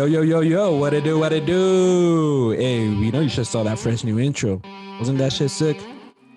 Yo, what it do? Hey, we know you just saw that fresh new intro. Wasn't that shit sick?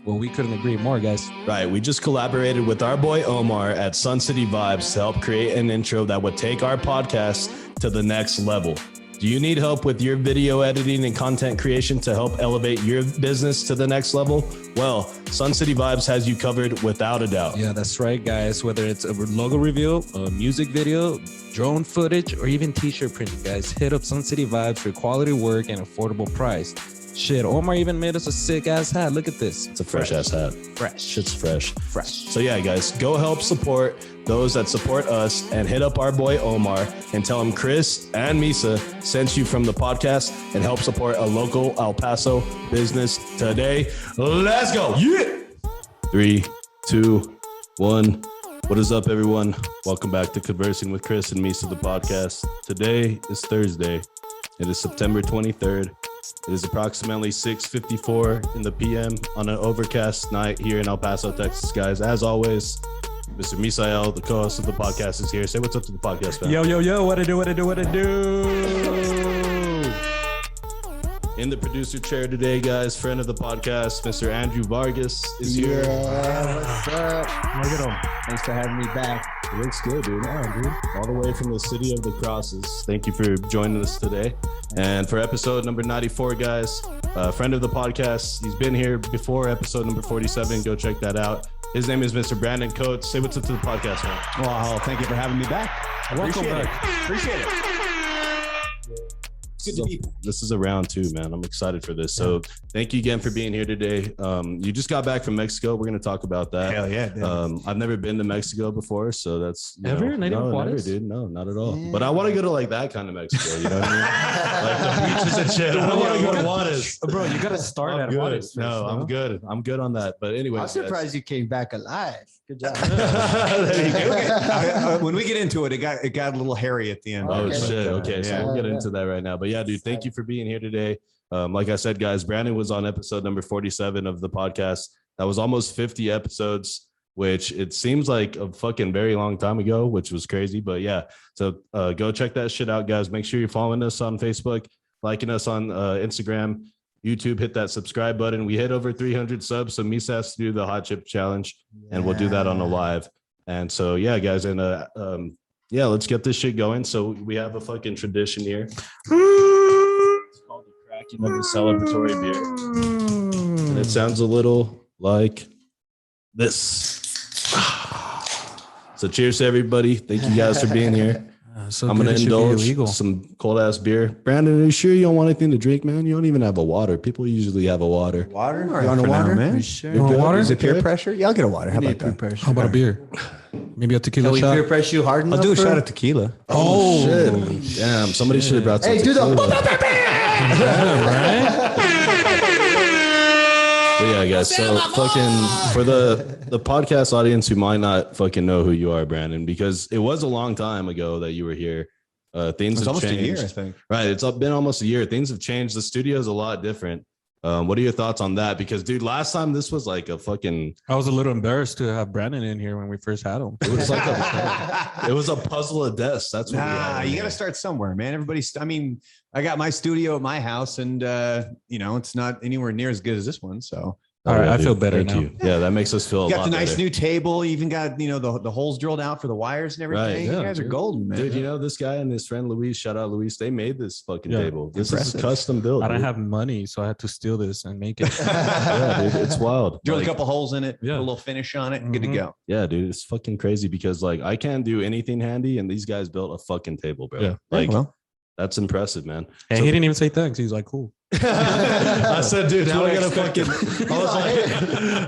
Well, we couldn't agree more, guys. Right, we just collaborated with our boy Omar at Sun City Vibes to help create an intro that would take our podcast to the next level. Do you need help with your video editing and content creation to help elevate your business to the next level? Well, Sun City Vibes has you covered without a doubt. Yeah, that's right, guys. Whether it's a logo reveal, a music video, drone footage, or even t-shirt printing, guys, hit up Sun City Vibes for quality work and affordable price. Shit, Omar even made us a sick-ass hat. Look at this. It's a fresh-ass hat. Fresh. Shit's fresh. Fresh. So yeah, guys, go help support those that support us and hit up our boy Omar and tell him Chris and Misa sent you from the podcast and help support a local El Paso business today. Let's go. Yeah. 3, 2, 1. What is up, everyone? Welcome back to Conversing with Chris and Misa, the podcast. Today is Thursday. It is September 23rd. It is approximately 6:54 in the PM on an overcast night here in El Paso, Texas, guys. As always, Mr. Misael, the co-host of the podcast, is here. Say what's up to the podcast, man. Yo, what it do? In the producer chair today, guys, friend of the podcast, Mr. Andrew Vargas is here. Yeah, what's up? Look at him. Thanks for having me back. It looks good, dude. Yeah, dude. All the way from the city of the crosses. Thank you for joining us today. And for episode number 94, guys, friend of the podcast. He's been here before episode number 47. Go check that out. His name is Mr. Brandon Coates. Say what's up to the podcast, man. Wow, thank you for having me back. Welcome back. Appreciate it. Good to be. This is a round 2, man. I'm excited for this. So thank you again for being here today. You just got back from Mexico. We're going to talk about that. Hell yeah. I've never been to Mexico before, so that's Never? No, never, dude. No, not at all. Yeah. But I want to go to like that kind of Mexico. You know what I mean? Like the beaches and shit. I want to go to Juarez. Bro, you got to start at Juarez. No, I'm good. I'm good on that. But anyway, I'm surprised you came back alive. Good job. When we get into it, it got a little hairy at the end. Oh Okay. shit. Okay, so we'll get into that right now. But yeah, dude, thank you for being here today. Like I said, guys, Brandon was on episode number 47 of the podcast. That was almost 50 episodes, which it seems like a fucking very long time ago, which was crazy. But yeah, so go check that shit out, guys. Make sure you're following us on Facebook, liking us on Instagram, YouTube. Hit that subscribe button. We hit over 300 subs, so Misa has to do the hot chip challenge, and we'll do that on the live. And so yeah, guys, and yeah, let's get this shit going. So we have a fucking tradition here. It's called the cracking of the celebratory beer, and it sounds a little like this. So cheers to everybody. Thank you guys for being here. So I'm going to indulge some cold ass beer. Brandon, are you sure you don't want anything to drink, man? You don't even have a water. People usually have a water. Water? All right, You want a for now, water? man. You sure? You want water? Is it peer Okay. pressure? Yeah, I'll get a water. How about that? How about a beer? Maybe a tequila Can we shot? peer pressure you hard enough? I'll do a for- shot of tequila. Oh, shit. Damn, somebody should have brought some Hey, do tequila. But yeah, guys. So fucking for the podcast audience who might not fucking know who you are, Brandon, because it was a long time ago that you were here. Things It's have almost changed. a year, I think. Right. It's been almost a year. Things have changed. The studio's a lot different. What are your thoughts on that? Because, dude, last time this was like a fucking. I was a little embarrassed to have Brandon in here when we first had him. It was like it was a puzzle of deaths. That's what. Nah, you got to start somewhere, man. I got my studio at my house, and it's not anywhere near as good as this one. So All right, I feel better Thank now. you. Yeah, that makes us feel. you a got lot the nice better. new table. You even got the holes drilled out for the wires and everything. Right, You yeah, guys are dude. golden, man. Dude, you know this guy and his friend Luis. Shout out Luis. They made this fucking Yeah. table. This Impressive. is custom built. I don't dude. have money, so I had to steal this and make it. Yeah, dude, it's wild. Drilled Like, a couple holes in it, Yeah. put a little finish on it, and good to Mhm. go. yeah, dude, it's fucking crazy because like I can't do anything handy, and these guys built a fucking table, bro. Yeah. Like well, that's impressive, man. And So- he didn't even say thanks. He's like, cool. I said, dude, now what we I gotta fucking. expected.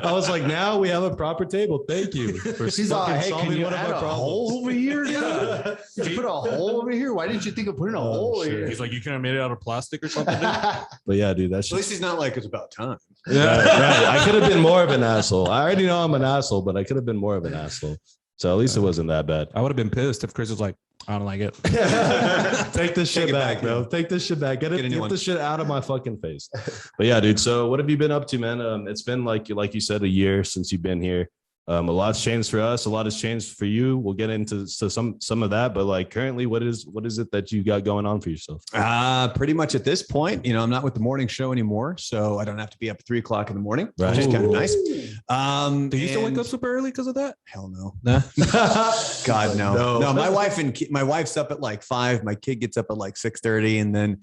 I was like, now we have a proper table. Thank you for He's all, fucking hey, can solving you one of add our a problems. hole over here? Yeah. Did you put a hole over here? Why didn't you think of putting a hole over shit. here? He's like, you could have made it out of plastic or something. But yeah, dude, that's at least he's not like it's about time. right. I could have been more of an asshole. I already know I'm an asshole, but I could have been more of an asshole. So at least it wasn't that bad. I would have been pissed if Chris was like, I don't like it. Take this shit Take it back, back, bro. man. Take this shit back. Get a new get one. the shit out of my fucking face. But yeah, dude. So what have you been up to, man? It's been like you said, a year since you've been here. A lot's changed for us. A lot has changed for you. We'll get into some of that, but like currently, what is it that you got going on for yourself? Pretty much at this point, I'm not with the morning show anymore, so I don't have to be up at 3:00 in the morning, right. which is kind of nice. Do you still wake up super early because of that? Hell no. Nah. God, no. My wife's up at like 5. My kid gets up at like 6:30, and then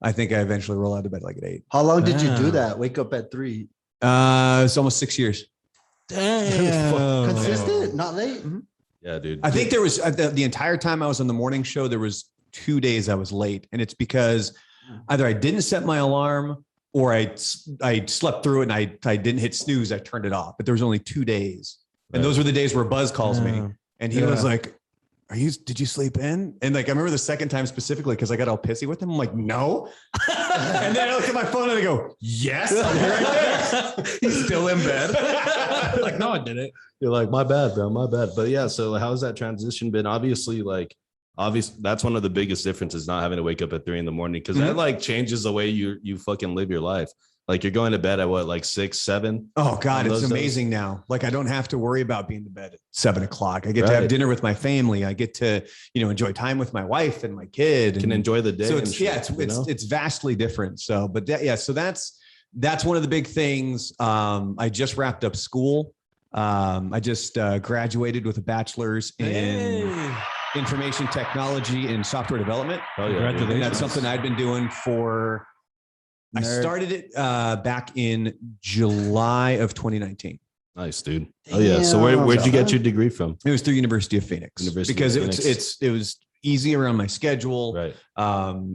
I think I eventually roll out of bed like at 8. How long did you do that? Wake up at 3? It's almost 6 years. Damn. Consistent, not late. Mm-hmm. Yeah, dude. I think there was the entire time I was on the morning show, there was 2 days I was late, and it's because either I didn't set my alarm or I slept through it and I didn't hit snooze. I turned it off, but there was only 2 days, and those were the days where Buzz calls me, and he was like, did you sleep in? And like, I remember the second time specifically, because I got all pissy with him. I'm like, no. And then I look at my phone and I go, yes, I'm here right there. He's still in bed. Like, no, I didn't. You're like, my bad, bro, my bad. But yeah, so how's that transition been? Obviously, that's one of the biggest differences, not having to wake up at 3 a.m, because that like changes the way you fucking live your life. Like you're going to bed at what, like 6, 7? Oh God, it's amazing now. Like I don't have to worry about being to bed at 7 o'clock. I get to have dinner with my family. I get to, enjoy time with my wife and my kid. Can enjoy the day. So it's vastly different. So, but so that's one of the big things. I just wrapped up school. I just graduated with a bachelor's in information technology and software development. Oh yeah, and that's something I'd been doing for. I started it back in July of 2019. Nice, dude. Oh yeah. So where'd you get your degree from? It was through University of Phoenix. It was easy around my schedule. Right.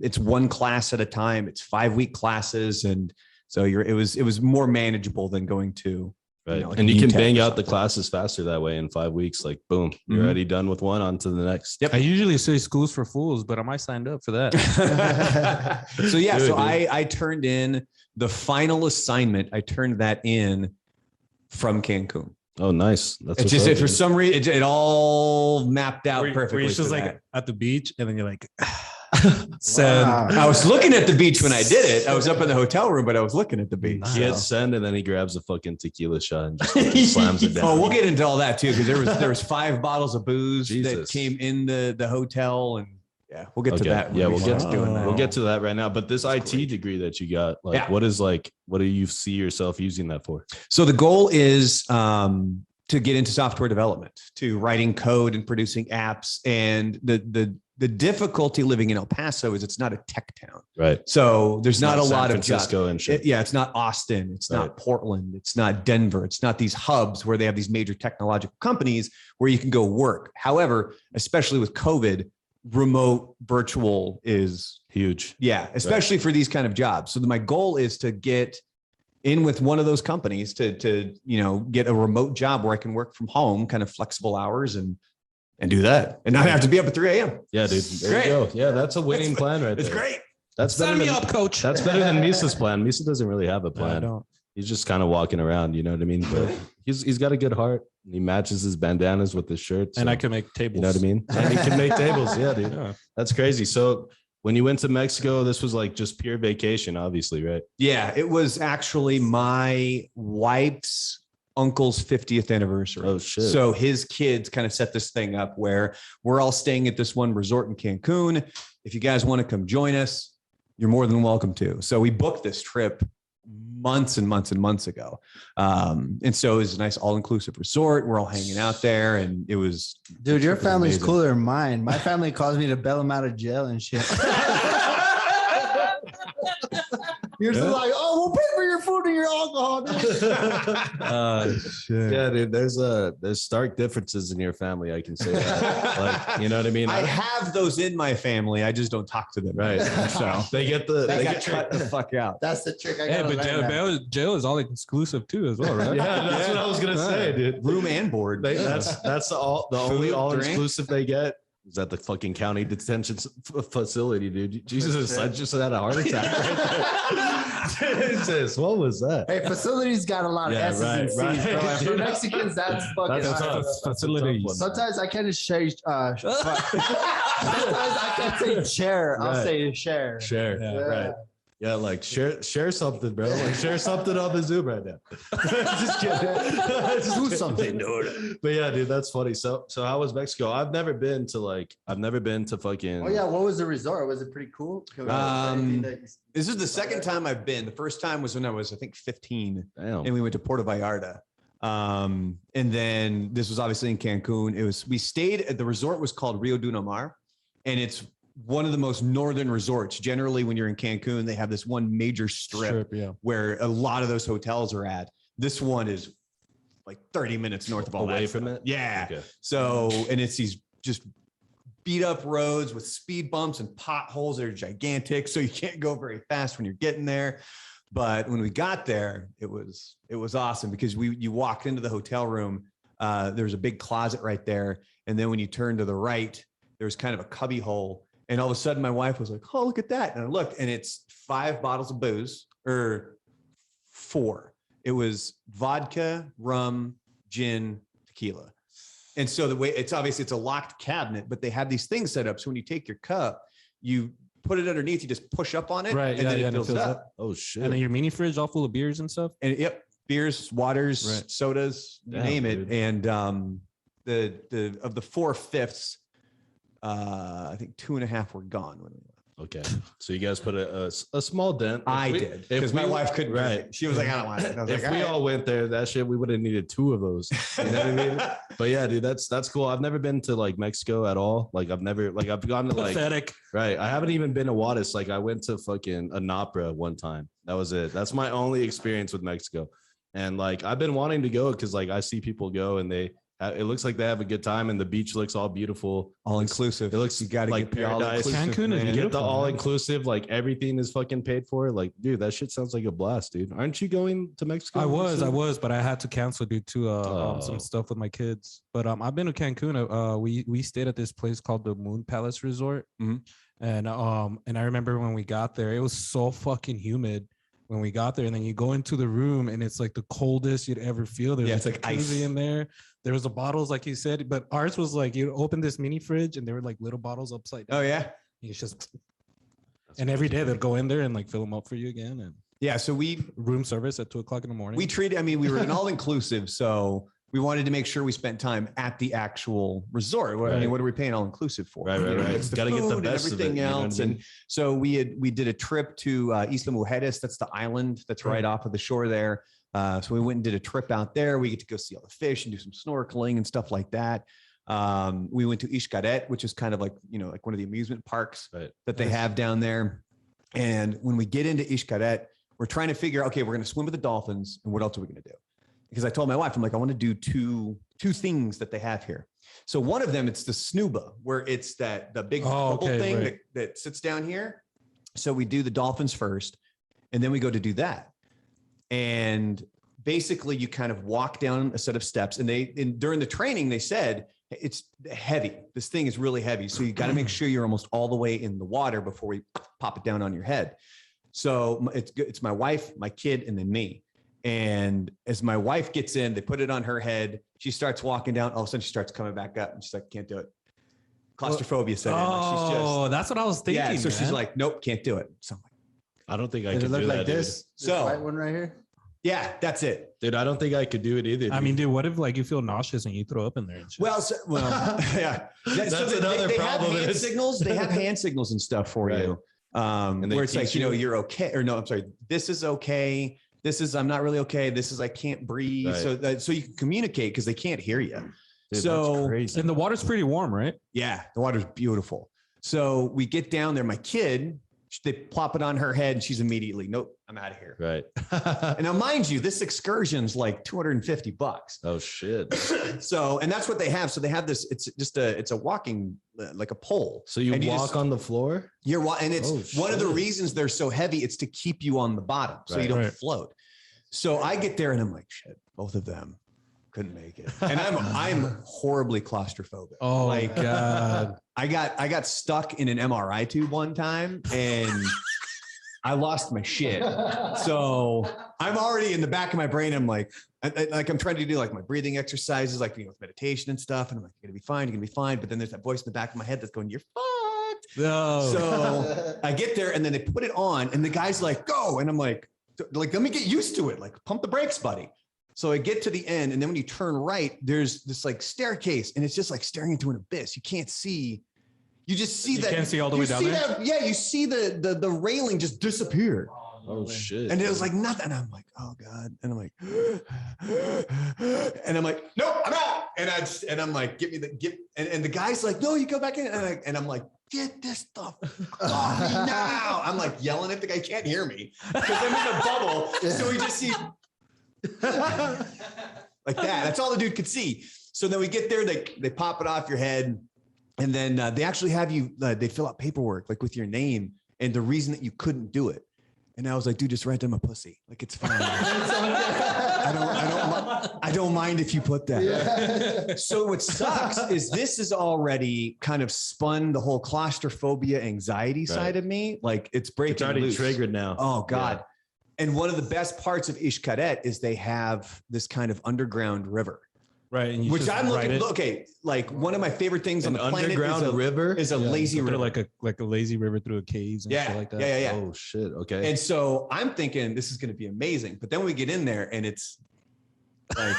It's one class at a time. It's 5-week classes, and so it was more manageable than going to. Right. And you can bang out the classes faster that way in 5 weeks. Like, boom, you're already done with one, on to the next. Yep. I usually say schools for fools, but am I signed up for that? So I turned in the final assignment. I turned that in from Cancun. Oh, nice. That's it's just for some reason it all mapped out perfectly. Were you just like at the beach and then you're like, send. Wow. I was looking at the beach when I did it. I was up in the hotel room, but I was looking at the beach. He hits send, and then he grabs a fucking tequila shot and just slams it down. Oh, we'll get into all that too, because there was 5 bottles of booze that came in the hotel, and we'll get to that. Yeah, we'll get to doing that. We'll get to that right now. But this IT degree that you got, what do you see yourself using that for? So the goal is to get into software development, to writing code and producing apps, and the difficulty living in El Paso is it's not a tech town. Right. So there's not a lot of Francisco and shit. It's not Austin. It's not Portland. It's not Denver. It's not these hubs where they have these major technological companies where you can go work. However, especially with COVID, remote virtual is huge. Yeah. Especially for these kind of jobs. So my goal is to get in with one of those companies to get a remote job where I can work from home, kind of flexible hours, and do that, and not have to be up at 3 a.m. Yeah, dude. There you go. Yeah, that's a winning plan right there. It's great. That's Sign me up, coach. That's better than Misa's plan. Misa doesn't really have a plan. I don't. He's just kind of walking around, you know what I mean? But he's got a good heart. He matches his bandanas with his shirt. And I can make tables. You know what I mean? And he can make tables. Yeah, dude. Yeah. That's crazy. So when you went to Mexico, this was like just pure vacation, obviously, right? Yeah, it was actually my wife's uncle's 50th anniversary. Oh shit. So his kids kind of set this thing up where we're all staying at this one resort in Cancun. If you guys want to come join us, you're more than welcome to. So we booked this trip months and months and months ago. And so it was a nice all-inclusive resort. We're all hanging out there, and it was dude, your family's cooler than mine. My family calls me to bail them out of jail and shit. You're just like, oh, we'll pay for your food and your alcohol. Shit. Yeah, dude. There's stark differences in your family. I can say that. Like, you know what I mean? I have those in my family. I just don't talk to them. Right. So they get cut the fuck out. That's the trick. But jail is all exclusive too, as well, right? Yeah, that's what I was gonna say, dude. Room and board. That's the only all-inclusive they get. Is that the fucking county detention facility, dude? Jesus, I just had a heart attack right there. Jesus, what was that? Hey, facilities got a lot of S's and C's, bro. And for Mexicans, that's fucking tough. Facilities. Sometimes I can't just say, sometimes I can't say chair. I'll say share. Share. Yeah, right. Yeah, like share something, bro. Like share something on the Zoom right now. Just kidding. something, dude. But yeah, dude, that's funny. So how was Mexico? I've never been to fucking. Oh yeah, what was the resort? Was it pretty cool? This is the second time I've been. The first time was when I was, I think, 15. Damn. And we went to Puerto Vallarta. And then this was obviously in Cancun. We stayed at the resort was called Rio Duna Mar, and it's one of the most northern resorts. Generally, when you're in Cancun, they have this one major strip where a lot of those hotels are at. This one is like 30 minutes north of all away that from stuff. it. Yeah. Okay. So, and it's these just beat up roads with speed bumps and potholes that are gigantic. So you can't go very fast when you're getting there. But when we got there, it was awesome because you walked into the hotel room. There was a big closet right there. And then when you turn to the right, there was kind of a cubby hole. And all of a sudden my wife was like, oh, look at that. And I looked and it's 5 bottles of booze, or 4. It was vodka, rum, gin, tequila. And so the way it's a locked cabinet, but they have these things set up. So when you take your cup, you put it underneath, you just push up on it, Right, and then it fills up. up. Oh shit. And then your mini fridge all full of beers and stuff. And beers, waters, Right. sodas, you Damn, name dude. it. And the of the 4/5, I think 2.5 were gone when we left. Okay. So you guys put a small dent. I did because my wife couldn't. Right. She was like, I don't want it. I was If like, we all went there, that shit, we would have needed 2 of those. You know what I mean? But yeah, dude, that's cool. I've never been to like Mexico at all. Like I've gone to like, Pathetic. right. I haven't even been to Juarez. Like I went to fucking Anapra one time. That was it. That's my only experience with Mexico. And like, I've been wanting to go because like I see people go and it looks like they have a good time and the beach looks all beautiful. all inclusive. It looks you got to like get the paradise. all-inclusive, Cancun is man. You get the Beautiful, all man. inclusive, like everything is fucking paid for. Like, dude, that shit sounds like a blast, dude. Aren't you going to Mexico? I was, but I had to cancel due to Oh. some stuff with my kids. But I've been to Cancun. We stayed at this place called the Moon Palace Resort, Mhm. and I remember when we got there, it was so fucking humid when we got there, and then you go into the room and it's like the coldest you'd ever feel. There's It's like jacuzzi ice in there. There was the bottles, like you said, but ours was like you open this mini fridge and there were like little bottles upside down. Oh yeah. It's just, and every day they'd go in there and like fill them up for you again, and Yeah. So we room service at 2:00 in the morning. we were an all inclusive, so we wanted to make sure we spent time at the actual resort. I mean, Right. what are we paying all inclusive for? Right. It's the Gotta get the food and best of it, everything you know what I else. mean? And so we did a trip to Isla Mujeres. That's the island that's right off of the shore there. So we went and did a trip out there. We get to go see all the fish and do some snorkeling and stuff like that. We went to Xcaret, which is kind of like, like one of the amusement parks that they have down there. And when we get into Xcaret, we're trying to figure, okay, we're going to swim with the dolphins. And what else are we going to do? Because I told my wife, I'm like, I want to do two things that they have here. So one of them, it's the snuba, where it's the big bubble thing that sits down here. So we do the dolphins first, and then we go to do that. And basically you kind of walk down a set of steps, and during the training, they said it's heavy. This thing is really heavy. So you got to make sure you're almost all the way in the water before we pop it down on your head. So it's my wife, my kid, and then me. And as my wife gets in, they put it on her head. She starts walking down. All of a sudden she starts coming back up, and she's like, can't do it. Claustrophobia set in. Oh, that's what I was thinking. Yeah. So man. she's like, nope, can't do it. So I'm like, I don't think I Did could it look do like that. this? So- White one right here. yeah, that's it. Dude, I don't think I could do it either. I dude. mean, dude, what if like you feel nauseous and you throw up in there? And shit? Well, yeah. That's So another they problem. Have hand signals. They have hand signals and stuff for Right. you. And they Where it's like, teach you. you're okay. Or no, I'm sorry. This is okay. This is, I'm not really okay. This is, I can't breathe. Right. So you can communicate because they can't hear you. Dude, so that's crazy. and the water's pretty warm, right? yeah, the water's beautiful. So we get down there. My kid, they plop it on her head, and she's immediately, nope, I'm out of here. Right. And now, mind you, this excursion's like $250. Oh shit. So, and that's what they have. So they have this. It's just it's a walking, like a pole. So you And walk just- on the floor? and it's Oh, one of the shit. reasons they're so heavy. It's to keep you on the bottom, so you Right. don't Right. float. So I get there and I'm like, shit, both of them couldn't make it, and I'm horribly claustrophobic. Oh Like, my god. I got stuck in an MRI tube one time, and I lost my shit. So I'm already in the back of my brain. I'm like, I'm trying to do like my breathing exercises, like, with meditation and stuff. And I'm like, you're gonna be fine. You're gonna be fine. But then there's that voice in the back of my head that's going, you're fucked. No. So I get there, and then they put it on, and the guy's like, go. And I'm like, let me get used to it. Like, pump the brakes, buddy. So I get to the end, and then when you turn right, there's this like staircase, and it's just like staring into an abyss. You can't see. You just see that. You can't see all the way down there? Yeah, you see the railing just disappear. Oh shit. And it was like nothing. And I'm like, oh God. And I'm like, and I'm like, nope, I'm out. And I'm like, and the guy's like, no, you go back in. And I'm like, get this stuff off me now. I'm like yelling at the guy. He can't hear me because I'm in a bubble. So we just see like that. That's all the dude could see. So then we get there, they pop it off your head. And then they actually have you, they fill out paperwork like with your name and the reason that you couldn't do it. And I was like, dude, just write them a pussy. Like, it's fine. I don't mind if you put that. Yeah. So what sucks is this is already kind of spun the whole claustrophobia anxiety side of me. Like it's breaking It's already loose. triggered now. Oh God. Yeah. And one of the best parts of Xcaret is they have this kind of underground river. Right. And Which I'm looking, okay, like one of my favorite things on the planet underground river is a lazy river. Like a lazy river through a cave and shit like that. Yeah. Oh shit. Okay. And so I'm thinking this is going to be amazing. But then we get in there and it's like,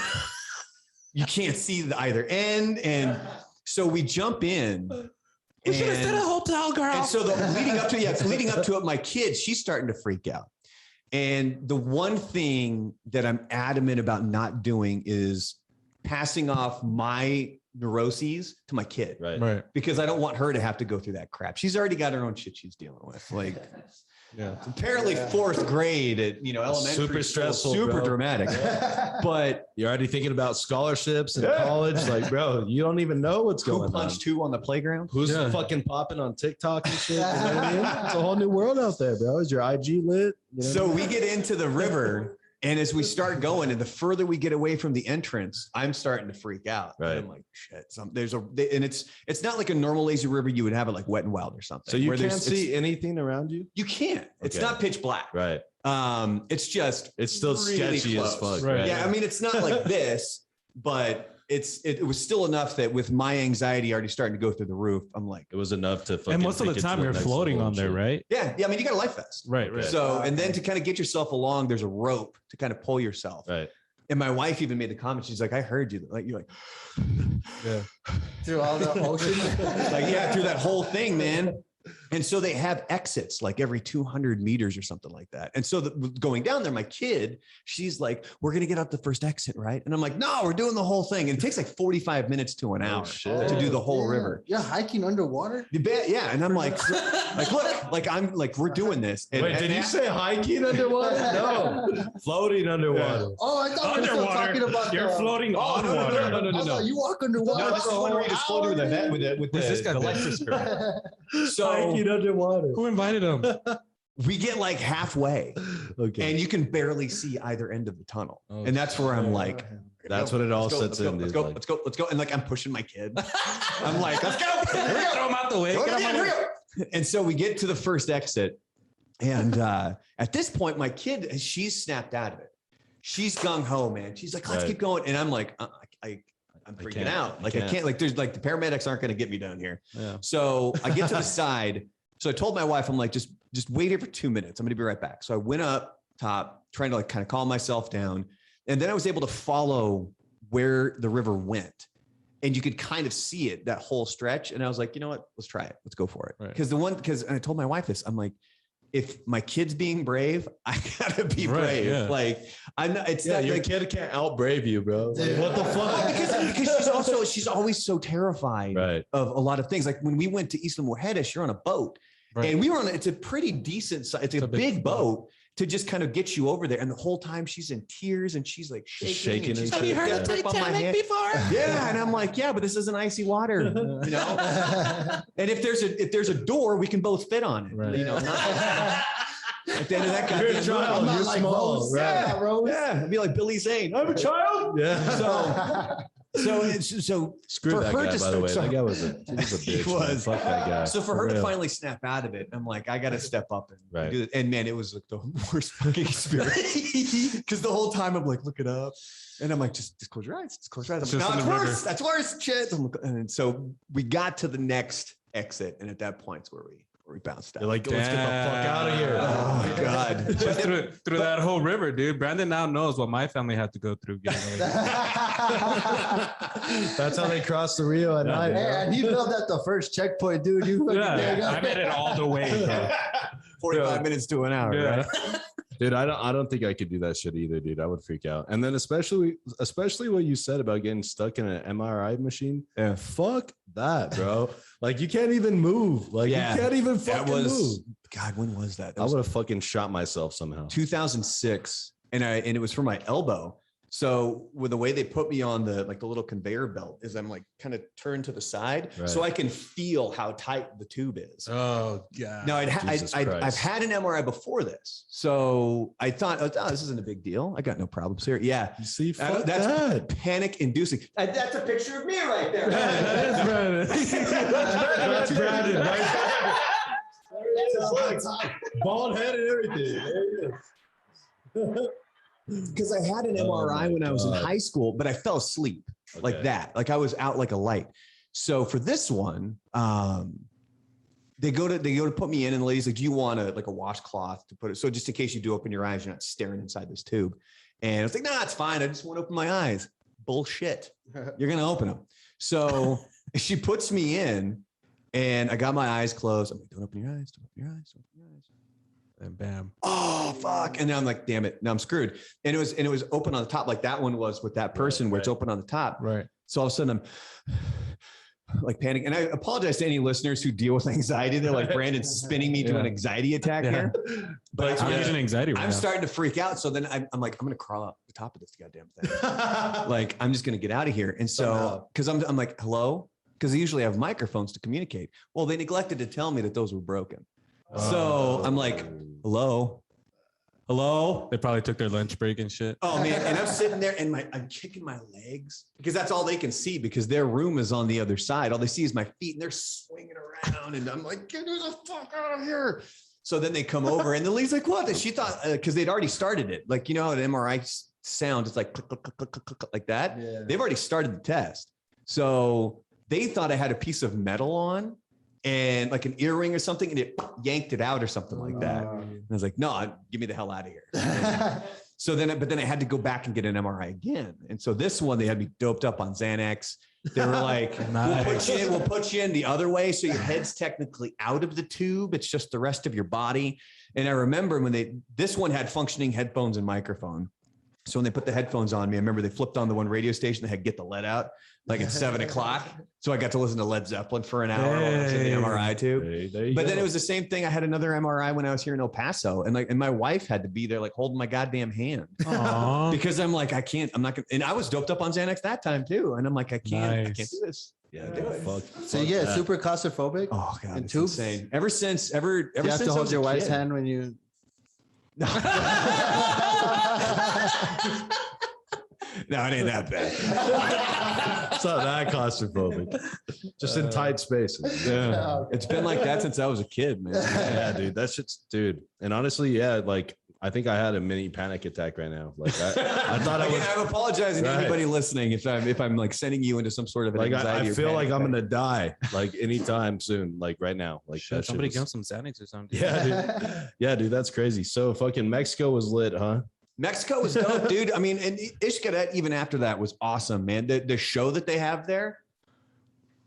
you can't see either end. And so we jump in. We should have stayed at a hotel, girl. And so leading up to it, my kid, she's starting to freak out. And the one thing that I'm adamant about not doing is passing off my neuroses to my kid. Right. Because I don't want her to have to go through that crap. She's already got her own shit she's dealing with. Like, apparently fourth grade at, elementary. Super stressful, super bro. dramatic. But you're already thinking about scholarships in college. Like, bro, you don't even know what's going on. Who punched who on the playground? Who's fucking popping on TikTok and shit? You know what I mean? It's a whole new world out there, bro. Is your IG lit? So we get into the river. And as we start going, and the further we get away from the entrance, I'm starting to freak out. Right. And I'm like, shit. And it's not like a normal lazy river you would have it like Wet and Wild or something. So you can't see anything around you? You can't. It's not pitch black. Right. It's still really sketchy close. as fuck. Right. Yeah. I mean, it's not like this, but it was still enough that with my anxiety already starting to go through the roof, I'm like, it was enough to fucking. And most of the time you're floating on there, right? yeah. I mean, you got a life vest. Right. So, and then to kind of get yourself along, there's a rope to kind of pull yourself. Right. And my wife even made the comment. She's like, I heard you. Like, you're like, Yeah. Through all the ocean. like, yeah, through that whole thing, man. And so they have exits like every 200 meters or something like that. And so going down there, my kid, she's like, we're going to get out the first exit, right? And I'm like, no, we're doing the whole thing. And it takes like 45 minutes to an hour to do the whole river. Yeah, hiking underwater. You bet. Yeah. And I'm like, look, like I'm like, we're doing this. And, Wait, did you say hiking underwater? No, floating underwater. Oh, I thought we were still talking about You're floating on water. No. You walk underwater. No, this is when we're just floating with the electric spirit. So Hiking underwater. Who invited him? we get like halfway Okay. and you can barely see either end of the tunnel. And that's where I'm like, That's when it all sets in. Let's go. And like, I'm pushing my kid. I'm like, let's go. Throw him out the way. Here we go. And so we get to the first exit. And at this point, my kid, she's snapped out of it. She's gung ho, man. She's like, let's keep going. And I'm like, I'm freaking out. Like I can't, like there's like the paramedics aren't going to get me down here. Yeah. So I get to the side. So I told my wife, I'm like, just wait here for 2 minutes. I'm going to be right back. So I went up top trying to like kind of calm myself down. And then I was able to follow where the river went. And you could kind of see it, that whole stretch. And I was like, you know what? Let's try it. Let's go for it. Right. And I told my wife this, I'm like, if my kid's being brave, I gotta be brave. Yeah. Like I'm not, it's not your like, kid can't out brave you, bro. Like, what the fuck? because she's always so terrified of a lot of things. Like when we went to Isla Mujeres, you're on a boat and we were on, it's a pretty decent size. It's a big boat to just kind of get you over there. And the whole time she's in tears and she's like shaking and she's Have you heard of Titanic before? Yeah. And I'm like, yeah, but this isn't icy water, you know? And if there's a door, we can both fit on it, you know? At the end of that goddamn child, I'm you're not like small, Rose. right? Yeah, Rose. Yeah. It'd be like Billy Zane. I'm a child. Yeah. So Screw for that her guy, to by the way. start- That guy was a bitch. He man. was. Fuck that guy. So for her to real. finally snap out of it, I'm like, I got to step up and do Right. it. And man, it was like the worst fucking experience because the whole time I'm like, look it up. And I'm like, just close your eyes. Just close your eyes. I'm like, no, that's worse. That's worse. Shit. And so we got to the next exit. And at that point, it's where we We bounced out. They're like, let's get the fuck out of here. Oh my God. Just through that whole river, dude. Brandon now knows what my family had to go through. That's how they cross the Rio at night. Hey, and you built at the first checkpoint, dude. You I made it all the way, bro. 45 minutes to an hour, right? Dude, I don't think I could do that shit either, dude. I would freak out. And then especially what you said about getting stuck in an MRI machine. Yeah. Fuck that, bro. Like you can't even move. Like you can't even fucking move. God, when was that? I would have fucking shot myself somehow. 2006, and it was for my elbow. So with the way they put me on the little conveyor belt is I'm like kind of turned to the side, so I can feel how tight the tube is. Oh God! Now I've had an MRI before this, so I thought, oh, this isn't a big deal. I got no problems here. Yeah, you see, that's panic-inducing. That's a picture of me right there. That is Brandon. That's Brandon right there. Bald head and everything. Because I had an MRI when I was in high school, but I fell asleep like that. Like I was out like a light. So for this one, they go to put me in, and the lady's like, "Do you want a washcloth to put it? So just in case you do open your eyes, you're not staring inside this tube." And I was like, "No, it's fine. I just want to open my eyes." Bullshit. You're gonna open them. So she puts me in, and I got my eyes closed. I'm like, "Don't open your eyes. Don't open your eyes. Don't open your eyes." And bam. Oh fuck. And now I'm like, damn it. Now I'm screwed. And it was open on the top. Like that one was with that person where it's open on the top. Right. So all of a sudden I'm like panicking. And I apologize to any listeners who deal with anxiety. They're like, Brandon's spinning me to an anxiety attack here. But I'm getting anxiety right I'm now. starting to freak out. So then I'm like, I'm going to crawl up the top of this goddamn thing. Like, I'm just going to get out of here. And so, cause I'm like, hello? Cause they usually have microphones to communicate. Well, they neglected to tell me that those were broken. So I'm like, hello. They probably took their lunch break and shit. Oh man. And I'm sitting there and I'm kicking my legs because that's all they can see because their room is on the other side. All they see is my feet and they're swinging around. And I'm like, get the fuck out of here. So then they come over and the lady's like, what? And she thought, cause they'd already started it. Like, you know how an MRI sounds, it's like, click, click, click, click, click, like that. Yeah. They've already started the test. So they thought I had a piece of metal on and like an earring or something, and it yanked it out or something like that. And I was like, no, get me the hell out of here. So then I had to go back and get an MRI again. And so this one, they had me doped up on Xanax. They were like, we'll put you in the other way. So your head's technically out of the tube. It's just the rest of your body. And I remember when this one had functioning headphones and microphone. So when they put the headphones on me, I remember they flipped on the one radio station that had Get the Lead Out, like at 7:00. So I got to listen to Led Zeppelin for an hour while I was in the MRI tube. But then it was the same thing. I had another MRI when I was here in El Paso, and my wife had to be there, like holding my goddamn hand because I'm like, I'm not gonna. And I was doped up on Xanax that time too, and I'm like, I can't do this. Yeah, dude, fuck. So you get super claustrophobic? Oh god, in it's tubes? insane. Ever since you have to hold your wife's hand when you. No, it ain't that bad. It's not that claustrophobic. Just in tight spaces. Yeah. It's been like that since I was a kid, man. Yeah, dude. That shit's, dude. And honestly, yeah, like I think I had a mini panic attack right now. Like I thought I'm apologizing to anybody listening if I'm like sending you into some sort of an anxiety. I feel like I'm gonna die like anytime soon, like right now. Like that somebody give some Xanax or something. Yeah, dude. Yeah, dude. That's crazy. So fucking Mexico was lit, huh? Mexico was dope, dude. I mean, and Xcaret, even after that, was awesome, man. The show that they have there,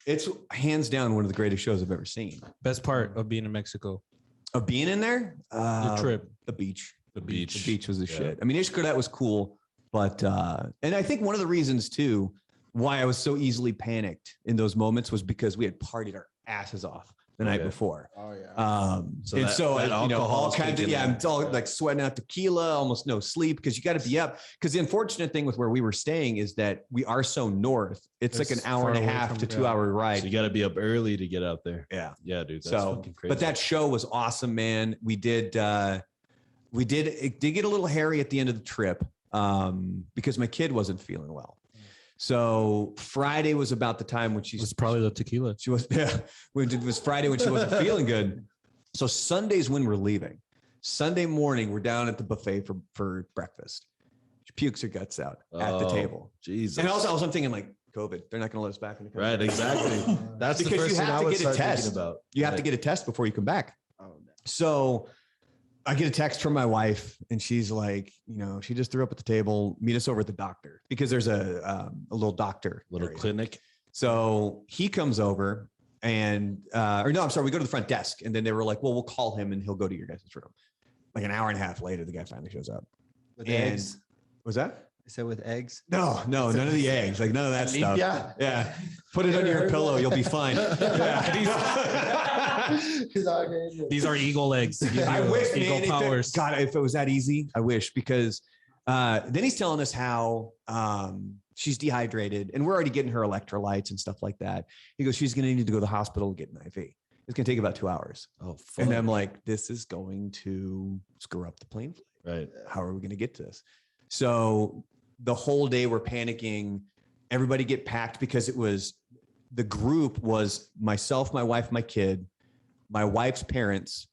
it's hands down one of the greatest shows I've ever seen. Best part of being in Mexico? Of being in there? The trip. The beach. The beach. The beach was the shit. I mean, Xcaret was cool, but and I think one of the reasons too why I was so easily panicked in those moments was because we had partied our asses off the night before. Oh yeah. All kinds of I'm all like sweating out tequila, almost no sleep because you got to be up. Because the unfortunate thing with where we were staying is that we are so north. It's like an hour and a half to 2 hour ride. So you got to be up early to get out there. Yeah. Yeah, dude. That's fucking crazy. But that show was awesome, man. It did get a little hairy at the end of the trip because my kid wasn't feeling well. So Friday was about the time when she was probably the tequila. She was, yeah. It was Friday when she wasn't feeling good. So Sunday's when we're leaving. Sunday morning, we're down at the buffet for breakfast. She pukes her guts out at the table. Jesus. And also I'm thinking like, COVID. They're not going to let us back in the country. Right, exactly. That's Because the first you thing have I to would get a start test. thinking about. You have to get a test before you come back. Oh, no. So I get a text from my wife and she's like, she just threw up at the table, meet us over at the doctor because there's a little doctor. Little area. clinic. So he comes over and, we go to the front desk and then they were like, well, we'll call him and he'll go to your guys' room. Like an hour and a half later, the guy finally shows up. With And eggs. was that? I said with eggs. No, none of the eggs, like none of that stuff. Yeah. Put it under your pillow. You'll be fine. Yeah. These are eagle eggs. I wish, eagle man, powers. God, if it was that easy, I wish, because then he's telling us how she's dehydrated and we're already getting her electrolytes and stuff like that. He goes, she's going to need to go to the hospital and get an IV. It's going to take about 2 hours. Oh, and I'm like, this is going to screw up the plane flight. right. How are we going to get to this? So the whole day we're panicking. Everybody get packed because the group was myself, my wife, my kid, my wife's parents,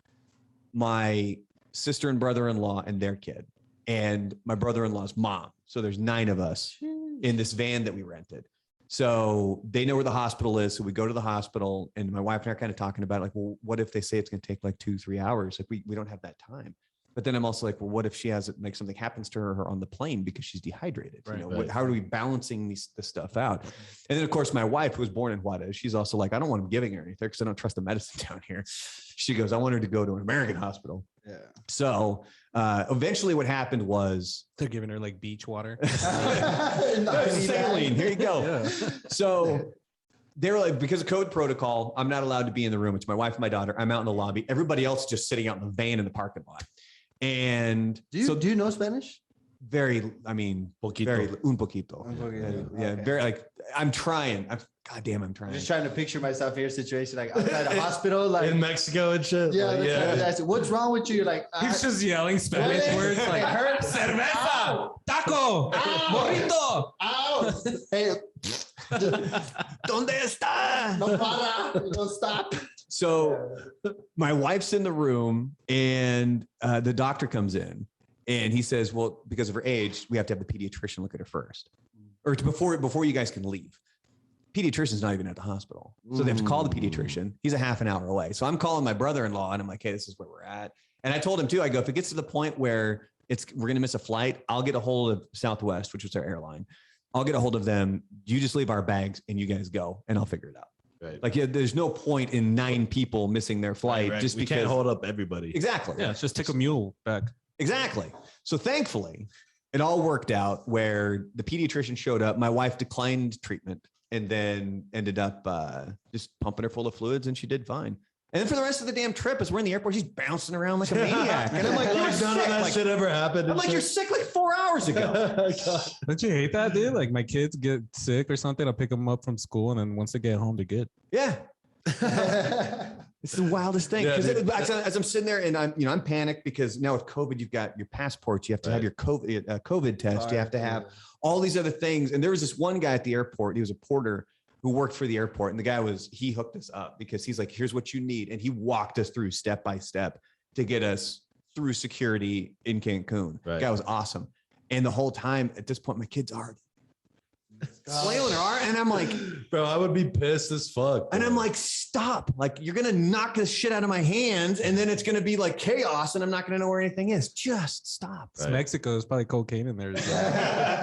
my sister and brother-in-law and their kid, and my brother-in-law's mom. So there's 9 of us in this van that we rented. So they know where the hospital is. So we go to the hospital and my wife and I are kind of talking about like, well, what if they say it's going to take like 2-3 hours? Like we don't have that time. But then I'm also like, well, what if she has it, like something happens to her on the plane because she's dehydrated? Right. How are we balancing this stuff out? And then of course, my wife, who was born in Juarez, she's also like, I don't want him giving her anything because I don't trust the medicine down here. She goes, I want her to go to an American hospital. Yeah. So eventually what happened was They're giving her like beach water. saline. Here you go. Yeah. So they were like, because of code protocol, I'm not allowed to be in the room. It's my wife and my daughter. I'm out in the lobby. Everybody else is just sitting out in the van in the parking lot. And Do you know Spanish? very Poquito. un poquito. Un poquito. Yeah, Okay. very like I'm trying. I'm I'm trying. just trying to picture myself here, situation like I'm at a hospital, like In Mexico and shit. yeah, Like, that's what's wrong with you? You're like, He's just yelling Spanish What? words like It hurts. cerveza, taco, burrito. ow, hey, ¿Dónde está? no para, don't stop. So my wife's in the room and the doctor comes in and he says, well, because of her age, we have to have the pediatrician look at her first or before you guys can leave. Pediatrician's not even at the hospital. So they have to call the pediatrician. He's a half an hour away. So I'm calling my brother-in-law and I'm like, hey, this is where we're at. And I told him too, I go, if it gets to the point where we're going to miss a flight, I'll get a hold of Southwest, which was their airline. I'll get a hold of them. You just leave our bags and you guys go and I'll figure it out. Right. Like, yeah, there's no point in 9 people missing their flight Right. just We because. can't hold up everybody. Exactly. Yeah, just take a mule back. Exactly. So thankfully, it all worked out where the pediatrician showed up. My wife declined treatment and then ended up just pumping her full of fluids and she did fine. And then for the rest of the damn trip, as we're in the airport, she's bouncing around like a maniac. And I'm like, Like, none of that shit ever happened. I'm like, you're sick like 4 hours ago. Don't you hate that, dude? Like my kids get sick or something, I'll pick them up from school, and then once they get home, they're good. Yeah. It's the wildest thing. Yeah, Because dude. as I'm sitting there and I'm panicked because now with COVID, you've got your passports, you have to have your COVID test, you have to have all these other things. And there was this one guy at the airport, he was a porter who worked for the airport. And the guy he hooked us up because he's like, here's what you need. And he walked us through step by step to get us through security in Cancun. Right. Guy was awesome. And the whole time at this point, my kids are flailing her arm. And I'm like, bro, I would be pissed as fuck. and bro. I'm like, stop. Like, you're going to knock this shit out of my hands. And then it's going to be like chaos. And I'm not going to know where anything is. Just stop. It's Mexico. There's probably cocaine in there as well.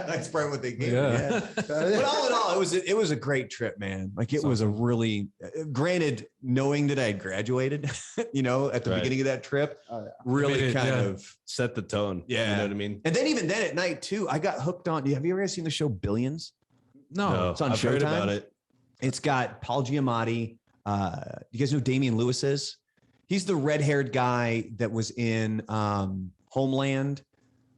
That's probably what they gave me. Yeah. But all in all, it was a great trip, man. Like it was a really, granted, knowing that I had graduated, at the Right. beginning of that trip, Oh, yeah. really Made it, kind yeah. of. set the tone. Yeah. You know what I mean? And then even then at night too, I got hooked on. Have you ever seen the show Billions? No. It's on I've heard Showtime. about it. It's got Paul Giamatti. You guys know Damian Lewis is? He's the red-haired guy that was in Homeland.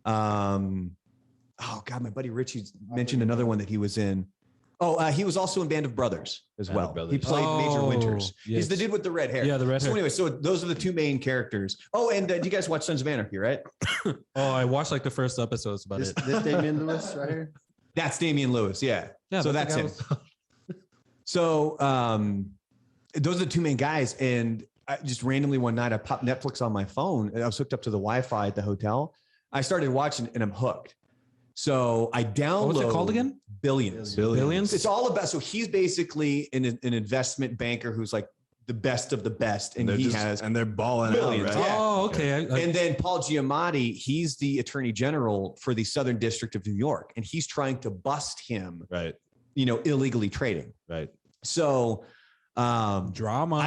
Oh God, my buddy Richie mentioned another one that he was in. Oh, he was also in Band of Brothers as Band of well. Brothers. He played Major Oh, Winters. He's yes. the dude with the red hair. Yeah, the red So hair. anyway, so those are the two main characters. Oh, and you guys watch Sons of Anarchy, right? Oh, I watched like the first episodes about This it. Damian Lewis right here. That's Damian Lewis. Yeah. Yeah, So but that's the him. guy So those are the two main guys. And I just randomly one night, I popped Netflix on my phone and I was hooked up to the Wi-Fi at the hotel. I started watching and I'm hooked. So I download. What's it called again? Billions. Billions? It's all about. So he's basically an investment banker who's like the best of the best, and they're balling billions. out, right? Yeah. Oh, okay. And then Paul Giamatti, he's the attorney general for the Southern District of New York, and he's trying to bust him, Right. Illegally trading. Right. So Drama.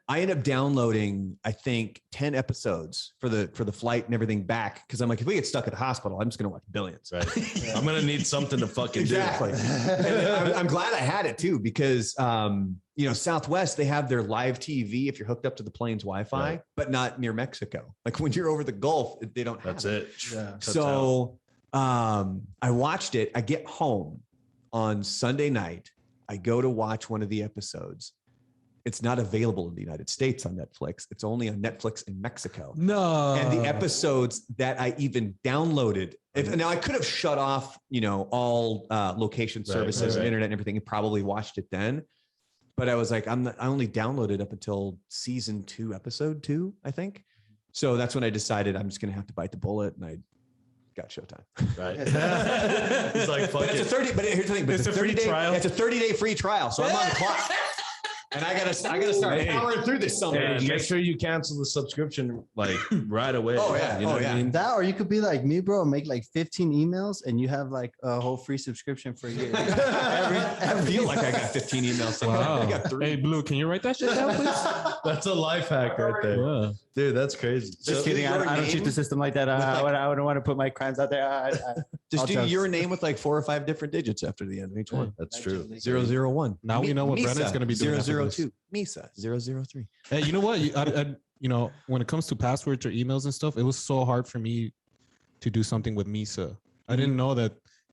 I end up downloading, I think, 10 episodes for the flight and everything back. Cause I'm like, if we get stuck at the hospital, I'm just going to watch Billions. Right. I'm going to need something to fucking Exactly. do. And I'm glad I had it too, because, Southwest, they have their live TV if you're hooked up to the plane's Wi-Fi, Right. but not near Mexico. Like when you're over the Gulf, they don't have That's it. Yeah. So I watched it. I get home on Sunday night. I go to watch one of the episodes. It's not available in the United States on Netflix. It's only on Netflix in Mexico. No. And the episodes that I even downloaded, now I could have shut off, all location services and internet and everything, and probably watched it then. But I was like, I only downloaded up until season 2, episode 2, I think. So that's when I decided I'm just going to have to bite the bullet, and I got Showtime. Right. It's like, fuck it. But here's the thing. But It's a free trial. It's a 30-day free trial. So I'm on the clock. And I gotta start powering through this somewhere. Make sure you cancel the subscription like right away. Oh, yeah. You know what I mean? That, or you could be like me, bro, and make like 15 emails, and you have like a whole free subscription for a year. I feel like I got 15 emails. Wow. I got 3. Hey, Blue, can you write that shit down, please? That's a life hack right there. Yeah. Dude, that's crazy. Just kidding. I don't cheat the system like that. I wouldn't want to put my crimes out there. Just do your name with like 4 or 5 different digits after the end of each one. That's true. 001. Now we know what Misa, Brennan's going to be doing. 002. Misa 003. Hey, you know what? When it comes to passwords or emails and stuff, it was so hard for me to do something with Misa. I didn't know that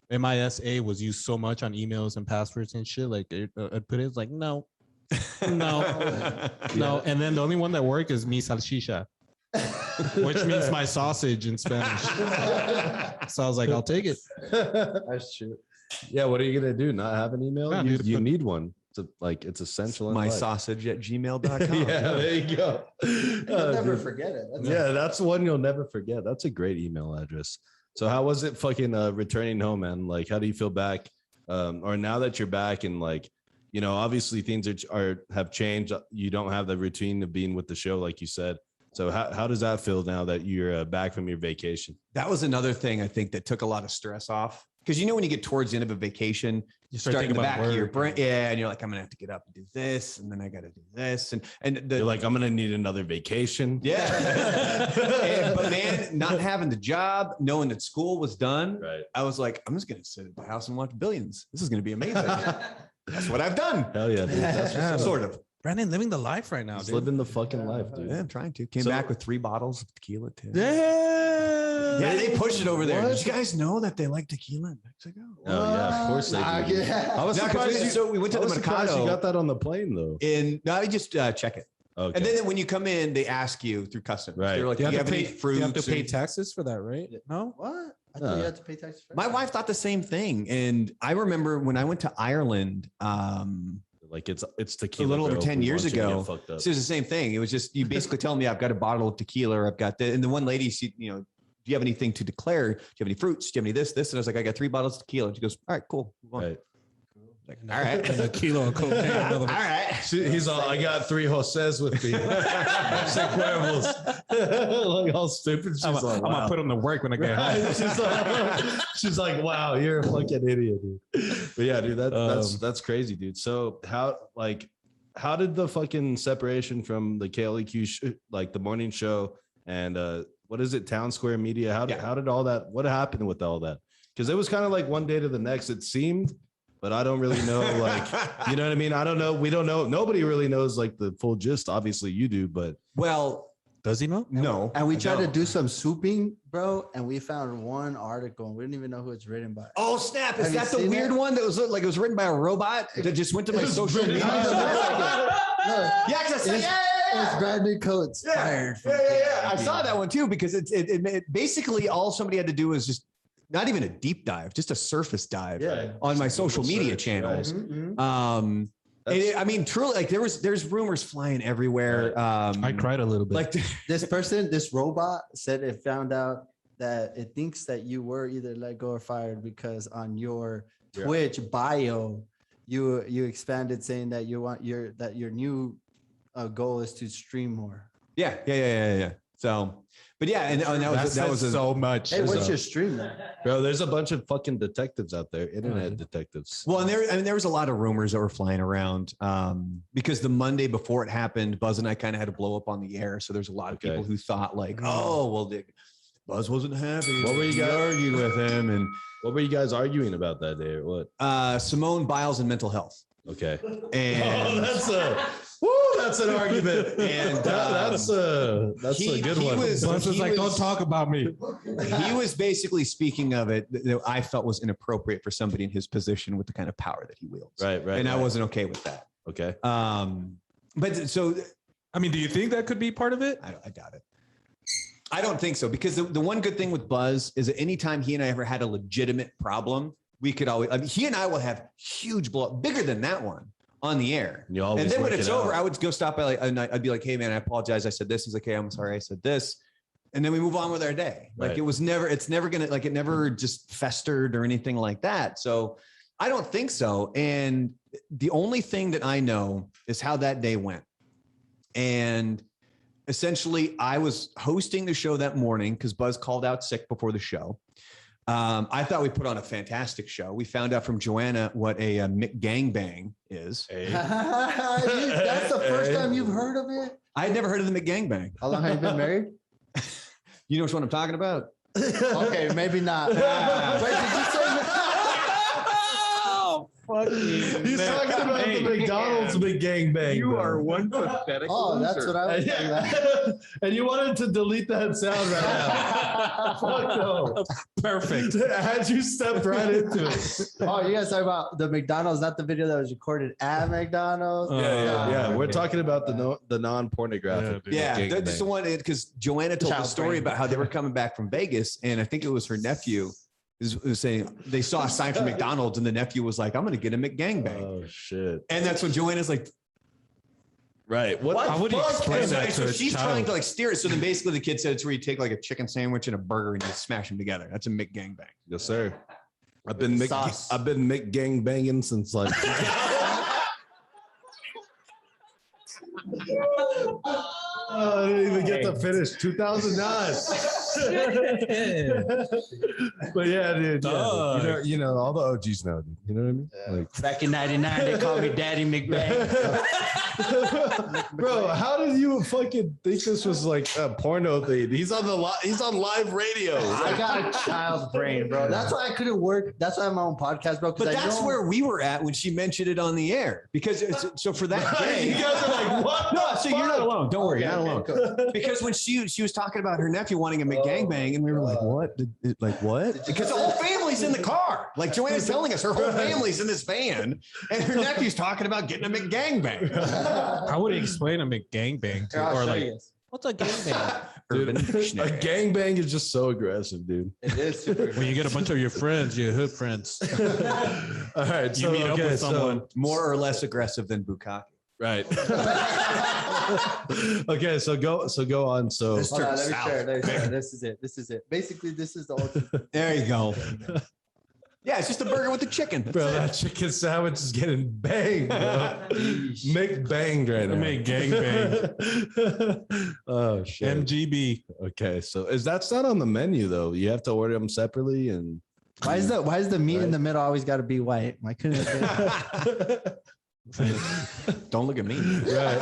MISA was used so much on emails and passwords and shit. Like, I'd put it, it's like, no. No. And then the only one that worked is mi salchicha, which means my sausage in Spanish. So I was like, I'll take it. That's true. Yeah, what are you gonna do? Not have an email? Yeah, You need one. It's essential. in My life. sausage at gmail.com. Yeah, there you go. You'll never forget it. That's one you'll never forget. That's a great email address. So how was it fucking returning home, man? Like, how do you feel back? Or now that you're back and like, obviously things have changed. You don't have the routine of being with the show, like you said. So how does that feel now that you're back from your vacation? That was another thing I think that took a lot of stress off. Because when you get towards the end of a vacation, you start in the back of your brain. Yeah, and you're like, I'm gonna have to get up and do this, and then I gotta do this. And You're like, I'm gonna need another vacation. Yeah. But man, not having the job, knowing that school was done, Right. I was like, I'm just gonna sit at the house and watch Billions. This is gonna be amazing. That's what I've done. Hell yeah, dude. That's Sort of. Brandon living the life right now, Just dude. living the fucking life, dude. Yeah, I'm trying to. Came So- back with 3 bottles of tequila too. Yeah. They pushed it over there. What? Did you guys know that they like tequila in Mexico? Oh yeah, of course they do. I was No, 'cause surprised. we went to the Mercado. You got that on the plane though. No, you just check it. Okay. And then when you come in, they ask you through customs. Right. They're like, You do you have have to any pay. fruits? You have to pay or- taxes for that, right? No. What? I thought you had to pay taxes for My wife thought the same thing. And I remember when I went to Ireland, like it's tequila. a little over bro. 10 We years want you to get ago. fucked up. So it was the same thing. It was just, you basically tell me I've got a bottle of tequila, or I've got that. And the one lady, she, do you have anything to declare? Do you have any fruits? Do you have any this? And I was like, I got 3 bottles of tequila. And she goes, all right, cool. Move on. Right. Like, all right. And a kilo of cocaine. All right. He's all, I got 3 Joses with me. Mexican Cuervos. Like all stupid. She's I'm like, wow. gonna put them to work when I get home. she's like, wow, you're a fucking idiot, dude. But yeah, dude, that's crazy, dude. So how did the fucking separation from the KLAQ, like the morning show and what is it, Town Square Media? How did all that? What happened with all that? Because it was kind of like one day to the next, it seemed. But I don't really know, like, you know what I mean? I don't know. We don't know. Nobody really knows like the full gist. Obviously you do, but Well, Does he know? no. And we tried to No. do some swooping, bro, and we found one article, and we didn't even know who it's written by. Oh, snap. Is Have you that the seen weird it? one that was like it was written by a robot that just went to my social media? No, Yeah, 'cause I said, it's brand new code. It's fired. from I saw that one too, because it basically all somebody had to do was just not even a deep dive, just a surface dive Yeah. on my Just a social Google media search, channels. right. Mhm. I mean, truly, like there's rumors flying everywhere. I cried a little bit. Like This robot said it found out that it thinks that you were either let go or fired because on your Twitch bio, you expanded saying that your new goal is to stream more. Yeah. So, but yeah, and that was so much. Hey, what's your stream then? Bro, there's a bunch of fucking detectives out there, internet detectives. Well, and there was a lot of rumors that were flying around because the Monday before it happened, Buzz and I kind of had a blow up on the air. So there's a lot of people who thought like, oh, well, Buzz wasn't happy. What were you guys arguing with him? And what were you guys arguing about that day or what? Simone Biles and mental health. Okay. And that's an argument. And that's a good one. Buzz was like, don't talk about me. He was basically speaking of it that I felt was inappropriate for somebody in his position with the kind of power that he wields. Right. And I wasn't okay with that. Okay. But so, I mean, do you think that could be part of it? I doubt it. I don't think so, because the one good thing with Buzz is that anytime he and I ever had a legitimate problem, we could always, he and I will have huge blow up, bigger than that one on the air. And then when it's over, I would go stop by and I'd be like, hey man, I apologize. I said this. He's like, hey, I'm sorry. I said this. And then we move on with our day. Like it's never going to, like, it never just festered or anything like that. So I don't think so. And the only thing that I know is how that day went. And essentially I was hosting the show that morning because Buzz called out sick before the show. I thought we put on a fantastic show. We found out from Joanna what a McGang is. That's the first time you've heard of it? I had never heard of the McGang. How long have you been married? You know which one I'm talking about? Okay, maybe not. Wait, did you say Fuck you. He's talking about the McDonald's McGang. You are one pathetic. Oh, that's what I was thinking about. And you wanted to delete that sound right now. Fuck no. Perfect. Had you stepped right into it. Oh, you guys talking about the McDonald's, not the video that was recorded at McDonald's? Yeah. We're talking about the non-pornographic. Yeah, that's the one, because Joanna told the story about how they were coming back from Vegas, and I think it was her nephew was saying they saw a sign from McDonald's, and the nephew was like, I'm going to get a McGang. Oh, shit. And that's when Joanna's like, right. What? How would you explain that so to she's a child? trying to like steer it. So then basically the kid said it's where you take like a chicken sandwich and a burger and you smash them together. That's a McGang. Yes, sir. I've been McGang banging since like. I didn't even get to finish 2009. But yeah, dude. Yeah. You know, all the OGs know, dude. You know what I mean? Yeah. Like, back in '99, they called me Daddy McBang. bro, how did you fucking think this was like a porno thing? He's on live radio. I got a child's brain, bro. That's why I couldn't work. That's why I'm on my own podcast, bro. But that's where we were at when she mentioned it on the air. Because so for that day, you guys are like, what? No, so you're not alone. Don't worry, you're not alone. Okay. Because when she was talking about her nephew wanting a McGang, and we were like, what? Like what? Because the whole family's in the car. Like Joanna's telling us her whole family's in this van, and her nephew's talking about getting a McGang. How would you explain a McGangbang to, or like, what's a gangbang? Urban A Dictionary. gangbang is just so aggressive, dude. It is super. When you get a bunch of your friends, your hood friends, All right, you meet up with someone. More or less aggressive than bukkake. Right. Okay, so go on. So Hold on, let me share. This is it. Basically, this is the ultimate. There you go. Yeah, it's just a burger with the chicken. bro, that chicken sandwich is getting banged, bro. Make banged right now. Make gangbang. Oh shit. MGB. Okay, so that's not on the menu though. You have to order them separately. And Why is the meat in the middle always got to be white? Why couldn't it be? Don't look at me. Right.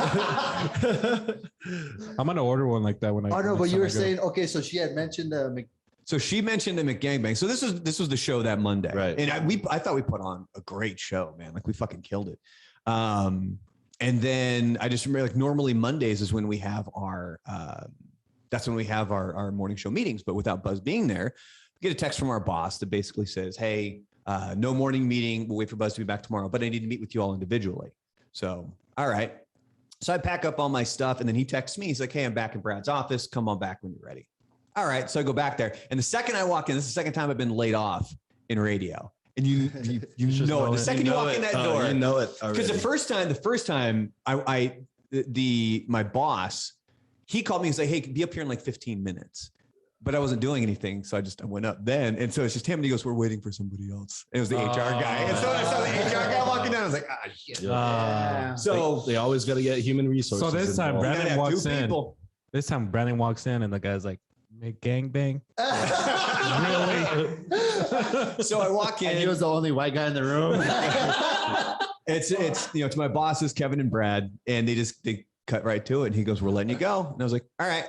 I'm gonna order one like that when I. Oh no, next but you time were I go. saying okay. So she had mentioned the. So she mentioned the McGangbang. So this was the show that Monday, Right? And I thought we put on a great show, man. Like we fucking killed it. And then I just remember, like, normally Mondays is when we have our that's when we have our morning show meetings. But without Buzz being there, we get a text from our boss that basically says, "Hey, no morning meeting. We'll wait for Buzz to be back tomorrow, but I need to meet with you all individually." So all right. So I pack up all my stuff, and then he texts me. He's like, "Hey, I'm back in Brad's office. Come on back when you're ready." All right. So I go back there. And the second I walk in, this is the second time I've been laid off in radio. And you know it. The second you walk in that door, you know it. because the first time my boss, he called me and said, "Hey, be up here in like 15 minutes." but I wasn't doing anything. So I went up then. And so it's just him. And he goes, we're waiting for somebody else. And it was the HR guy. And so I saw the HR guy walking down. I was like, ah, shit. Yeah. So they always got to get human resources. So this time involved. Brandon walks in. People. This time Brandon walks in and the guy's like, McGang bang. Really? So I walk in. And he was the only white guy in the room. It's to my bosses, Kevin and Brad, and they cut right to it. And he goes, we're letting you go. And I was like, all right.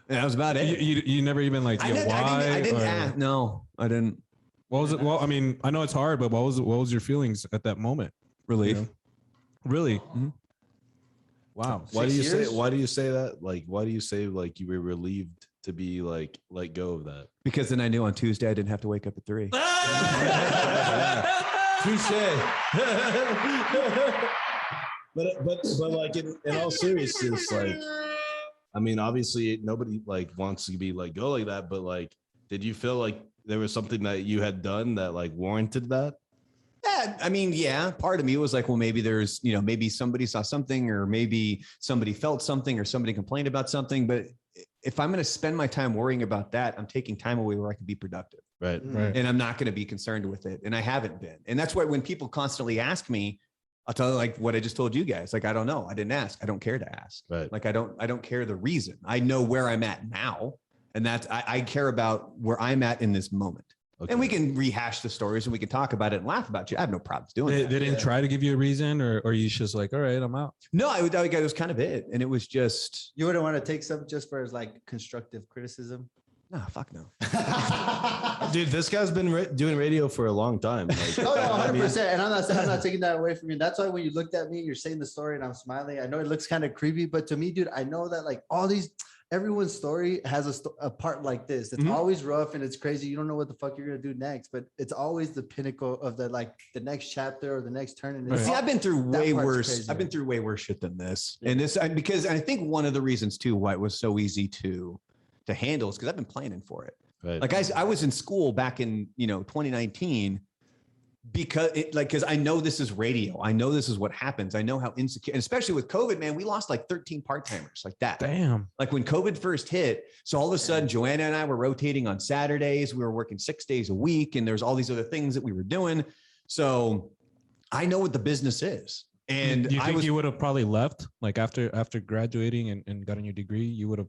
And that was about it. You never even like, I didn't ask. No, I didn't. What was it? Well, I mean, I know it's hard, but what was your feelings at that moment? Relief. You know? Really? Mm-hmm. Wow. Why do you say that? Like, why do you say like you were relieved to be like let go of that? Because then I knew on Tuesday I didn't have to wake up at 3. Touche. but like in all seriousness, like, I mean, obviously nobody like wants to be like go like that, but like, did you feel like there was something that you had done that like warranted that? Yeah, I mean, yeah, part of me was like, well, maybe there's, maybe somebody saw something, or maybe somebody felt something, or somebody complained about something. But if I'm going to spend my time worrying about that, I'm taking time away where I can be productive. Right. And I'm not going to be concerned with it. And I haven't been. And that's why when people constantly ask me, I'll tell them like what I just told you guys. Like, I don't know. I didn't ask. I don't care to ask. Right. Like, I don't care the reason. I know where I'm at now. And that's, I care about where I'm at in this moment. Okay. And we can rehash the stories and we can talk about it and laugh about you. I have no problems doing that. They didn't try to give you a reason, or you just like, all right, I'm out. No, it was kind of it. And it was just. You wouldn't want to take some just for like constructive criticism? No, fuck no. Dude, this guy's been doing radio for a long time. Like, no, 100%. And I'm not taking that away from you. That's why when you looked at me, you're saying the story and I'm smiling. I know it looks kind of creepy, but to me, dude, I know that like everyone's story has a part like this. It's always rough and it's crazy. You don't know what the fuck you're going to do next, but it's always the pinnacle of the next chapter or the next turn. And see, I've been through way worse. Crazier. I've been through way worse shit than this. Yeah. And because I think one of the reasons too, why it was so easy to handle is because I've been planning for it. Right. Like I was in school back in, 2019 because I know this is radio. I know this is what happens. I know how insecure, and especially with COVID, man, we lost like 13 part-timers like that. Damn. Like when COVID first hit. So all of a sudden, Joanna and I were rotating on Saturdays. We were working 6 days a week, and there's all these other things that we were doing. So I know what the business is. And you think you would have probably left like after graduating and gotten your degree, you would have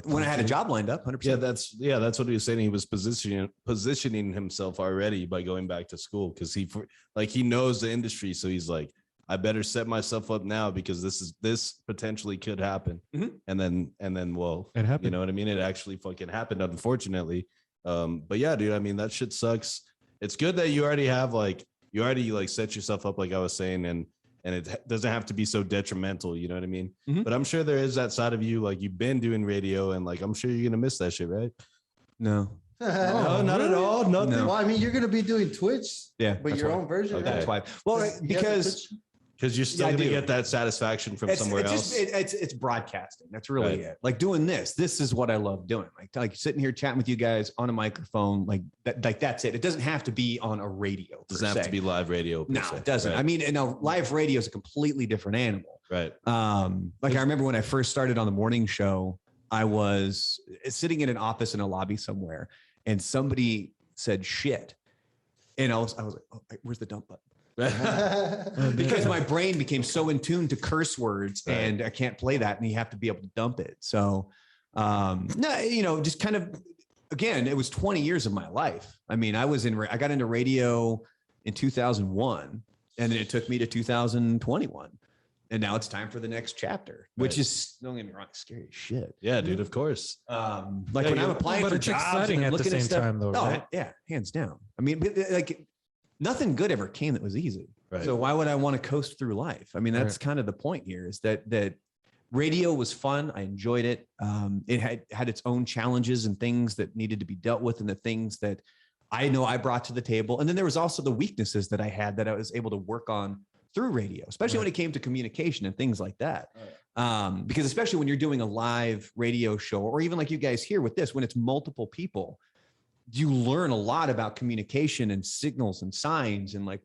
when I had a job lined up 100%. Yeah, that's what he was saying. He was positioning himself already by going back to school because he knows the industry. So he's like, I better set myself up now because this potentially could happen. Mm-hmm. And then well, it happened. You know what I mean? It actually fucking happened, unfortunately. But yeah, dude, I mean, that shit sucks. It's good that you already set yourself up, like I was saying, and it doesn't have to be so detrimental, you know what I mean? Mm-hmm. But I'm sure there is that side of you, like you've been doing radio, and like I'm sure you're gonna miss that shit, right? No, not at all. Nothing. Well, I mean, you're gonna be doing Twitch, but your own version. Okay. That's why. Well, because you're still gonna get that satisfaction from somewhere else. It's broadcasting. That's really it. Like doing this is what I love doing. Like sitting here chatting with you guys on a microphone, like that's it. It doesn't have to be on a radio. It doesn't have to be live radio. No, it doesn't. Right. I mean, live radio is a completely different animal. Right. Like I remember when I first started on the morning show, I was sitting in an office in a lobby somewhere, and somebody said shit, and I was like, oh, where's the dump button? Because my brain became so in tune to curse words, and I can't play that, and you have to be able to dump it. So, no, just kind of, again, it was 20 years of my life. I mean, I got into radio in 2001, and then it took me to 2021. And now it's time for the next chapter, which is, don't get me wrong, scary as shit. Yeah, dude, of course. Like when I'm applying for jobs and looking at stuff, time, though, right? Yeah, hands down. I mean, like nothing good ever came that was easy. Right. So why would I want to coast through life? I mean, that's kind of the point here, is that radio was fun. I enjoyed it. It had its own challenges and things that needed to be dealt with, and the things that I know I brought to the table. And then there was also the weaknesses that I had that I was able to work on through radio, especially when it came to communication and things like that. Because especially when you're doing a live radio show, or even like you guys here with this, when it's multiple people, you learn a lot about communication and signals and signs and like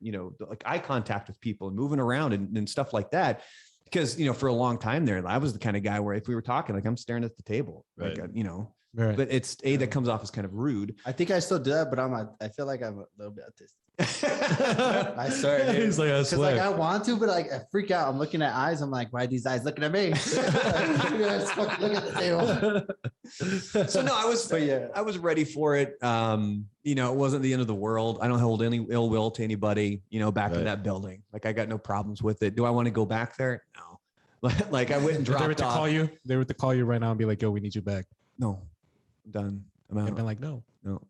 eye contact with people and moving around and stuff like that. Because, for a long time there, I was the kind of guy where if we were talking, like I'm staring at the table, right. like, Right. but it's that comes off as kind of rude. I think I still do that, but I feel like I'm a little bit autistic. I swear, dude. He's like, I Because swear. like I want to, but like I freak out. I'm looking at eyes. I'm like, why are these eyes looking at me? I just fucking look at the table. So no, I was ready for it. You know, it wasn't the end of the world. I don't hold any ill will to anybody, you know, back in that building. Like I got no problems with it. Do I want to go back there? No. Like I wouldn't drop If they were to call you right now and be like, yo, we need you back. No, I'm done. I'm I've out. been like, no,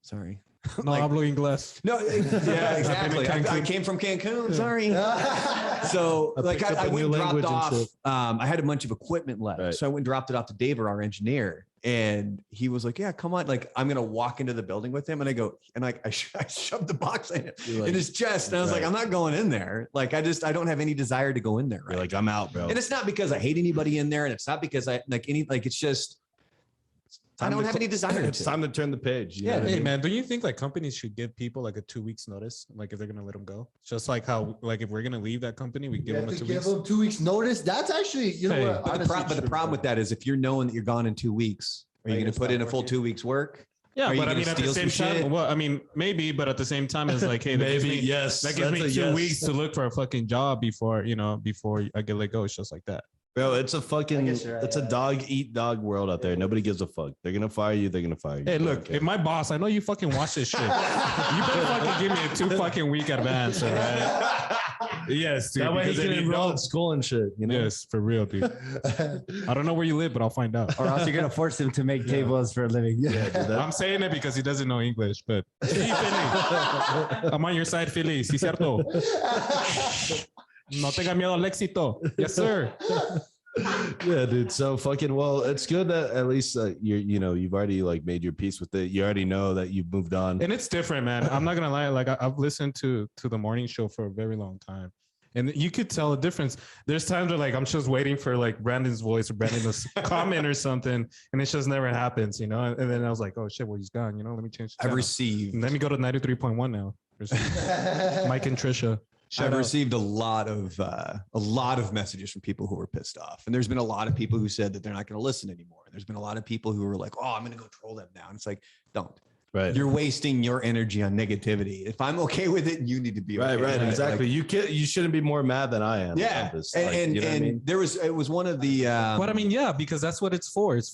Sorry. no, hablo inglés. No, yeah, exactly. I came from Cancun. Sorry. So like I went and dropped off. I had a bunch of equipment left. Right. So I went and dropped it off to David, our engineer. And he was like, yeah, come on. Like, I'm going to walk into the building with him. And I go, and like, I shoved the box in his chest. And I was like, I'm not going in there. Like, I don't have any desire to go in there. Right. You're like, I'm out, bro. And it's not because I hate anybody in there. And it's not because it's just, I don't have any desire. It's time to turn the page. You know Yeah, what I hey mean? man, do you think like companies should give people like a 2 weeks notice, like if they're gonna let them go? Just like how, like if we're gonna leave that company, we give them a 2 weeks. Give them 2 weeks notice. That's actually, you know Hey, what? But the problem with that is if you're knowing that you're gone in 2 weeks, are you going to put in a full 2 weeks work? Yeah, Are you but I gonna mean, at the steal same some time, shit? well, I mean, maybe, but at the same time, it's like, hey, Maybe, yes. that gives me That's a 2 yes. weeks to look for a fucking job before I get let go. It's just like that. Bro, it's a fucking, guess you're right, it's a yeah. dog eat dog world out there. Nobody gives a fuck. They're gonna fire you. They're gonna fire you. Hey, look, if my boss, I know you fucking watch this shit. You better fucking give me a 2 fucking week advance, all right? Yes, dude. that way he because can if you enroll don't- in school and shit. You know. Yes, for real, dude. I don't know where you live, but I'll find out. Or else you're gonna force him to make tables for a living. Yeah, dude, I'm saying it because he doesn't know English, but sí, Philly. I'm on your side, Philly. Sí, cierto. No tenga miedo al éxito. Yes, sir. Yeah, dude. So fucking well, it's good that at least you've already like made your peace with it. You already know that you've moved on. And it's different, man. I'm not gonna lie. Like I've listened to the morning show for a very long time, and you could tell a difference. There's times where like I'm just waiting for like Brandon's voice or Brandon's comment or something, and it just never happens, you know. And then I was like, oh shit, well he's gone. You know, let me change. I've received. Let me go to 93.1 now. Mike and Trisha. I've received a lot of messages from people who were pissed off, and there's been a lot of people who said that they're not going to listen anymore. There's been a lot of people who were like, "Oh, I'm going to go troll them now," and it's like, don't. Right. You're wasting your energy on negativity. If I'm okay with it, you need to be okay Right. with it. Exactly. Like, you shouldn't be more mad than I am. yeah, about this. and you know what I mean? it was one of the. But I mean, yeah, because that's what it's for. It's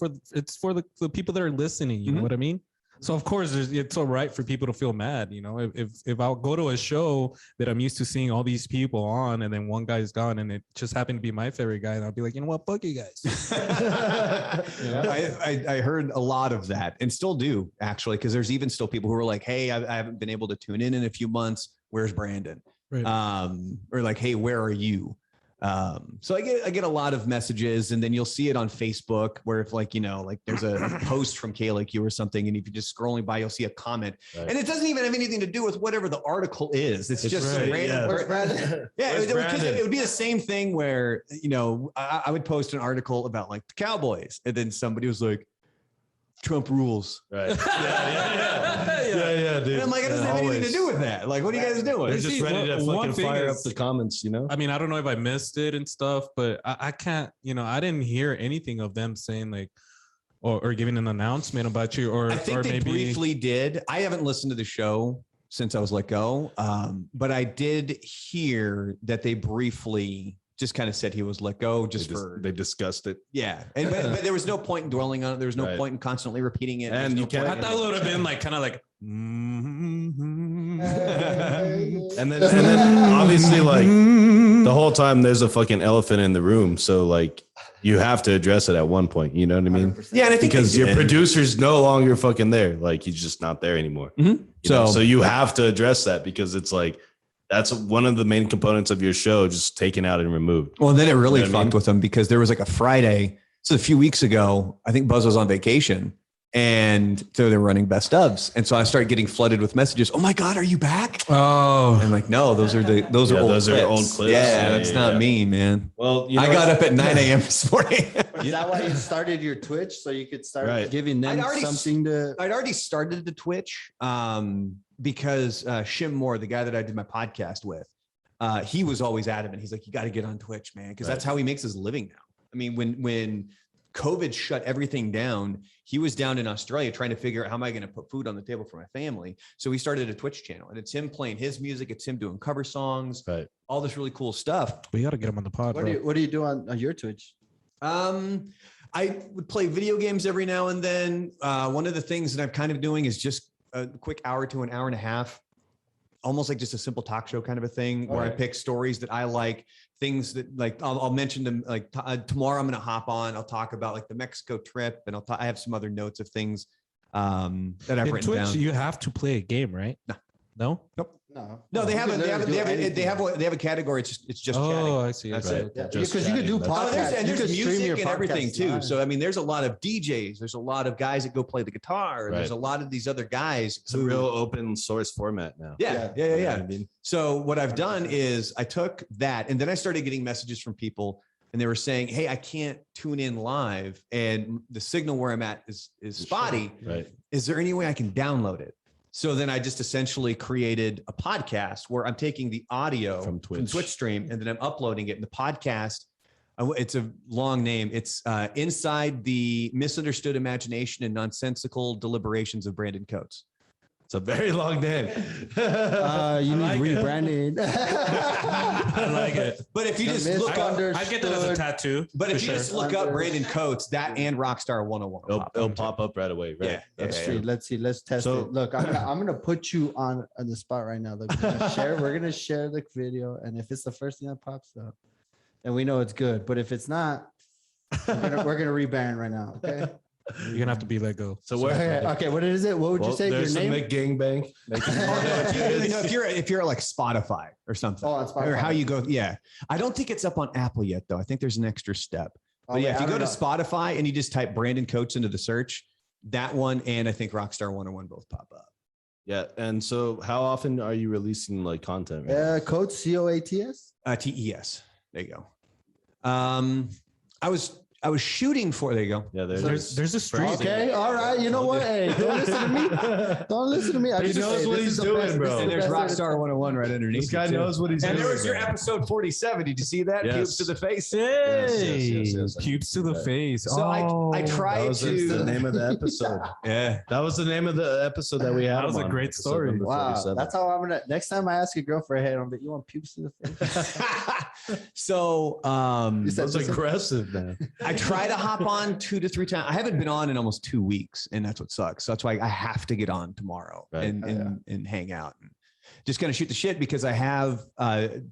for the people that are listening. You know what I mean? So of course, it's all right for people to feel mad. You know, if I'll go to a show that I'm used to seeing all these people on, and then one guy's gone, and it just happened to be my favorite guy, and I'll be like, you know what, fuck you guys. I heard a lot of that, and still do actually, because there's even still people who are like, "Hey, I haven't been able to tune in a few months. Where's Brandon?" Right. Or like, "Hey, where are you?" So I get a lot of messages, and then you'll see it on Facebook where if like, like there's a post from KLAQ or something, and if you're just scrolling by, you'll see a comment, and it doesn't even have anything to do with whatever the article is. It's just right, random. yeah. It would be the same thing where, I would post an article about like the Cowboys, and then somebody was like, Trump rules. Right. Yeah, dude. And I'm like, it doesn't have anything to do with that. Like, what are you guys doing? They're just ready to one fucking thing fire is- up the comments, you know? I mean, I don't know if I missed it and stuff, but I can't, I didn't hear anything of them saying like, or giving an announcement about you, or I think they maybe briefly did. I haven't listened to the show since I was let go, but I did hear that they briefly just kind of said he was let go They discussed it. yeah. And but there was no point in dwelling on it. There was no Right. point in constantly repeating it. And There's you no can't- point I thought it would have been like kind of like, And then obviously like the whole time there's a fucking elephant in the room. So like you have to address it at one point. You know what I mean? 100%. Yeah, and I think Because they your did. producer's no longer fucking there. Like he's just not there anymore. Mhm. You know? So you have to address that because it's like that's one of the main components of your show, just taken out and removed. Well, then it really You know what I fucked mean? with them because there was like a Friday. So a few weeks ago, I think Buzz was on vacation, and so they were running best ofs, and so I started getting flooded with messages. Oh my God, are you back? oh, I'm like, no, those are old those are clips. old clips. Yeah, Yeah, that's yeah, not yeah. me, man. Well, I got up at 9 a.m. this morning. Is that why you started your Twitch? So you could start Right. giving them I'd already something to. I'd already started the Twitch because Shim Moore, the guy that I did my podcast with, he was always adamant. He's like, you got to get on Twitch, man, because that's how he makes his living now. I mean, when COVID shut everything down. He was down in Australia trying to figure out how am I going to put food on the table for my family. So he started a Twitch channel, and it's him playing his music. It's him doing cover songs, Right. all this really cool stuff. We got to get him on the pod. What do you do on your Twitch? I would play video games every now and then. One of the things that I'm kind of doing is just a quick hour to an hour and a half, almost like just a simple talk show kind of a thing, where I pick stories that I like, things that like I'll mention them. Like tomorrow, I'm going to hop on. I'll talk about like the Mexico trip, and I have some other notes of things that I've In written Twitch, down. you have to play a game, right? No. Nope. No, They have a category. It's just chatting. Oh, I see. That's Okay. it. Yeah, Just because you could do chatting. podcasts. And you there's could stream music your and everything podcast too. live. So I mean, there's a lot of DJs. There's a lot of guys that go play the guitar. Right. There's a lot of these other guys. It's a real open source format now. Yeah. You know what I mean? So what I've done is I took that, and then I started getting messages from people, and they were saying, "Hey, I can't tune in live, and the signal where I'm at is spotty. Right. Is there any way I can download it?" So then I just essentially created a podcast where I'm taking the audio From from Twitch. Twitch stream, and then I'm uploading it. And the podcast, it's a long name. It's Inside the Misunderstood Imagination and Nonsensical Deliberations of Brandon Coates. It's a very long name. You need rebranding. I like it. But if you just look up, I get that as a tattoo. but if for you just sure. look up Brandon Coates, that and Rockstar 101 will pop It'll up. pop up right away. Right. Yeah. Let's Yeah, see. yeah. Let's see. Let's test So- it. Look, I'm gonna put you on the spot right now. Look, we're gonna share the video, and if it's the first thing that pops up, then we know it's good. But if it's not, we're gonna rebrand right now. Okay. You're gonna have to be let go. So Okay. What is it? What would you say? Your There's some name? McGang bang. If you're like Spotify or something, Oh, on Spotify. or how you go. Yeah. I don't think it's up on Apple yet, though. I think there's an extra step. Oh, But yeah, wait, if I you go don't to know. Spotify and you just type Brandon Coates into the search, that one and I think Rockstar 101 both pop up. Yeah. And so how often are you releasing like content? Right now? Coach COATS. TES. There you go. I was shooting for. There you go. Yeah. There's a stream. Okay, all right. You know what? Hey, don't listen to me. Don't listen to me. He knows what he's doing, bro. And there's Rockstar 101 right underneath. This guy it, too. knows what he's And doing. there was your bro. episode 47. Did you see that? Yes. Pubes to the face. Hey, Yes. pubes to the Right. face. So I That tried was the to. name of the episode. Yeah. That was the name of the episode that we had. That was him a on, great episode story. number Wow, 47. that's how I'm gonna. Next time I ask a girl for a head, I'm like, you want pubes to the face? So You said That's aggressive, man. I try to hop on 2 to 3 times. I haven't been on in almost 2 weeks, and that's what sucks. So that's why I have to get on tomorrow Right. and hang out and just kind of shoot the shit because I have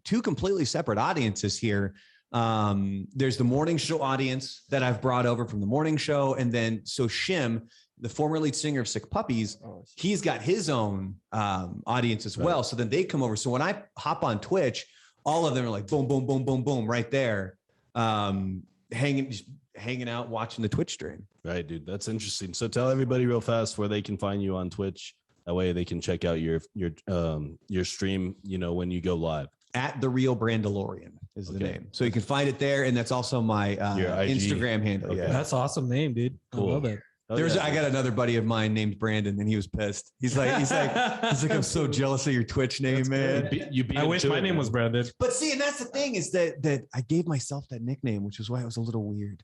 2 completely separate audiences here. There's the morning show audience that I've brought over from the morning show, and then so Shim, the former lead singer of Sick Puppies, he's got his own audience as well. So then they come over. So when I hop on Twitch, all of them are like boom, boom, boom, boom, boom, right there, hanging out, watching the Twitch stream. Right, dude. That's interesting. So tell everybody real fast where they can find you on Twitch. That way they can check out your stream, you know, when you go live. At The Real Brandalorian is the Okay. name. So you can find it there. And that's also my Your IG. Instagram handle. Okay. Yeah. That's awesome name, dude. Cool. I love it. Oh, I got another buddy of mine named Brandon, and he was pissed. He's like, I'm so jealous of your Twitch name, man. You beat I him wish to my it, name man. was Brandon. But see, and that's the thing is that I gave myself that nickname, which is why it was a little weird,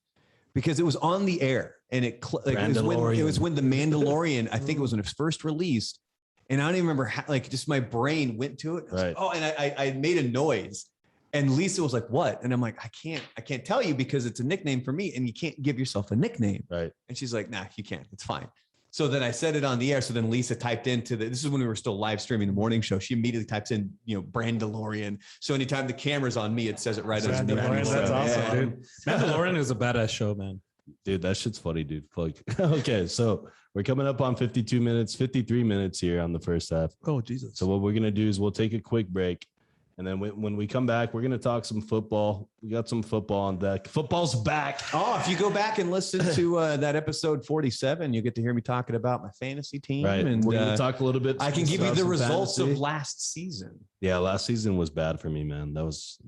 because it was on the air, and it was when The Mandalorian. I think it was when it was first released, and I don't even remember how. Like, just my brain went to it. I was like, Right. oh, and I made a noise, and Lisa was like, "What?" And I'm like, I can't tell you because it's a nickname for me, and you can't give yourself a nickname. Right. And she's like, "Nah, you can't. It's fine." So then I said it on the air. So then Lisa typed into this is when we were still live streaming the morning show. She immediately types in, Brandalorian. So anytime the camera's on me, it says it right underneath. Mandalorian, that's So, awesome, yeah. dude. Mandalorian is a badass show, man. Dude, that shit's funny, dude. Like, okay, so we're coming up on 52 minutes, 53 minutes here on the first half. Oh, Jesus. So what we're going to do is we'll take a quick break. And then when we come back, we're going to talk some football. We got some football on deck. Football's back. Oh, if you go back and listen to that episode 47, you get to hear me talking about my fantasy team. Right. And We're going to talk a little bit. I can give you about the some results fantasy. of last season. Yeah, last season was bad for me, man. That's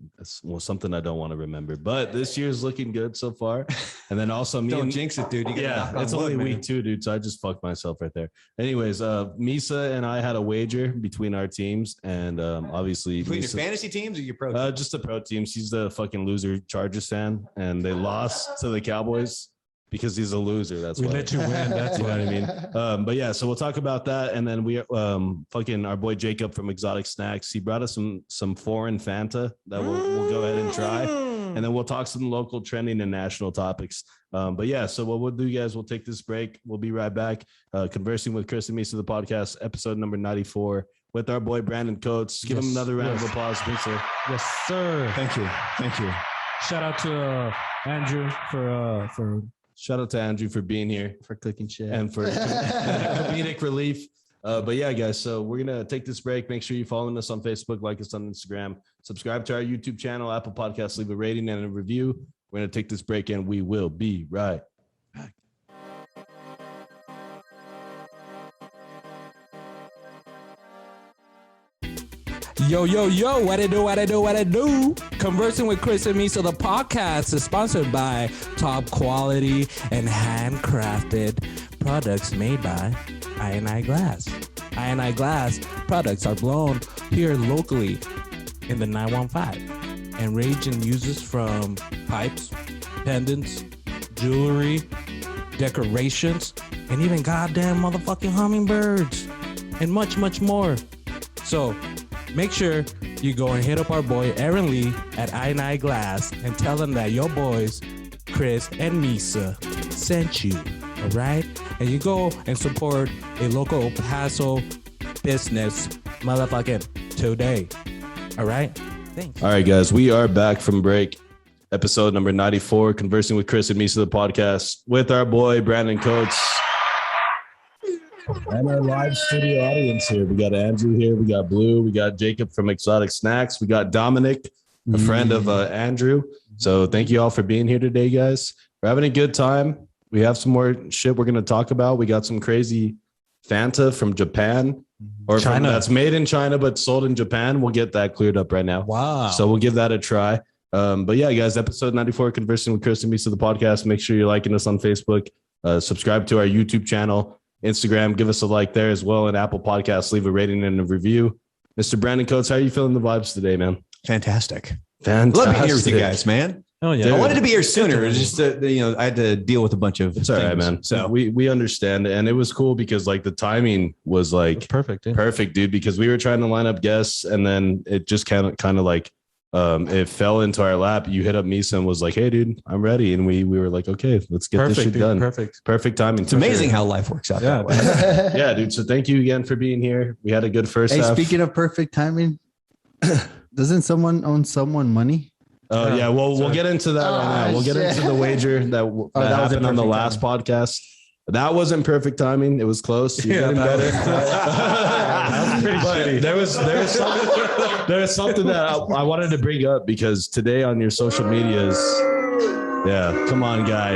something I don't want to remember. But this year's looking good so far. And then also me. Don't jinx it, dude. You gotta knock on it's wood, only man. week 2, dude. So I just fucked myself right there. Anyways, Misa and I had a wager between our teams, and obviously Between your Misa, fantasy teams or your pro teams? just the pro team. She's the fucking loser Chargers fan, and they lost to the Cowboys. because he's a loser. That's We why. let you win. That's You know what what I mean? But yeah, so we'll talk about that. And then we fucking our boy Jacob from Exotic Snacks. He brought us some foreign Fanta that we'll go ahead and try. And then we'll talk some local trending and national topics. But yeah, so what we'll do, guys, we'll take this break. We'll be right back. Conversing with Chris and Misa, the podcast, episode number 94, with our boy Brandon Coates. Give him another round of applause, Misa. Yes, sir. Thank you. Thank you. Shout out to Andrew for Shout out to Andrew for being here For clicking shit. and for comedic relief. But yeah, guys, so we're going to take this break. Make sure you're following us on Facebook, like us on Instagram, subscribe to our YouTube channel, Apple Podcasts, leave a rating and a review. We're going to take this break and we will be right back. Yo, what I do? Conversing with Chris and Misa, the podcast is sponsored by top quality and handcrafted products made by I&I Glass. I&I Glass products are blown here locally in the 915 and range in uses from pipes, pendants, jewelry, decorations, and even goddamn motherfucking hummingbirds, and much, much more. So make sure you go and hit up our boy Aaron Lee at I&I Glass and tell them that your boys, Chris and Misa, sent you, all right? And you go and support a local Paso business motherfucking today, all right? Thanks. All right, guys, we are back from break. Episode number 94, Conversing with Chris and Misa, the podcast, with our boy Brandon Coates. And our live studio audience here. We got Andrew here. We got Blue. We got Jacob from Exotic Snacks. We got Dominic, a friend of Andrew. So thank you all for being here today, guys. We're having a good time. We have some more shit we're going to talk about. We got some crazy Fanta from Japan, or China. That's made in China but sold in Japan. We'll get that cleared up right now. Wow. So we'll give that a try. But yeah, guys, episode 94, Conversing with Chris and Misa, the podcast. Make sure you're liking us on Facebook. Subscribe to our YouTube channel, Instagram. Give us a like there as well. And Apple Podcasts, leave a rating and a review. Mr. Brandon Coates, how are you feeling the vibes today, man? Fantastic. Fantastic. Love being here with you guys, man. Oh yeah. I wanted to be here sooner. It was just I had to deal with a bunch of It's all right, man. So we understand. And it was cool because like the timing was like Perfect. Yeah. perfect, dude, because we were trying to line up guests and then it just kind of like it fell into our lap. You hit up Misa and was like, hey, dude, I'm ready. And we were like, okay, let's get this shit Dude, done. Perfect. Timing. it's amazing how life works out that way. Yeah, dude. So thank you again for being here. We had a good first Hey, half. speaking of perfect timing, doesn't someone own someone money? Oh yeah, well, we'll get into that right now. We'll get shit. into the wager that was happened on the perfect last podcast. That wasn't perfect timing. It was close. You're getting better. But there was something that I wanted to bring up because today on your social medias, yeah, come on, guy,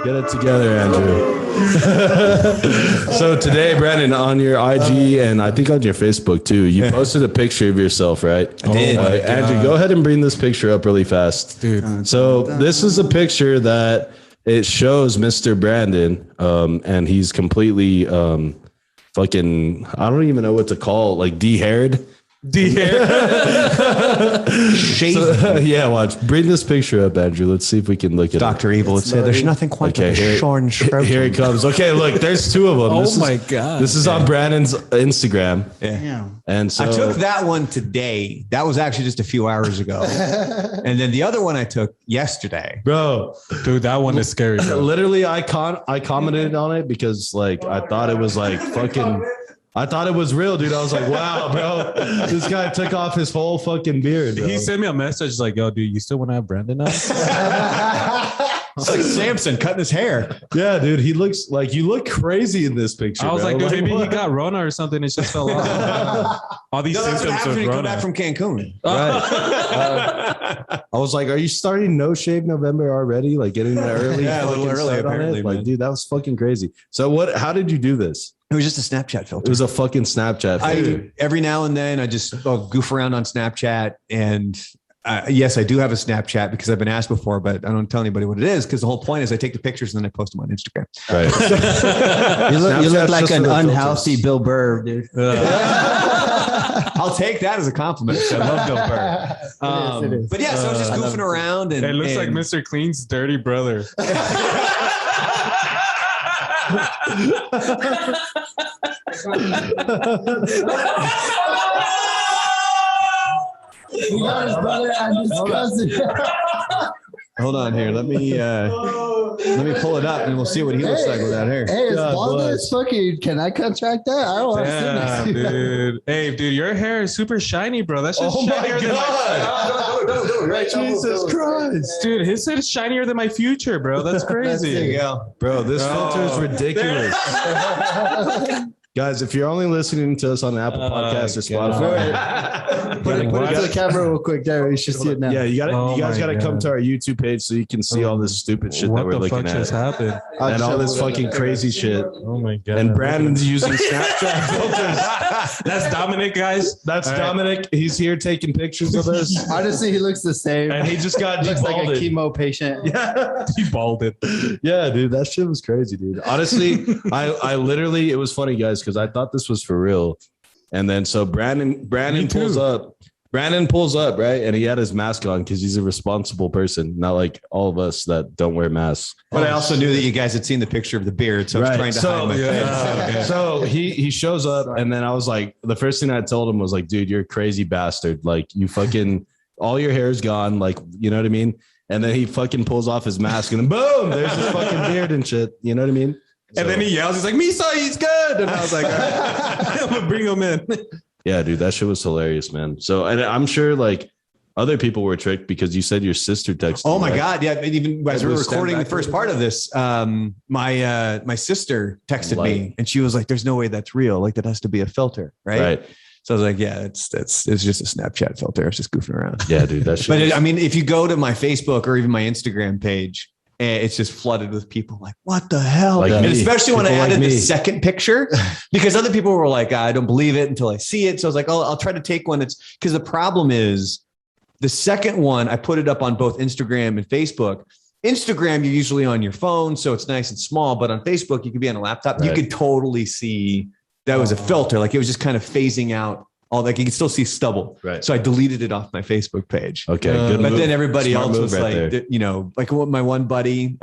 get it together, Andrew. So today, Brandon, on your IG and I think on your Facebook too, you posted a picture of yourself, right? I did. Andrew, go ahead and bring this picture up really fast, Dude. So this is a picture that it shows Mr. Brandon, and he's completely fucking, I don't even know what to call it, like de-haired. Yeah, watch. Bring this picture up, Andrew. Let's see if we can look at Dr. Evil would say there's nothing quite like a shorn scrotum. Here it comes. Okay, look, there's two of them. Oh my God. This is on Brandon's Instagram. Yeah. And so I took that one today. That was actually just a few hours ago. And then the other one I took yesterday. bro, Dude, that one is scary. Bro. literally I commented on it because like I thought it was like fucking, I thought it was real, dude. I was like, wow, bro, this guy took off his whole fucking beard. Bro. He sent me a message like, yo, dude, you still want to have Brandon now? It's like Samson cutting his hair. Yeah, dude, he looks like, you look crazy in this picture. I was bro. like, dude, maybe he what? got Rona or something. It just fell off. All these No, that's what symptoms happened of when you come Rona. back from Cancun. I was like, are you starting No Shave November already? Like getting there early? Yeah, a little fucking early, start on it? apparently, Like, man. dude, that was fucking crazy. So how did you do this? It was just a Snapchat It filter. was a fucking Snapchat filter. Every now and then I just goof around on Snapchat. And yes, I do have a Snapchat because I've been asked before, but I don't tell anybody what it is because the whole point is I take the pictures and then I post them on Instagram. Right. You look Snapchat's like just an for the unhealthy filters. Bill Burr, dude. I'll take that as a compliment. I love Bill Burr. It is. But yeah, so I was just goofing around, and It looks like Mr. Clean's dirty brother. Brother and his cousin. Hold on here. Let me pull it up, and we'll see what he looks like without hair. Hey, it's God bald bless. as fucking. Can I contract that? I don't want to sit next to you. Dude. Hey, dude, your hair is super shiny, bro. That's just Oh my shinier than my Jesus Christ. Dude, his head is shinier than my future, bro. That's crazy. There you go. Bro, this filter is ridiculous. Guys, if you're only listening to us on Apple Podcasts or Spotify, Put it to the camera real quick, there. You should see it now. yeah, you Oh guys my gotta come God. to our YouTube page so you can see all this stupid shit that What we're the looking fuck just at. happened? And all this fucking crazy shit. Oh my god. And Brandon's using Snapchat filters. That's Dominic, guys. That's All right. Dominic. He's here taking pictures of us. Honestly, he looks the same. And he just got Looks like a debalded. chemo patient. Yeah. He balded. Yeah, dude, that shit was crazy, dude. Honestly, I literally, it was funny, guys, because I thought this was for real. And then so Brandon pulls up. Brandon pulls up, right? And he had his mask on because he's a responsible person, not like all of us that don't wear masks. But I also knew that you guys had seen the picture of the beard, so I was trying to hide my face. Okay. So he shows up, and then I was like, the first thing I told him was like, dude, you're a crazy bastard. Like, you fucking, all your hair's gone. Like, you know what I mean? And then he fucking pulls off his mask, and then boom, there's his fucking beard and shit. You know what I mean? And then he yells, he's like, Misa, he's good. And I was like, all right, I'm gonna bring him in. Yeah, dude, that shit was hilarious, man. So, and I'm sure like other people were tricked because you said your sister texted. Oh you, my right? God. Yeah. Even as we were Stand recording the back first a part little of this, my sister texted me Light. and she was like, there's no way that's real. Like that has to be a filter. Right. So I was like, yeah, it's just a Snapchat filter. It's just goofing around. Yeah, dude, that shit. But was- I mean, if you go to my Facebook or even my Instagram page, it's just flooded with people like, what the hell? Like and me. especially when I People like added the me. second picture, because other people were like, I don't believe it until I see it. So I was like, oh, I'll try to take one. It's because the problem is the second one, I put it up on both Instagram and Facebook. Instagram, you're usually on your phone, so it's nice and small. But on Facebook, you could be on a laptop. Right. You could totally see that was a filter. Like it was just kind of phasing out all that. You can still see stubble. Right. So I deleted it off my Facebook page. Okay, good But move. then everybody Smart else move was right like, there. you know, like what my one buddy,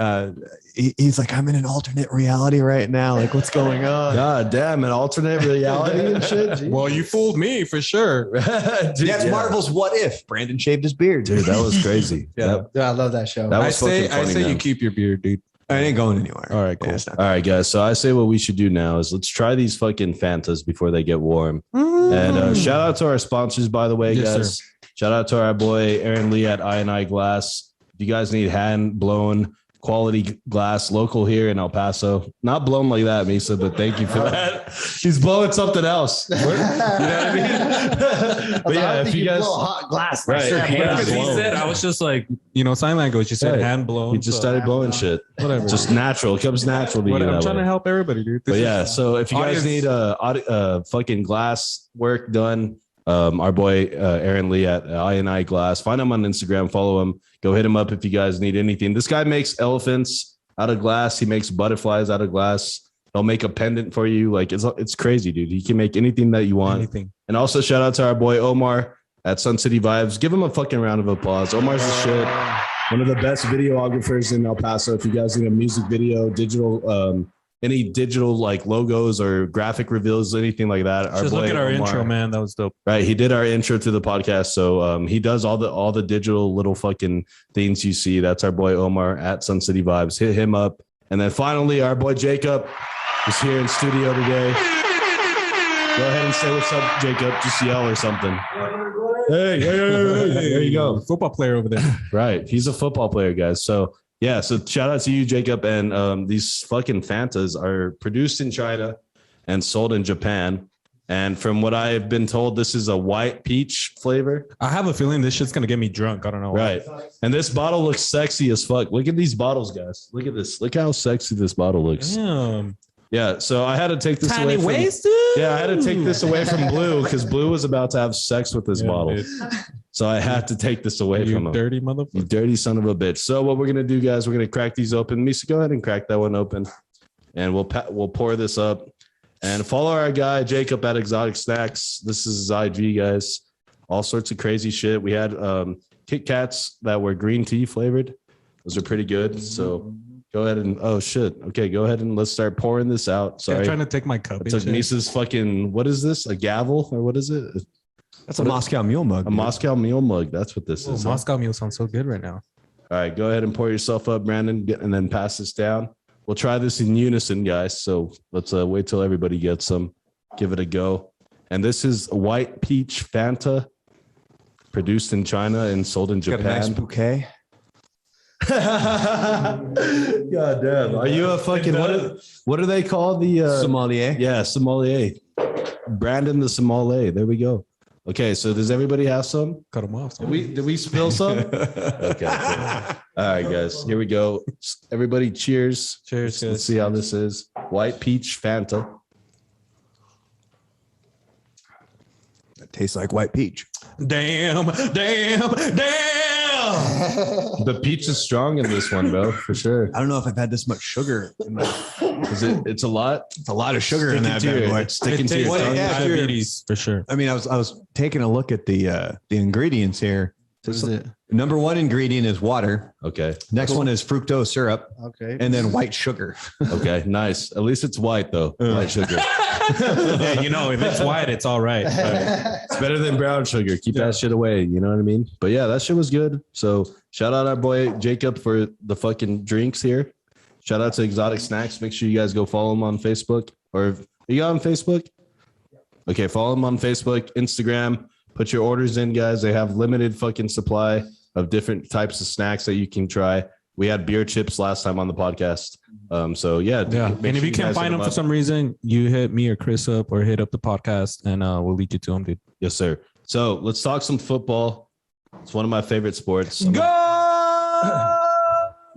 he's like, I'm in an alternate reality right now. Like, what's going on? God damn, an alternate reality and shit. Jeez. Well, you fooled me for sure. Dude, That's yeah. Marvel's What If. Brandon shaved his beard. Dude, that was crazy. Yeah. That- Yeah, I love that show. That I was say fucking funny, you man. keep your beard, dude. I ain't going anywhere. All right, cool. Yeah, it's not- All right, guys. So I say what we should do now is let's try these fucking Fantas before they get warm. And shout out to our sponsors, by the way, Yes, guys. Shout out to our boy Aaron Lee at I&I Glass. If you guys need hand blown quality glass, local here in El Paso. Not blown like that, Misa, but thank you for that. He's blowing something else. You know what I mean? But yeah, if you guys, hot glass, Right. sure can. Because he said, I was just like, sign language. You said Right. hand blown. he just so started blowing shit. whatever. Just natural. It comes natural to you. I'm that trying way. to help everybody, dude. But This yeah, is- so if you guys audience- need fucking glass work done, our boy Aaron Lee at I&I Glass, find him on Instagram, follow him, go hit him up if you guys need anything. This guy makes elephants out of glass. He makes butterflies out of glass. He'll make a pendant for you. Like it's crazy, dude. He can make anything that you want. anything. And also shout out to our boy Omar at Sun City Vibes. Give him a fucking round of applause. Omar's the shit. One of the best videographers in El Paso. If you guys need a music video, digital, any digital like logos or graphic reveals, anything like that. Just look boy at our Omar, intro, man. That was dope. Right, he did our intro to the podcast, so he does all the digital little fucking things you see. That's our boy Omar at Sun City Vibes. Hit him up, and then finally our boy Jacob is here in studio today. Go ahead and say what's up, Jacob. Just yell or something. Hey, there you go. Football player over there. Right. He's a football player, guys. So yeah, so shout out to you, Jacob. And these fucking Fantas are produced in China and sold in Japan. And from what I've been told, this is a white peach flavor. I have a feeling this shit's gonna get me drunk. I don't know. why. Right. And this bottle looks sexy as fuck. Look at these bottles, guys. Look at this. Look how sexy this bottle looks. Damn. Yeah. So I had to take this Tiny away from waist, dude. Yeah, I had to take this away from Blue because Blue was about to have sex with this Yeah, bottle. dude. So I had to take this away You from him. dirty You motherfucker. dirty son of a bitch. So what we're gonna do, guys, we're gonna crack these open. Misa, go ahead and crack that one open, and we'll pour this up. And follow our guy Jacob at Exotic Snacks. This is his IG, guys. All sorts of crazy shit. We had Kit Kats that were green tea flavored. Those are pretty good. So go ahead and go ahead and let's start pouring this out. Sorry, I'm trying to take my cup. I took Misa's fucking, what is this? A gavel or what is it? That's a Moscow Mule mug. A Moscow Mule mug. That's what this is. Moscow Mule sounds so good right now. All right, go ahead and pour yourself up, Brandon, and then pass this down. We'll try this in unison, guys. So let's wait till everybody gets some. Give it a go. And this is White Peach Fanta, produced in China and sold in Japan. Got a nice bouquet. God damn. Are you a fucking, what do they call the sommelier? Yeah, sommelier. Brandon the sommelier. There we go. Okay, so does everybody have some? Cut them off. Did we spill some? Okay. Cool. All right, guys. Here we go. Everybody, cheers. Cheers. Let's see how this is. White Peach Fanta. It tastes like white peach. Damn. The peach is strong in this one, bro, for sure. I don't know if I've had this much sugar in my. It's a lot. It's a lot of sugar in that bad boy. Sticking to your tongue. Diabetes for sure. I mean, I was taking a look at the ingredients here. What is it? Number one ingredient is water. Okay. Next one is fructose syrup, Okay. and then white sugar. Okay. Nice. At least it's white though. White sugar. Yeah, if it's white, it's all right. It's better than brown sugar. Keep that shit away. You know what I mean? But yeah, that shit was good. So shout out our boy Jacob for the fucking drinks here. Shout out to Exotic Snacks. Make sure you guys go follow him on Facebook. Or are you on Facebook? Okay, follow him on Facebook, Instagram. Put your orders in, guys. They have limited fucking supply of different types of snacks that you can try. We had beer chips last time on the podcast. So yeah. And if you can't find them for some reason, you hit me or Chris up or hit up the podcast and we'll lead you to them, dude. Yes, sir. So let's talk some football. It's one of my favorite sports.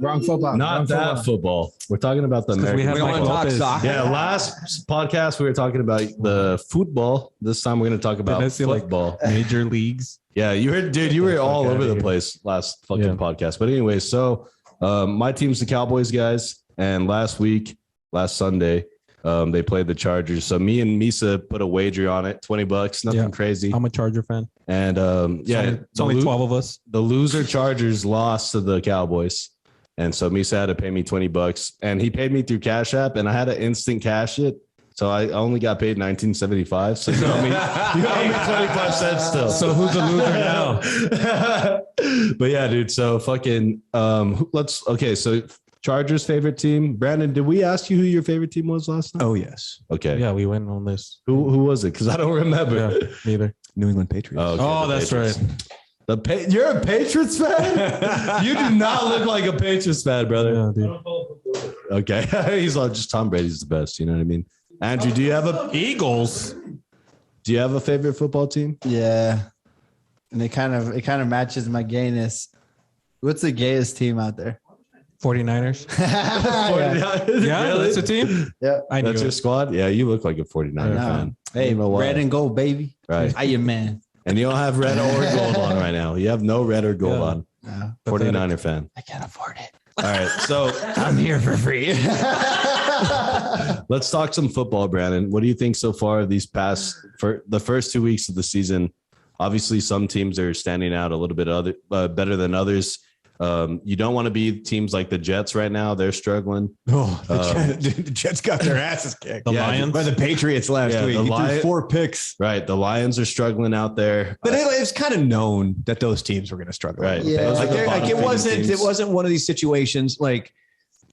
Wrong football. Not that football. We're talking about the American. We have don't Mike wanna talk Lopez. soccer. Yeah, last podcast we were talking about the football. This time we're going to talk about Did I say, like, football. Major leagues. Yeah, you were all fuck over outta the here. place last fucking podcast. But anyway, so my team's the Cowboys, guys. And last Sunday, they played the Chargers. So me and Misa put a wager on it, $20, nothing crazy. I'm a Charger fan. And It's only 12 of us. The loser Chargers lost to the Cowboys. And so Misa had to pay me $20 and he paid me through Cash App and I had to instant cash it. So I only got paid $19.75. So you owe me 25 cents still. So who's the loser now? But yeah, dude. So fucking, so Chargers favorite team. Brandon, did we ask you who your favorite team was last time? Oh yes, Okay. Yeah, we went on this. Who was it? Because I don't remember. Yeah, neither. New England Patriots. Okay, Oh, the that's Patriots. right. You're a Patriots fan? You do not look like a Patriots fan, brother. Yeah, dude. Okay. He's like, just Tom Brady's the best. You know what I mean? Andrew, do you have a Eagles. favorite football team? Yeah. And it kind of matches my gayness. What's the gayest team out there? 49ers. Yeah. Yeah, Really? that's a team. Yeah. I knew That's your it. squad? Yeah, you look like a 49er fan. Hey, I don't know why. red and gold, baby. Right. Iron Man. And you don't have red or gold on right now. You have no red or gold Yeah. on. No, 49er fan. I can't afford it. All right. So I'm here for free. let's talk some football, Brandon. What do you think so far of these for the first 2 weeks of the season? Obviously, some teams are standing out a little bit better than others. You don't want to be teams like the Jets right now. They're struggling. Oh, the Jets got their asses kicked. The Lions. By the Patriots last Yeah, week. the He Lion- threw 4 picks. Right. The Lions are struggling out there. But it's kind of known that those teams were going to struggle. Right. Yeah. Those are Like, the like it bottom-feeding teams. wasn't one of these situations like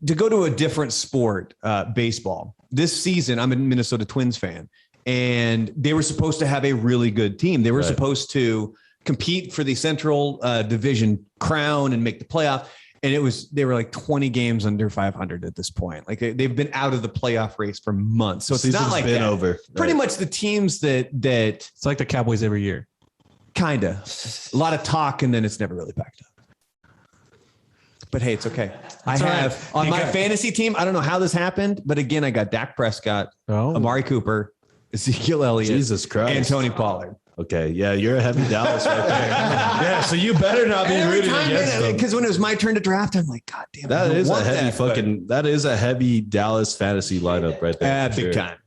to go to a different sport, baseball. This season, I'm a Minnesota Twins fan, and they were supposed to have a really good team. They were Right. supposed to compete for the Central Division crown and make the playoff. And they were like 20 games under 500 at this point. Like they've been out of the playoff race for months. So it's Season's not like been that. over. Pretty Right. much the teams that It's like the Cowboys every year. kind of a lot of talk and then it's never really backed up. But hey, it's okay. It's all right. On You my got- fantasy team, I don't know how this happened, but again, I got Dak Prescott, Oh, Amari Cooper, Ezekiel Elliott, Jesus Christ. and Tony Pollard. Okay, yeah, you're a heavy Dallas right there. Yeah, so you better not be rooting against them. Because when it was my turn to draft, I'm like, God damn, that is a heavy Dallas fantasy lineup right there.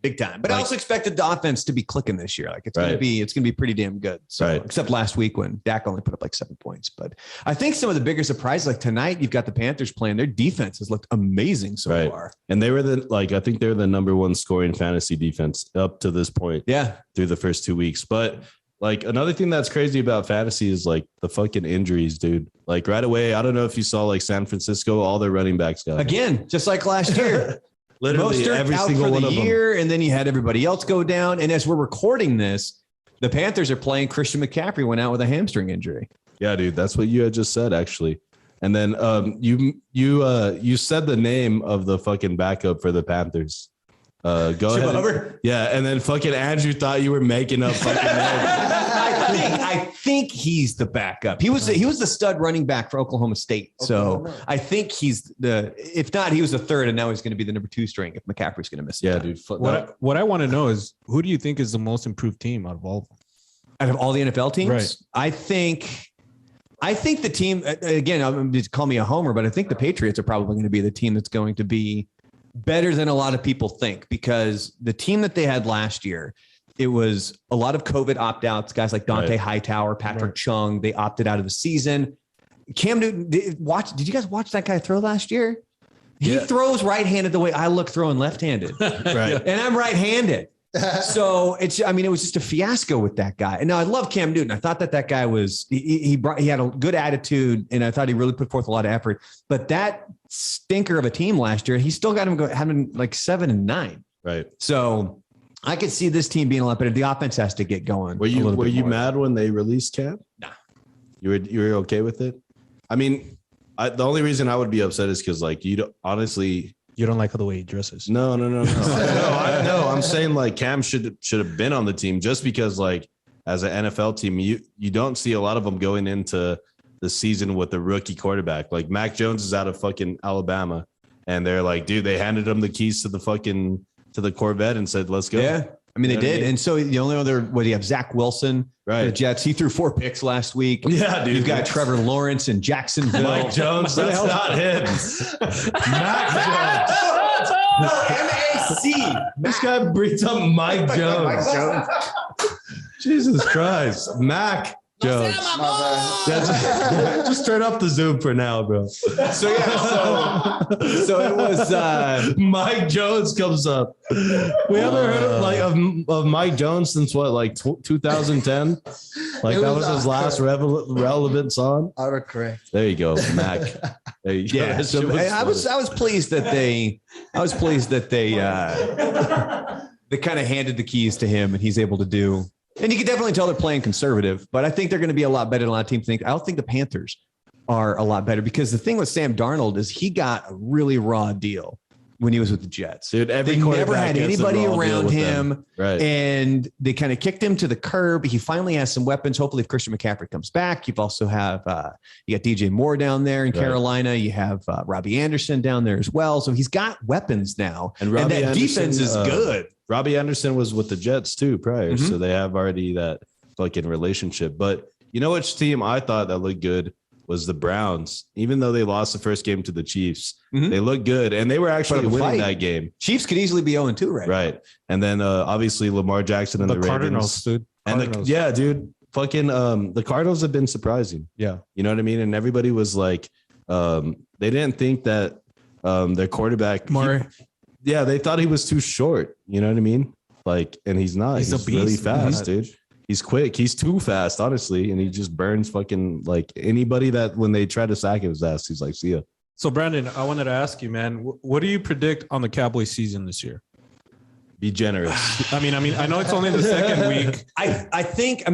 Big time. But I also expected the offense to be clicking this year. Like it's gonna be pretty damn good. So except last week when Dak only put up like 7 points. But I think some of the bigger surprises, like tonight, you've got the Panthers playing. Their defense has looked amazing so far. And they were I think they're the number one scoring fantasy defense up to this point. Yeah, through the first 2 weeks, but. Like another thing that's crazy about fantasy is like the fucking injuries, dude. Like right away, I don't know if you saw like San Francisco, all their running backs got again, just like last year. Literally Mostert every out single for one the of year, and then you had everybody else go down. And as we're recording this, the Panthers are playing. Christian McCaffrey went out with a hamstring injury. Yeah, dude, that's what you had just said actually. And then you said the name of the fucking backup for the Panthers. Go ahead. Yeah, and then fucking Andrew thought you were making up fucking names. I think he's the backup. He was the stud running back for Oklahoma State. So I think he's if not, he was the third, and now he's going to be the number 2 string if McCaffrey's going to miss. Yeah, dude. What I want to know is who do you think is the most improved team out of all of them? Out of all the NFL teams, right. I think the team, again, I'm just call me a homer, but I think the Patriots are probably going to be the team that's going to be better than a lot of people think, because the team that they had last year, it was a lot of COVID opt-outs, guys like Dante Hightower, Patrick Chung, they opted out of the season. Cam Newton, did you guys watch that guy throw last year? He throws right-handed the way I look throwing left-handed. Right. And I'm right-handed. So it was just a fiasco with that guy. And now I love Cam Newton. I thought that guy was, he had a good attitude, and I thought he really put forth a lot of effort, but that stinker of a team last year, he still got him having like 7-9. Right. So I could see this team being a lot better. The offense has to get going. Were you mad when they released Cam? Nah. You were okay with it? I mean, the only reason I would be upset is because like you don't like the way he dresses. No. No, I'm saying like Cam should have been on the team, just because like as an NFL team, you don't see a lot of them going into the season with a rookie quarterback. Like Mac Jones is out of fucking Alabama, and they're like, dude, they handed him the keys to the Corvette and said, let's go. Yeah. I mean, they did. And so the only other, you have Zach Wilson, the Jets. He threw 4 picks last week. Yeah, dude. You've got Trevor Lawrence in Jacksonville. Mike Jones. That's not him. Mac Jones. M-A-C. This guy brings up Mike Jones. Jesus Christ. Mac Jones. Just turn off the Zoom for now, bro. So it was Mike Jones comes up. We haven't heard of Mike Jones since what, like 2010? Like that was his last relevant song. Autocorrect. There you go, Mac. There you go. Yeah. So I was pleased that they they kind of handed the keys to him, and he's able to do. And you can definitely tell they're playing conservative, but I think they're going to be a lot better than a lot of teams think. I don't think the Panthers are a lot better, because the thing with Sam Darnold is he got a really raw deal when he was with the Jets. Dude, they never had anybody around him, right? And they kind of kicked him to the curb. He finally has some weapons. Hopefully, if Christian McCaffrey comes back, you also have you got DJ Moore down there in Carolina. You have Robbie Anderson down there as well. So he's got weapons now, and that defense is good. Robbie Anderson was with the Jets too prior, so they have already that fucking relationship. But you know which team I thought that looked good was the Browns. Even though they lost the first game to the Chiefs, they looked good, and they were actually winning that game. Chiefs could easily be 0-2 right. And then obviously Lamar Jackson and the Cardinals, Ravens. Cardinals. And dude, fucking the Cardinals have been surprising. Yeah, you know what I mean. And everybody was like, they didn't think that their quarterback. They thought he was too short. You know what I mean? Like, and he's not. He's really fast, dude. He's quick. He's too fast, honestly. And he just burns fucking like anybody that when they try to sack his ass, he's like, see ya. So, Brandon, I wanted to ask you, man, what do you predict on the Cowboy season this year? Be generous. I mean, I know it's only the second week. I think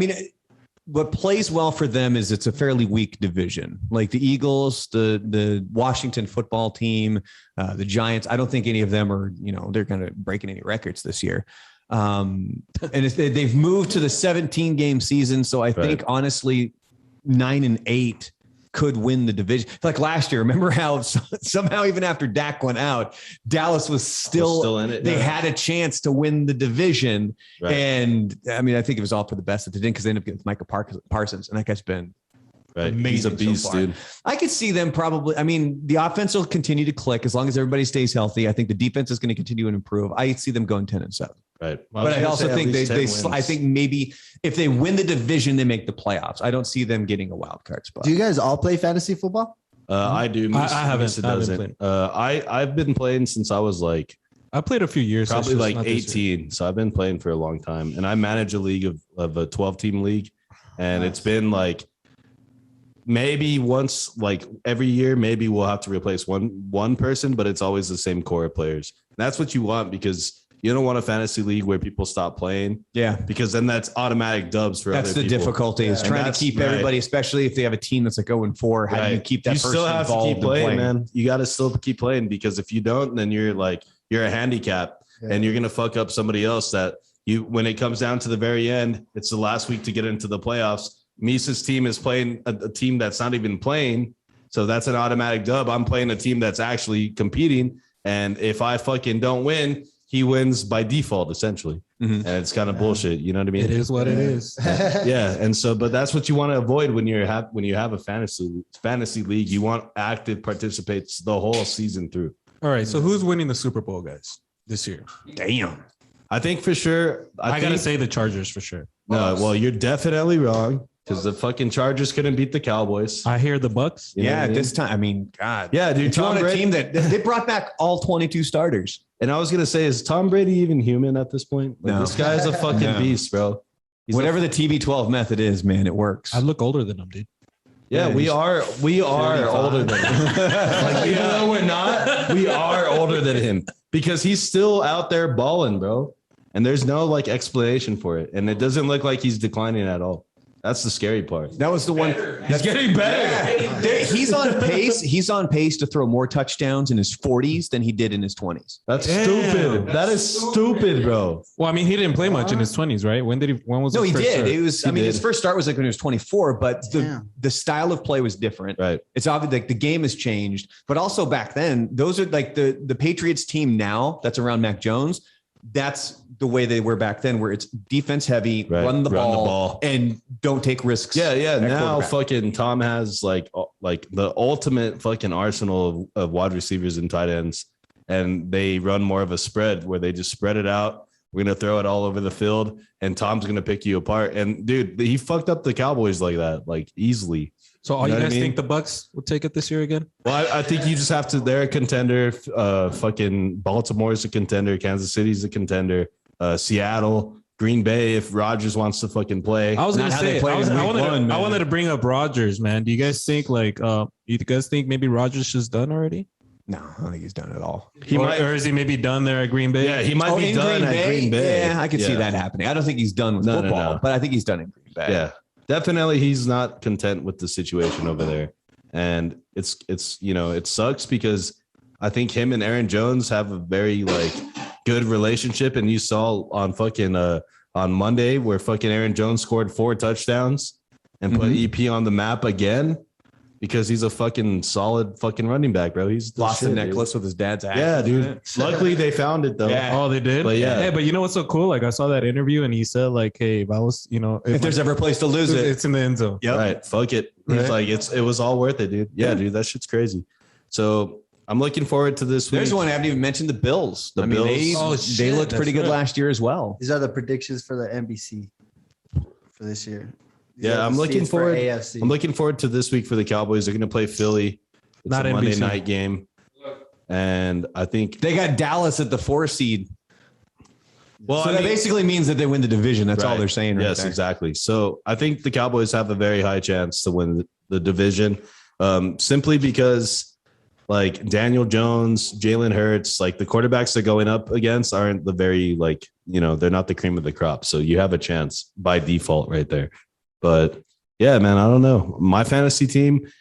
what plays well for them is it's a fairly weak division. Like the Eagles, the Washington football team, the Giants. I don't think any of them are, they're going to break any records this year. And they've moved to the 17-game season. So I think honestly, 9-8 could win the division. Like last year, remember how somehow even after Dak went out, Dallas was still in it. They had a chance to win the division. Right. And I mean, I think it was all for the best that they didn't, because they ended up getting Micah Parsons, and that guy's been amazing. He's a beast, dude. I could see them probably. I mean, the offense will continue to click as long as everybody stays healthy. I think the defense is going to continue to improve. I see them going 10-7. Right. Well, but I also think I think maybe if they win the division, they make the playoffs. I don't see them getting a wild card spot. Do you guys all play fantasy football? I do. I haven't. I've been playing since I was like, I played a few years, probably like 18. So I've been playing for a long time, and I manage a league of a 12-team league, and It's been like maybe once, like every year, maybe we'll have to replace one person, but it's always the same core of players. And that's what you want, because you don't want a fantasy league where people stop playing. Yeah. Because then that's automatic dubs for that's other people. That's the difficulty is trying to keep everybody, especially if they have a team that's like 0-4. How do you keep that person still have involved to keep playing, man. You got to still keep playing, because if you don't, then you're a handicap and you're going to fuck up somebody else that when it comes down to the very end, it's the last week to get into the playoffs. Misa's team is playing a team that's not even playing. So that's an automatic dub. I'm playing a team that's actually competing. And if I fucking don't win, he wins by default, essentially. Mm-hmm. And it's kind of bullshit. You know what I mean? It is what it is. Yeah. And so, but that's what you want to avoid when you have a fantasy league. You want active participants the whole season through. All right. So who's winning the Super Bowl, guys, this year? Damn. I think for sure. I got to say the Chargers for sure. No, well, you're definitely wrong, because the fucking Chargers couldn't beat the Cowboys. I hear the Bucks. Yeah, this time. I mean, God. Yeah, dude. Tom Brady, a team that they brought back all 22 starters. And I was gonna say, is Tom Brady even human at this point? Like, no. This guy's a fucking beast, bro. Whatever the TB12 method is, man, it works. I look older than him, dude. Yeah, we are older than him. Like, even though we're not, we are older than him, because he's still out there balling, bro. And there's no like explanation for it. And it doesn't look like he's declining at all. That's the scary part. That was the one. He's getting better. Yeah. He's on pace. He's on pace to throw more touchdowns in his 40s than he did in his 20s. That's stupid. That is stupid, bro. Well, I mean, he didn't play much in his 20s, right? When was no, his he first did. start? It was. His first start was like when he was 24, but the style of play was different. Right. It's obvious like the game has changed, but also back then, those are like the Patriots team now that's around Mac Jones. That's the way they were back then, where it's defense heavy, run the ball, and don't take risks. Yeah. Now fucking Tom has like the ultimate fucking arsenal of wide receivers and tight ends, and they run more of a spread where they just spread it out. We're going to throw it all over the field, and Tom's going to pick you apart. And dude, he fucked up the Cowboys like that, like easily. So you guys think the Bucks will take it this year again? Well, I think you just have to. They're a contender. Fucking Baltimore is a contender. Kansas City's a contender. Seattle, Green Bay. If Rodgers wants to fucking play, I was going to say. I wanted to bring up Rodgers, man. Do you guys think maybe Rodgers is done already? No, I don't think he's done at all. Or is he maybe done there at Green Bay? Yeah, he might be done at Green Bay. Yeah, I could see that happening. I don't think he's done with football, but I think he's done in Green Bay. Yeah. Definitely, he's not content with the situation over there, and it's it sucks, because I think him and Aaron Jones have a very good relationship, and you saw on fucking on Monday where fucking Aaron Jones scored 4 touchdowns and put EP on the map again, because he's a fucking solid fucking running back, bro. He's lost the necklace with his dad's ass. Yeah, dude. Luckily they found it though. Yeah. Oh, they did. But yeah. Hey, but you know what's so cool? Like I saw that interview, and he said hey, if I was, if there's ever a place to lose it, it's in the end zone. Yep. Right. Fuck it. Right? He's like, it was all worth it, dude. Yeah, dude. That shit's crazy. So I'm looking forward to this week. There's one I haven't even mentioned, the Bills. Bills. They looked pretty good last year as well. These are the predictions for the NBC for this year. I'm looking forward. I'm looking forward to this week for the Cowboys. They're going to play Philly. It's not a Monday NBC. night game, and I think they got Dallas at the 4 seed. Well, so that basically means that they win the division. That's all they're saying. Yes, exactly. So I think the Cowboys have a very high chance to win the division, simply because Daniel Jones, Jalen Hurts, the quarterbacks they're going up against aren't the very they're not the cream of the crop. So you have a chance by default right there. But yeah, man, I don't know. My fantasy team.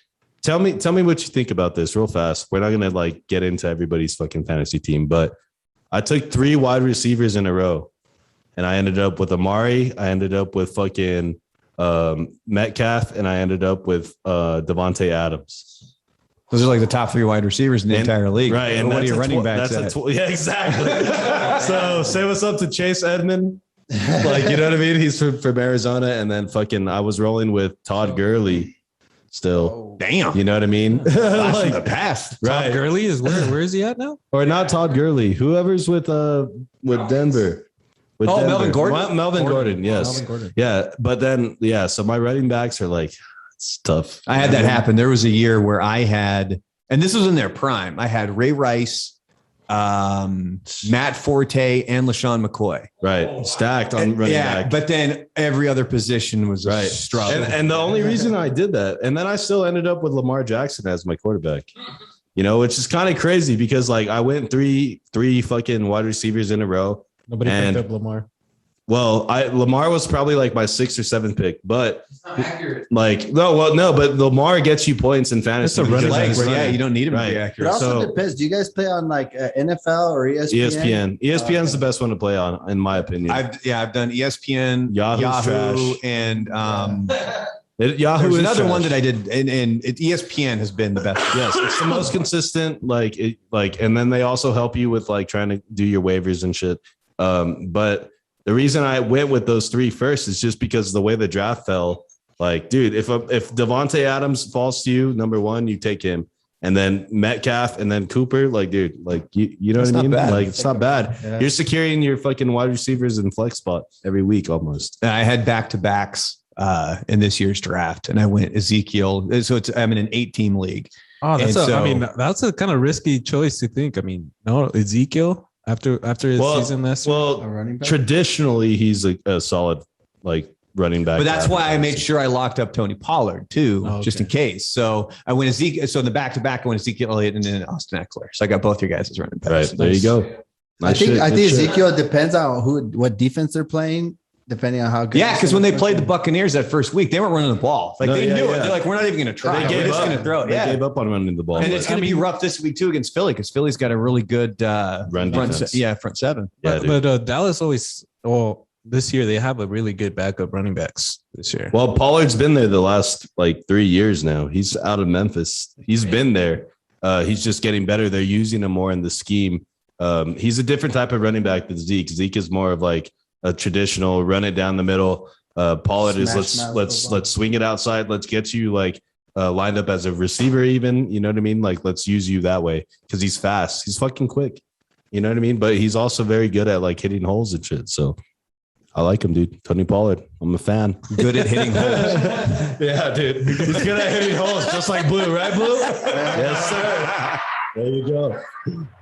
Tell me what you think about this real fast. We're not gonna get into everybody's fucking fantasy team, but I took 3 wide receivers in a row, and I ended up with Amari. I ended up with fucking Metcalf, and I ended up with Devontae Adams. Those are like the top 3 wide receivers in the entire league. Right. And what are your running backs that's at? yeah, exactly. So say what's up to Chase Edmond. Like, you know what I mean? He's from Arizona. And then fucking I was rolling with Todd Gurley still. Damn. You know what I mean? Like, in the past. Right. Todd Gurley is where is he at now? Or not Todd Gurley. Whoever's with Denver. With Denver. Melvin Gordon? Melvin Gordon, yes. Melvin Gordon. Yeah. But then, yeah. So my running backs are like, it's tough. I had that happen. There was a year where I had, and this was in their prime, I had Ray Rice, Matt Forte, and LaShawn McCoy. Right. Stacked on running back. But then every other position was right. struggle. And the only reason I did that, and then I still ended up with Lamar Jackson as my quarterback, you know, which is kind of crazy because like I went three fucking wide receivers in a row. Nobody picked up Lamar. Well, Lamar was probably like my 6th or 7th pick, but like no, but Lamar gets you points in fantasy. It's a running back. Yeah, you don't need him to be It accurate. also depends. Do you guys play on like NFL or ESPN? ESPN's the best one to play on, in my opinion. I've done ESPN, Yahoo's Yahoo, trash. and Yahoo there's is another trash. one that I did, and ESPN has been the best. Yes, it's the most consistent. And then they also help you with like trying to do your waivers and shit. But the reason I went with those 3 first is just because the way the draft fell. Like, dude, if Devontae Adams falls to you, number 1, you take him, and then Metcalf, and then Cooper. Like, dude, like you know what I mean? Bad. Like, it's not bad. Yeah. You're securing your fucking wide receivers in flex spot every week almost. And I had back-to-backs in this year's draft, and I went Ezekiel. So I'm in an 8-team league. Oh, And that's a kind of risky choice to think. I mean, no, Ezekiel after his season last year. A Well, running back? traditionally he's a solid like running back. But that's why I made sure I locked up Tony Pollard too, just in case. So I went Ezekiel. So in the back-to-back, I went Ezekiel Elliott and then Austin Eckler. So I got both your guys as running backs. Right. There you go. I think Ezekiel depends on what defense they're playing, depending on how good. Yeah, because when they played the Buccaneers that first week, they weren't running the ball. Like they knew it. They're like, we're not even going to try. We're just going to throw it. They gave up on running the ball. And it's going to be rough this week too against Philly because Philly's got a really good front seven. Yeah, but Dallas always. Well, this year they have a really good backup running backs this year. Well, Pollard's been there the last like 3 years now. He's out of Memphis. He's been there. He's just getting better. They're using him more in the scheme. He's a different type of running back than Zeke. Zeke is more of like a traditional run it down the middle. Pollard is let's swing it outside. Let's get you like lined up as a receiver even. You know what I mean? Like let's use you that way because he's fast. He's fucking quick. You know what I mean? But he's also very good at like hitting holes and shit. So I like him, dude. Tony Pollard. I'm a fan. Good at hitting holes. Yeah, dude. He's good at hitting holes, just like Blue, right, Blue? Yes, sir. There you go.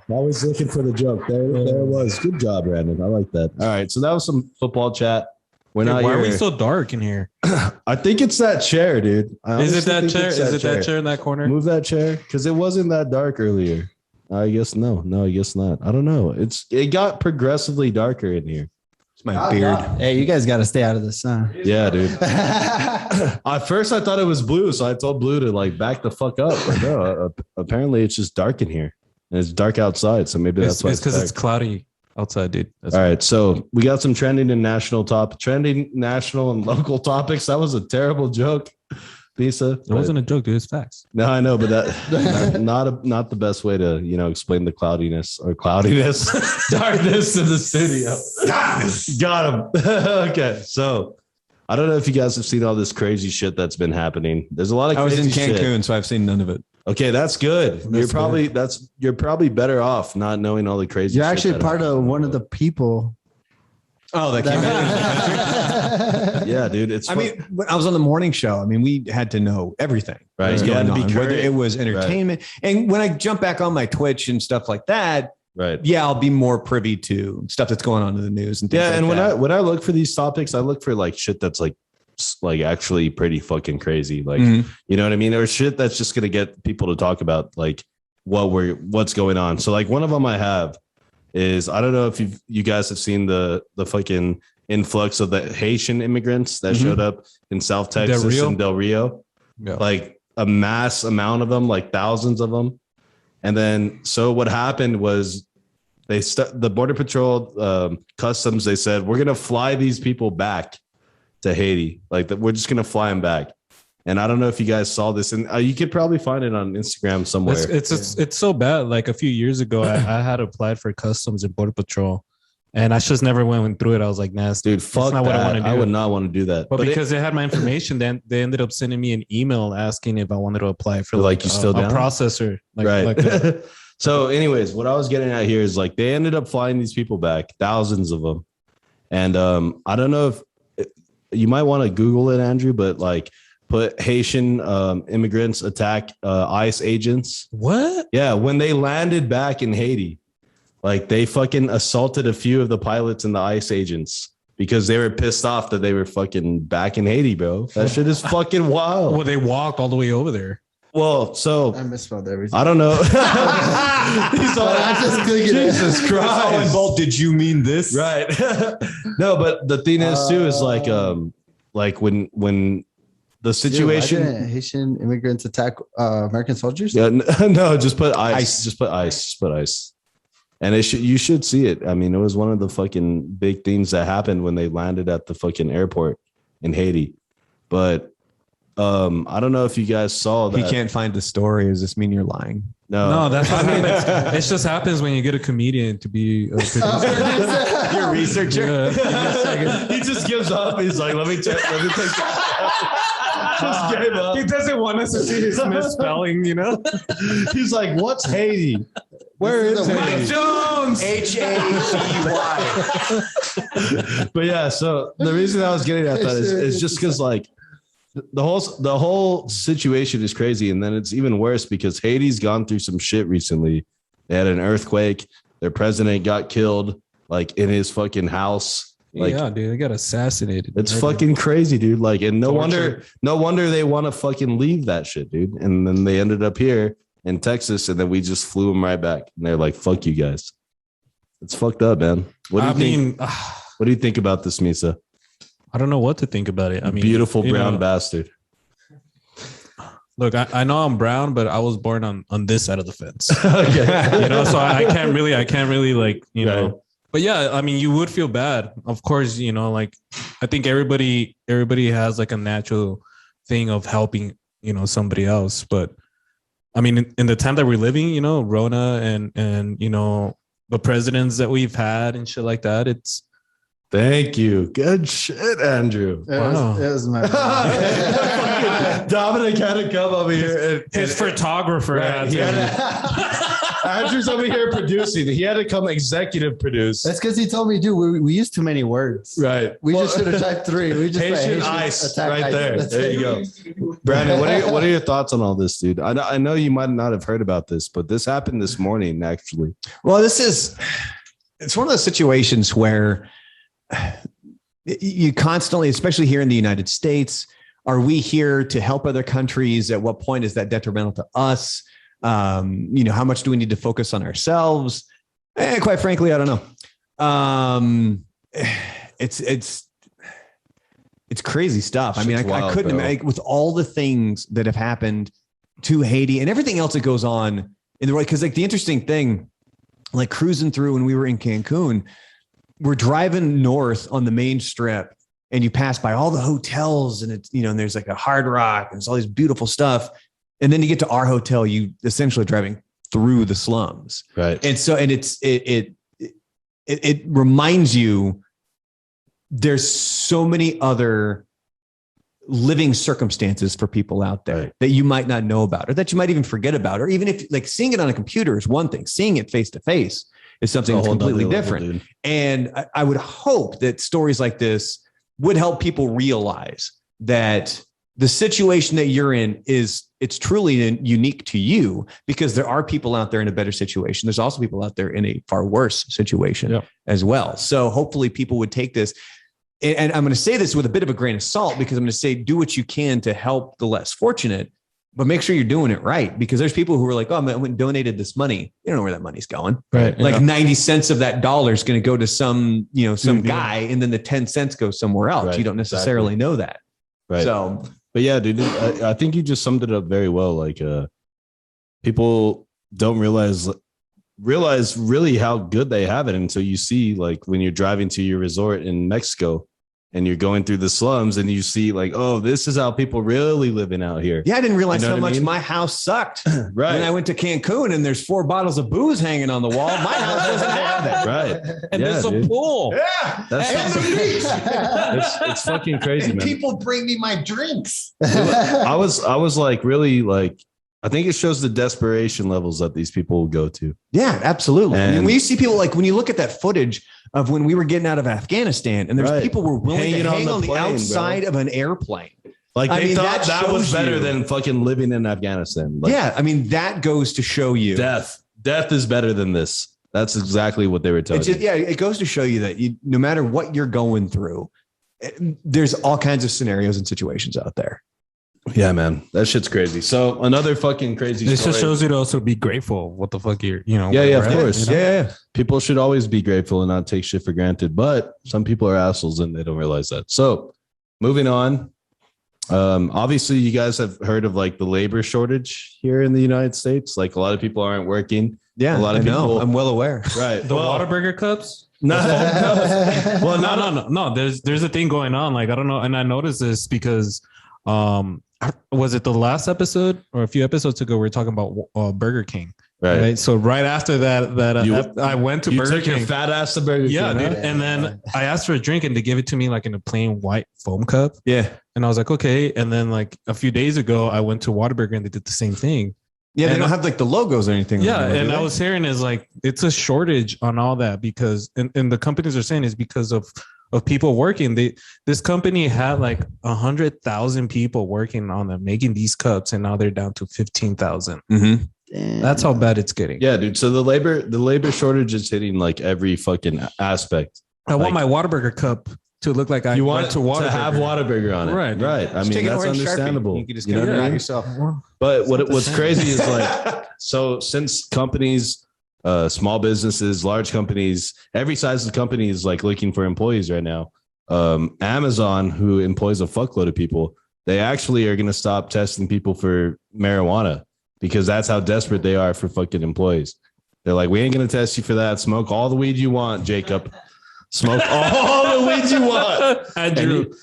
Always looking for the joke. There it was. Good job, Brandon. I like that. All right. So that was some football chat. We're not Why here. are we so dark in here? I think it's that chair, dude. Is it that chair? Is it that chair in that corner? Move that chair because it wasn't that dark earlier. I guess no. I guess not. I don't know. It got progressively darker in here. It's my beard. Hey, you guys got to stay out of the sun. Yeah, dude. At first, I thought it was Blue, so I told Blue to like back the fuck up. But no, apparently it's just dark in here, and it's dark outside. So maybe that's why it's because it's cloudy outside, dude. That's all right. So we got some trending and national and local topics. That was a terrible joke, Misa. It wasn't a joke, dude. It's facts. No, I know, but that not the best way to explain the cloudiness, darkness in the studio. Got him. Okay, so I don't know if you guys have seen all this crazy shit that's been happening. There's a lot of. I was in crazy Cancun, shit. so I've seen none of it. Okay, that's good. You're probably better off not knowing all the crazy. You're shit actually that part happened. of one of the people. Oh, that came in. Yeah, dude. It's. I mean, when I was on the morning show. I mean, we had to know everything. Right. That was You had going to be on, whether current. it was entertainment. And when I jump back on my Twitch and stuff like that, right. yeah, I'll be more privy to stuff that's going on in the news and things Yeah, like and that. when I look for these topics, I look for like shit that's like actually pretty fucking crazy. Like, Mhm. you know what I mean? Or shit that's just gonna get people to talk about like what's going on. So like one of them I have is I don't know if you guys have seen the fucking influx of the Haitian immigrants that showed up in South Texas and Del Rio. Yeah. Like a mass amount of them, like thousands of them. And then so what happened was the Border Patrol customs, they said, we're going to fly these people back to Haiti. Like that, we're just gonna fly them back. And I don't know if you guys saw this, and you could probably find it on Instagram somewhere. It's so bad. Like a few years ago, I had applied for customs and border patrol, and I just never went through it. I was like, nah, dude, fuck that. What I want to do. I would not want to do that. But because they had my information, then they ended up sending me an email asking if I wanted to apply for like you still a processor. Right. Like So, anyways, what I was getting at here is like they ended up flying these people back, thousands of them, and I don't know if you might want to Google it, Andrew, but like. Put Haitian immigrants attack ICE agents. What? Yeah, when they landed back in Haiti, like they fucking assaulted a few of the pilots and the ICE agents because they were pissed off that they were fucking back in Haiti, bro. That shit is fucking wild. Well, they walked all the way over there. Well, so I misspelled everything. I don't know. He's all, I just Jesus Christ. Bolt, did you mean this? Right. No, but the thing is too is like when the situation. Dude, Haitian immigrants attack American soldiers. Yeah, no, just put ICE. Just put ICE. Just put ICE. And you should see it. I mean, it was one of the fucking big things that happened when they landed at the fucking airport in Haiti. But I don't know if you guys saw that. He can't find the story. Does this mean you're lying? No, that's what happens. It just happens when you get a comedian to be a producer. You're a researcher. Yeah. He just gives up. He's like, let me take. Just gave up. He doesn't want us to see his misspelling, you know? He's like, what's Haiti? Where is Haiti? Mike Jones. H-A-T-Y. But yeah, so the reason I was getting at that is just because like the whole situation is crazy. And then it's even worse because Haiti's gone through some shit recently. They had an earthquake. Their president got killed like in his fucking house. Like, yeah, dude, they got assassinated. It's fucking crazy, dude. Like, and no wonder they want to fucking leave that shit, dude. And then they ended up here in Texas, and then we just flew them right back. And they're like, "Fuck you guys." It's fucked up, man. What do you think? What do you think about this, Misa? I don't know what to think about it. I mean, beautiful brown bastard. Look, I know I'm brown, but I was born on this side of the fence. Okay. You know, so I can't really like, you know. But yeah, I mean, you would feel bad. Of course, you know, like I think everybody has like a natural thing of helping, you know, somebody else. But I mean, in the time that we're living, you know, Rona and you know, the presidents that we've had and shit like that, it's. Thank you. Good shit, Andrew. It was my Dominic had to come over here. His photographer had to. Andrew's over here producing. He had to come executive produce. That's because he told me, dude, we use too many words. Right. We just should have typed 3. We just Haitian ICE right there. There you go. Brandon, what are your thoughts on all this, dude? I know you might not have heard about this, but this happened this morning, actually. Well, it's one of those situations where you constantly, especially here in the United States, are we here to help other countries? At what point is that detrimental to us? You know, how much do we need to focus on ourselves? Quite frankly, I don't know. It's crazy stuff. I mean, I couldn't imagine with all the things that have happened to Haiti and everything else that goes on in the world. Because like the interesting thing, like cruising through when we were in Cancun, we're driving north on the main strip and you pass by all the hotels and it's, you know, and there's like a Hard Rock and it's all this beautiful stuff. And then you get to our hotel, you essentially driving through the slums. Right. And so, and it reminds you there's so many other living circumstances for people out there that you might not know about, or that you might even forget about, or even if like seeing it on a computer is one thing, seeing it face to face is something that's completely different. And I would hope that stories like this would help people realize that the situation that you're in it's truly unique to you, because there are people out there in a better situation. There's also people out there in a far worse situation as well. So hopefully people would take this, and I'm going to say this with a bit of a grain of salt, because I'm going to say, do what you can to help the less fortunate, but make sure you're doing it right. Because there's people who are like, oh, I went and donated this money. You don't know where that money's going. Right. Like 90 cents of that dollar is going to go to some, you know, some guy, and then the 10 cents goes somewhere else. Right. You don't necessarily know that. Right. So, but yeah, dude, I think you just summed it up very well. Like, people don't realize really how good they have it until you see, like, when you're driving to your resort in Mexico and you're going through the slums and you see like, oh, this is how people really living out here. Yeah, I didn't realize You know how what I much mean? my house sucked. Right. When I went to Cancun and there's 4 bottles of booze hanging on the wall, my house doesn't have that. Right. And there's a pool. Yeah, That's it's fucking crazy, and man. people bring me my drinks. I was like really like, I think it shows the desperation levels that these people will go to. Yeah, absolutely. And- And when you see people like when you look at that footage of when we were getting out of Afghanistan, and there's Right. people were willing Hanging to on hang the on the plane, bro. outside of an airplane. Like I they mean, thought that that was shows better you. than fucking living in Afghanistan. Like, Yeah, I mean that goes to show you. death is better than this. That's exactly what they were telling It's just, you. yeah, it goes to show you that you, no matter what you're going through, there's all kinds of scenarios and situations out there. Yeah, man, that shit's crazy. So another fucking crazy. This story. just shows you to also be grateful. What the fuck you're, Yeah, where of we're at, course. you know? Yeah. People should always be grateful and not take shit for granted. But some people are assholes and they don't realize that. So moving on. Obviously, you guys have heard of like the labor shortage here in the United States. Like a lot of people aren't working. Yeah, A lot of I know. people- I'm well aware. Right. The Whataburger cups. No, Well, no. There's a thing going on. Like I don't know, and I noticed this because, was it the last episode or a few episodes ago? We were talking about Burger King, right? So right after that, I went to You Burger took your King. fat ass to Burger Yeah, King. dude. huh? And then I asked for a drink and they gave it to me like in a plain white foam cup. Yeah. And I was like, okay. And then like a few days ago, I went to Whataburger and they did the same thing. Yeah, they And don't have like the logos or anything. Yeah. on them, do And they? I was hearing is like, it's a shortage on all that because, and the companies are saying is because of people working. This company had like 100,000 people working on them, making these cups. And now they're down to 15,000. Mhm. That's how bad it's getting. Yeah, dude. So the labor shortage is hitting like every fucking aspect. I want Like- my Whataburger cup to look like I You went want to have Whataburger on it, Right. right? I Just mean, take an that's orange Sharpie. understandable. You can just You know get what it I out mean? yourself. But not the what's same. crazy is like, so since companies, small businesses, large companies, every size of company is like looking for employees right now. Amazon, who employs a fuckload of people, they actually are going to stop testing people for marijuana because that's how desperate they are for fucking employees. They're like, we ain't going to test you for that. Smoke all the weed you want, Jacob. Smoke all the weed you want.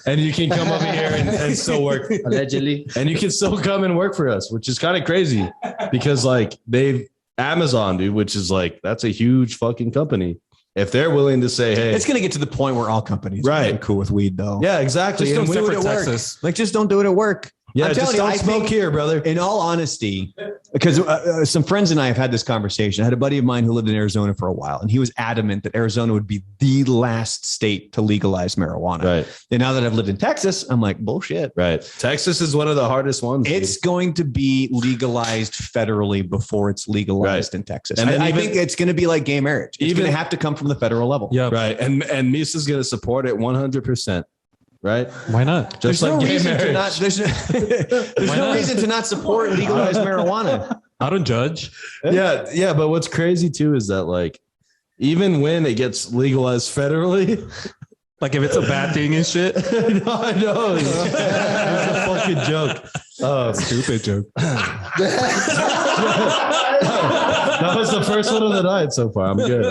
And you can come over here and still work. Allegedly. And you can still come and work for us, which is kind of crazy because like Amazon, dude, which is like, that's a huge fucking company. If they're willing to say, hey, It's going to get to the point where all companies Right. are cool with weed, though. yeah, exactly. Just And don't do it for at work. Texas. Like, just don't do it at work. yeah, I'm just telling you, don't I smoke think- here, brother. In all honesty, because some friends and I have had this conversation. I had a buddy of mine who lived in Arizona for a while, and he was adamant that Arizona would be the last state to legalize marijuana. Right, And now that I've lived in Texas, I'm like, bullshit. right. Texas is one of the hardest ones. dude. It's going to be legalized federally before it's legalized in Texas. And And then I even- think it's going to be like gay marriage. It's Even- going to have to come from the federal level. Yeah. right. And Misa's going to support it 100%. Right. Why not? Just There's no like gay reason to marriage. not. There's Why no not? reason to not support legalized marijuana. I don't judge. Yeah. But what's crazy too is that like, even when it gets legalized federally, Like if it's a bad thing and shit. no, I know. It's a fucking joke. Oh, Stupid joke. that was the first one of the night so far. I'm good.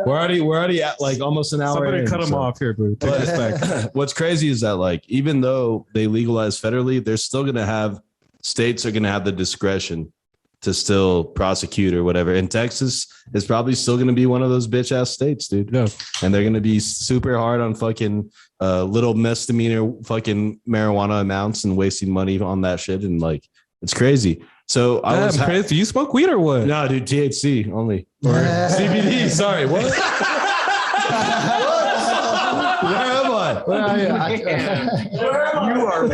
We're already at like almost an hour. Somebody in, cut him so. off here, bro. Take this back. What's crazy is that like, even though they legalize federally, they're still going to have states are going to have the discretion to still prosecute or whatever. And Texas is probably still going to be one of those bitch ass states, dude. Yeah. And they're going to be super hard on fucking little misdemeanor fucking marijuana amounts and wasting money on that shit. And like, it's crazy. So I was crazy. Do you smoke weed or what? no, dude, THC only or CBD. Sorry, what? Where am I? Where are you? You are.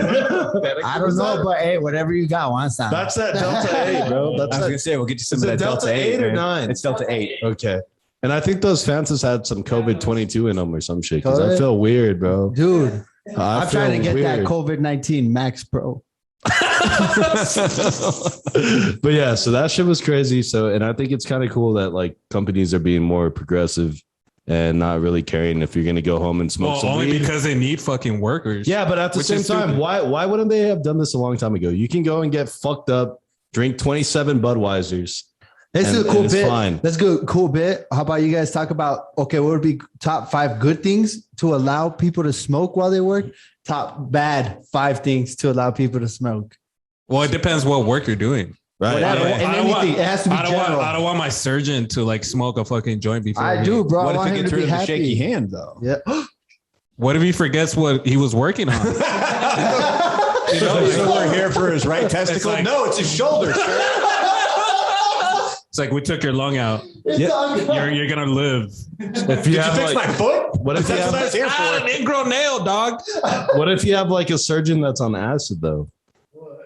I don't know, but hey, whatever you got, one sound. That's that Delta 8, bro. I That's was that. gonna say we'll get you some Is of it that Delta Delta 8 or man. 9? It's Delta 8. Okay. And I think those Fantas had some COVID-22 in them or some shit because I COVID? feel weird, bro. Dude, I I'm trying to feel get that weird. COVID-19 Max Pro. But yeah, so that shit was crazy. So, and I think it's kind of cool that like companies are being more progressive and not really caring if you're going to go home and smoke Well, some only weed. because they need fucking workers. Yeah, but at the Which same is time, stupid. why wouldn't they have done this a long time ago? You can go and get fucked up, drink 27 Budweisers, This is a cool it's bit. fine. Let's go. Cool bit. How about you guys talk about, okay, what would be top 5 good things to allow people to smoke while they work? Top bad 5 things to allow people to smoke. Well, it depends what work you're doing. Right. Whatever. Yeah. And I don't anything. want- It has to be I general. don't want my surgeon to like smoke a fucking joint before. I me. do, bro. What I want if it him gets to rid be of the happy. shaky hand, though? Yeah. What if he forgets what he was working on? So we're here for his right testicle. like- No, it's his shoulder. Sir. It's like we took your lung out. You're gonna live. If you have Fix like, my foot. what if you That's what I have, was here Ah, for. an ingrown nail, dog. what if you have like a surgeon that's on acid though?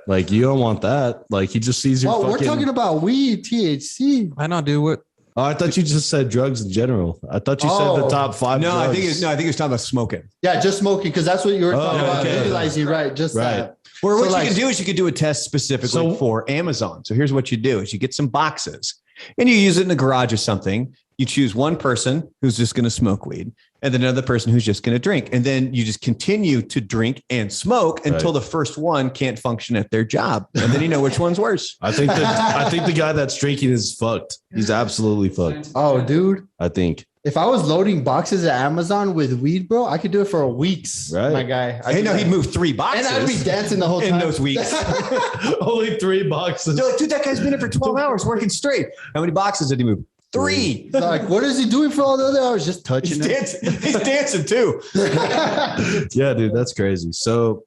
Like you don't want that. Like he just sees your Oh, fucking. we're talking about weed, THC. I know, dude. What? Oh, I thought you just said drugs in general. I thought you said the Oh. top 5. No, drugs. I think he was talking about smoking. Yeah, just smoking, because that's what you were talking about. okay. Legalizing, right? Just Right. that. Or So what like- you can do is you could do a test specifically for Amazon. So here's what you do is you get some boxes and you use it in the garage or something. You choose one person who's just going to smoke weed and then another person who's just going to drink. And then you just continue to drink and smoke until the first one can't function at their job. And then you know which one's worse. I think the guy that's drinking is fucked. He's absolutely fucked. Oh, dude. I think. If I was loading boxes at Amazon with weed, bro, I could do it for weeks. Right. My guy. Hey, no, he'd move 3 boxes. And I'd be dancing the whole in time. those weeks. Only 3 boxes. They're like, dude, that guy's been in for 12 hours working straight. How many boxes did he move? 3. Like, what is he doing for all the other hours? Just He's touching it. dancing. He's dancing too. Yeah, dude, that's crazy. So,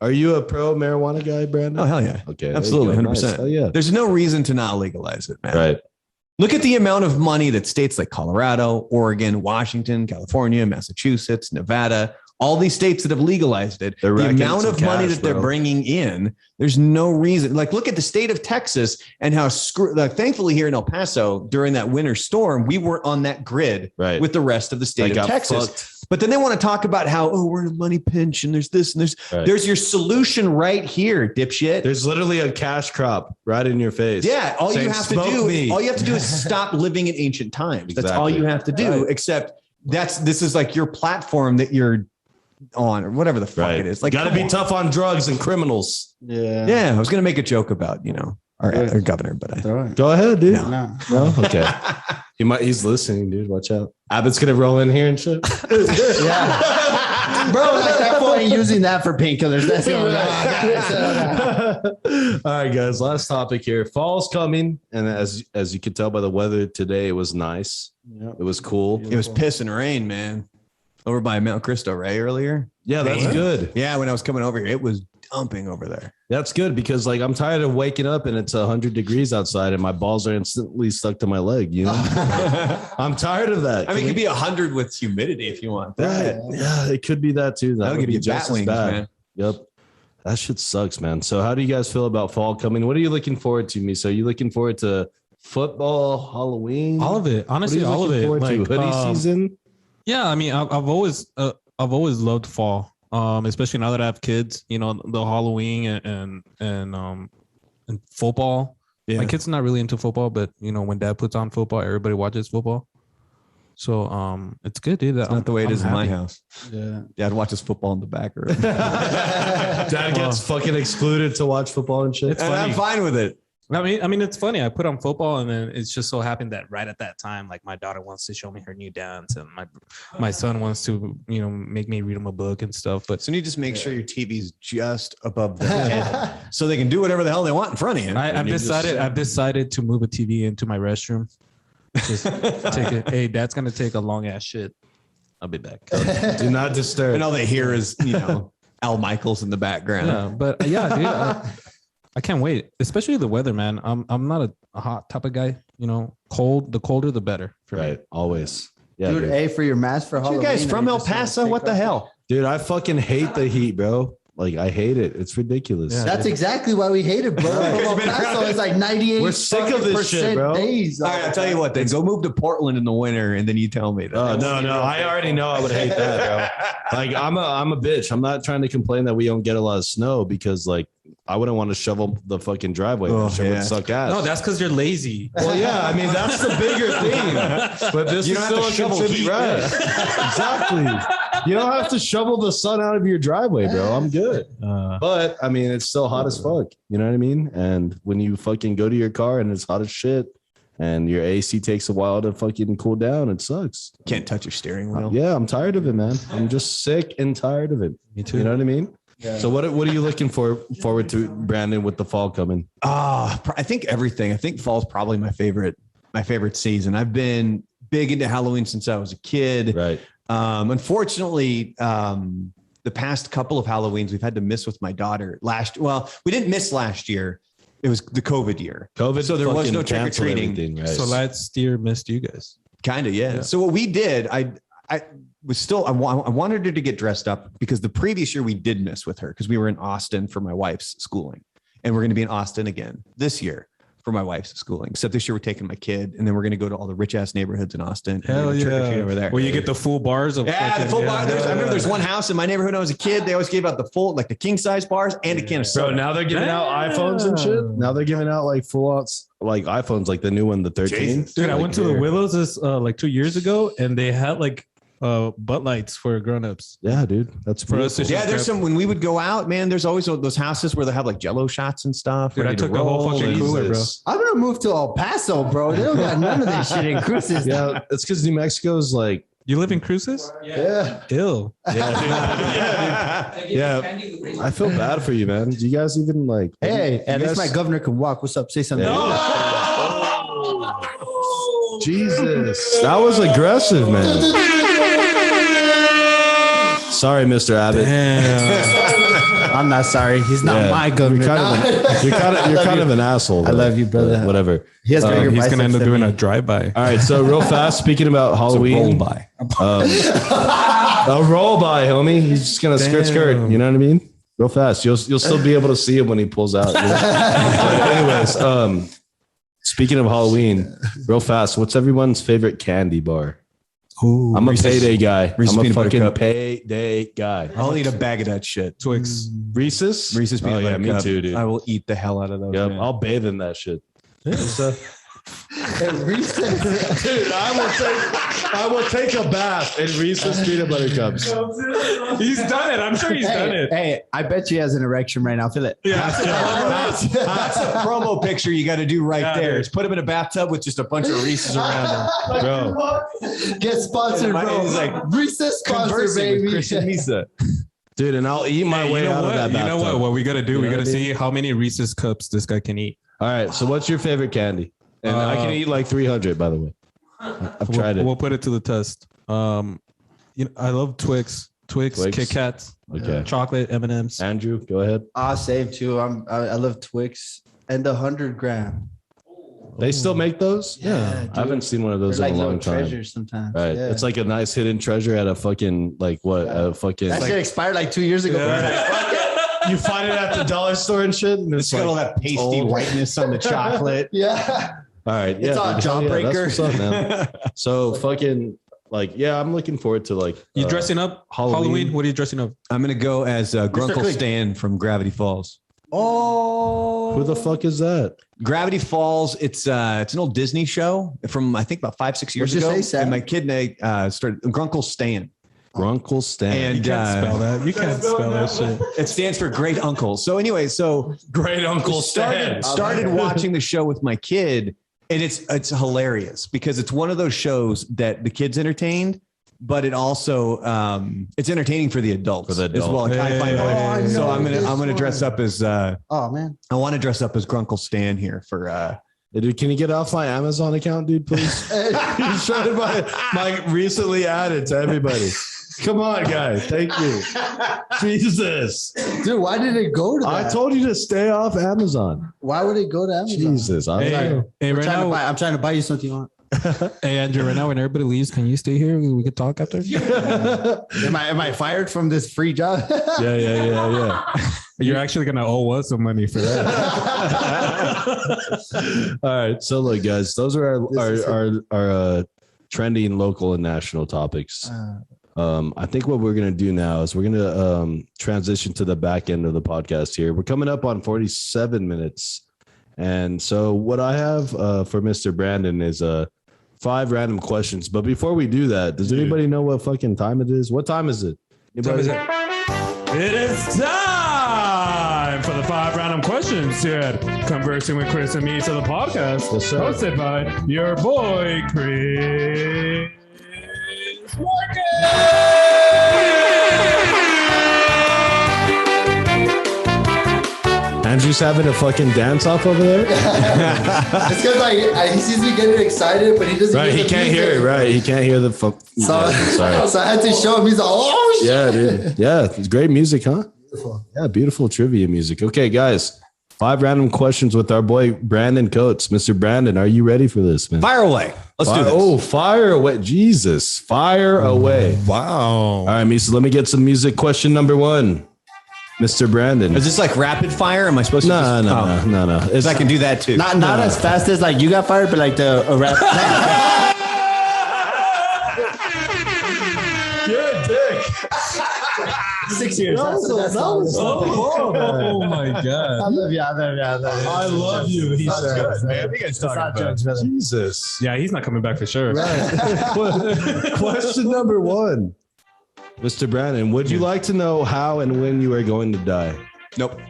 are you a pro marijuana guy, Brandon? Oh, hell yeah. Okay, there you Absolutely. go. 100%. Nice. Hell yeah. There's no reason to not legalize it, man. Right. Look at the amount of money that states like Colorado, Oregon, Washington, California, Massachusetts, Nevada, all these states that have legalized it, They're the racking amount some of money cash, that they're bro. bringing in, there's no reason. Like, look at the state of Texas and how thankfully here in El Paso during that winter storm, we were on that grid Right. with the rest of the state They of got Texas. fucked. But then they want to talk about how, oh, we're in a money pinch and there's this and Right. there's your solution right here, dipshit. There's literally a cash crop right in your face. Yeah, all you saying, have to "Smoke do me." is stop living in ancient times. That's all Exactly. you have to do. Right. Except this is like your platform that you're on or whatever the fuck Right. it is. Like, got to come be on. tough on drugs and criminals. Yeah. Yeah, I was gonna make a joke about our governor, but I Throw it. Go ahead, dude. No. No? Okay. He's listening, dude. Watch out. Abbott's gonna roll in here and shit. Yeah. Bro, like that fool ain't using that for painkillers. That's the only All right, guys. Last topic here. Fall's coming, and as you can tell by the weather today, it was nice. Yep. It was cool. it was piss and rain, man. Over by Mount Cristo, right? Earlier. Yeah, that's good. Yeah, when I was coming over here, it was dumping over there. That's good because like I'm tired of waking up and it's 100 degrees outside and my balls are instantly stuck to my leg. You know, I'm tired of that. I mean, it could be 100 with humidity if you want Right. that. Yeah, it could be that too. That'll would give be you bat wings, man. Yep. That shit sucks, man. So how do you guys feel about fall coming? What are you looking forward to, Misa? Are you looking forward to football, Halloween? All of it. Honestly, What are you all of looking it. forward to? Like, Hoodie season? Yeah, I mean, I've always loved fall. Especially now that I have kids. You know, the Halloween and football. Yeah. My kid's not really into football, but you know, when dad puts on football, everybody watches football. So it's good, dude. That's not the way it is in my house. Yeah. Dad watches football in the back room. Dad gets fucking excluded to watch football and shit. It's And funny. I'm fine with it. I mean, it's funny. I put on football, and then it's just so happened that right at that time, like my daughter wants to show me her new dance, and my son wants to, you know, make me read him a book and stuff. But So you just make sure your TV's just above the head so they can do whatever the hell they want in front of you. I've decided to move a TV into my restroom. Just take it. Hey, Dad's gonna take a long ass shit. I'll be back. Do not disturb. And all they hear is, Al Michaels in the background. Yeah, but yeah, dude, I can't wait. Especially the weather, man. I'm not a hot type of guy. You know, the colder the better. For me. Right. Always. Yeah, Dude, dude. A for your mask for Halloween. You guys or from you El just wanna Paso? take What the off? hell? Dude, I fucking hate the heat, bro. Like I hate it. It's ridiculous. Yeah. That's exactly why we hate it, bro. Right. From El Paso, it's like 98. We're sick of this shit, bro. Days. All right, I'll tell you what, then go move to Portland in the winter and then you tell me that. Oh no, I already know I would hate that, bro. Like I'm a bitch. I'm not trying to complain that we don't get a lot of snow because like I wouldn't want to shovel the fucking driveway. Oh, That shit yeah. would suck ass. No, that's because you're lazy. well, yeah. I mean, that's the bigger thing. But this You is don't have still to a shovel contribute- heat. right? Exactly. You don't have to shovel the sun out of your driveway, bro. I'm good. But I mean, it's still hot as fuck. You know what I mean? And when you fucking go to your car and it's hot as shit, and your AC takes a while to fucking cool down. It sucks. Can't touch your steering wheel. Yeah, I'm tired of it, man. I'm just sick and tired of it. Me too. You know what I mean? Yeah. So what are you looking forward to, Brandon, with the fall coming? I think everything. I think fall's probably my favorite season. I've been big into Halloween since I was a kid. Right. Unfortunately, the past couple of Halloweens we've had to miss with my daughter. We didn't miss last year. It was the COVID year. So there was no trick or treating. Right? So last year missed you guys. Kind of, yeah. So what we did, I wanted her to get dressed up because the previous year we did miss with her because we were in Austin for my wife's schooling, and we're going to be in Austin again this year for my wife's schooling. Except this year we're taking my kid, and then we're going to go to all the rich ass neighborhoods in Austin. Hell yeah, over there. Where you get the full bars of the full bar. I remember there's one house in my neighborhood when I was a kid. They always gave out the king size bars and a can of soda. Bro, now they're giving out iPhones and shit. Now they're giving out like full outs like iPhones, like the new one, the 13. Dude, I went to the Willows this like 2 years ago, and they had like butt lights for grown-ups. Yeah, dude, that's for us. Yeah, there's some when we would go out, man. There's always those houses where they have like Jello shots and stuff. Dude, I took the whole fucking cooler, bro. I'm gonna move to El Paso, bro. They don't got none of this shit in Cruces. Yeah, it's because New Mexico's like. You live in Cruces? Yeah. Ill. Yeah, dude. Yeah. I feel bad for you, man. Do you guys even like? Hey, at least my governor can walk. What's up? Say something. Jesus, that was aggressive, man. Sorry, Mr. Abbott. I'm not sorry. He's not my governor. You're kind of an asshole. I love you, brother. Whatever. He has bigger he's gonna end up biceps doing than a me. drive-by. All right. So real fast, speaking about Halloween, by. a roll by, homie. He's just gonna skirt. You know what I mean? Real fast. You'll still be able to see him when he pulls out. But anyways, speaking of Halloween, real fast. What's everyone's favorite candy bar? Ooh, I'm a payday guy. Reese's I'm a peanut butter fucking cup. payday guy. I'll eat a bag of that shit. Twix. Reese's Reese's peanut butter me cup. too, dude. I will eat the hell out of those. Yep, man. I'll bathe in that shit. Reese's. Dude, I will take a bath in Reese's peanut butter cups. He's done it. I'm sure he's done it. Hey, I bet you he has an erection right now. Feel it. That's a promo picture you got to do right there. dude. Is put him in a bathtub with just a bunch of Reese's around him. Bro, Get sponsored, bro. He's like, Reese's sponsor, Conversing with baby. Chris and Misa. dude, and I'll eat my way out of that You know bathtub. what we gotta do? You We know gotta what I mean? see how many Reese's cups this guy can eat. All right, so what's your favorite candy? And I can eat like 300, by the way. I've tried it. We'll put it to the test. I love Twix, Kit Kats, Okay. chocolate, M&Ms. Andrew, go ahead. Same too. I love Twix and the 100-gram. They still make those? Yeah, I haven't seen one of those They're in like a long little time. treasures sometimes. Right. Yeah. It's like a nice hidden treasure at a fucking, like what? A fucking. That shit expired like 2 years ago. You find it at the dollar store and shit. And It's got all that pasty old. whiteness on the chocolate. Yeah. All right. It's all dude, hell yeah, jawbreaker. that's what's up, man. So fucking like, yeah, I'm looking forward to like. You dressing up? Halloween? What are you dressing up? I'm going to go as Grunkle Quick. Stan from Gravity Falls. Oh. Who the fuck is that? Gravity Falls. It's an old Disney show from I think about 5-6 years What'd you ago. say, Sam? And my kid and I started Grunkle Stan. Grunkle Stan. And You can't spell that. You can't spell that shit. It stands for Great Uncle. So anyway, Great Uncle started watching the show with my kid, and it's hilarious because it's one of those shows that the kids entertained, but it also it's entertaining for the adults, as well. Like, I find I so know I'm this gonna dress one. up as Oh man. I want to dress up as Grunkle Stan here for Hey, dude, can you get off my Amazon account, dude, please? He's trying to buy my recently added to everybody. Come on, guys. Thank you. Jesus. Dude, why did it go to that? I told you to stay off Amazon. Why would it go to Amazon? Jesus. I don't know. Hey, I'm right trying, to now, buy, I'm trying to buy you something you want. hey Andrew, right now when everybody leaves, can you stay here? We could talk after. Am I fired from this free job? Yeah. You're actually gonna owe us some money for that. All right. So look, guys, those are our trending local and national topics. I think what we're going to do now is we're going to transition to the back end of the podcast here. We're coming up on 47 minutes. And so what I have for Mr. Brandon is 5 random questions. But before we do that, does anybody know what fucking time it is? What time is it? Anybody? It is time for the 5 random questions here at Conversing with Chris and Misa, the podcast. Yes, sir. Hosted by your boy, Chris. Andrew's having a fucking dance off over there. It's because he sees me getting excited, but he doesn't. Right, he can't hear it. Right, he can't hear the fuck. So, Sorry. so I had to show him. He's like, oh shit. Yeah, dude. Yeah, it's great music, huh? Beautiful. Yeah, beautiful trivia music. Okay, guys, 5 random questions with our boy Brandon Coates. Mr. Brandon, are you ready for this, man? Fire away. Let's do this. Oh, fire away. Jesus, fire away. Wow. All right, Misa, let me get some music. Question number 1. Mr. Brandon. Is this like rapid fire? Am I supposed to? No. Because I can do that too. Not as fast as like you got fired, but like the rap. Good dick. 6 years. Oh my I God. love you. I love you. He said. man. You guys talking Not about? jokes, brother. Jesus. Yeah, he's not coming back for sure. Question number 1. Mr. Brandon, would you like to know how and when you are going to die? Nope.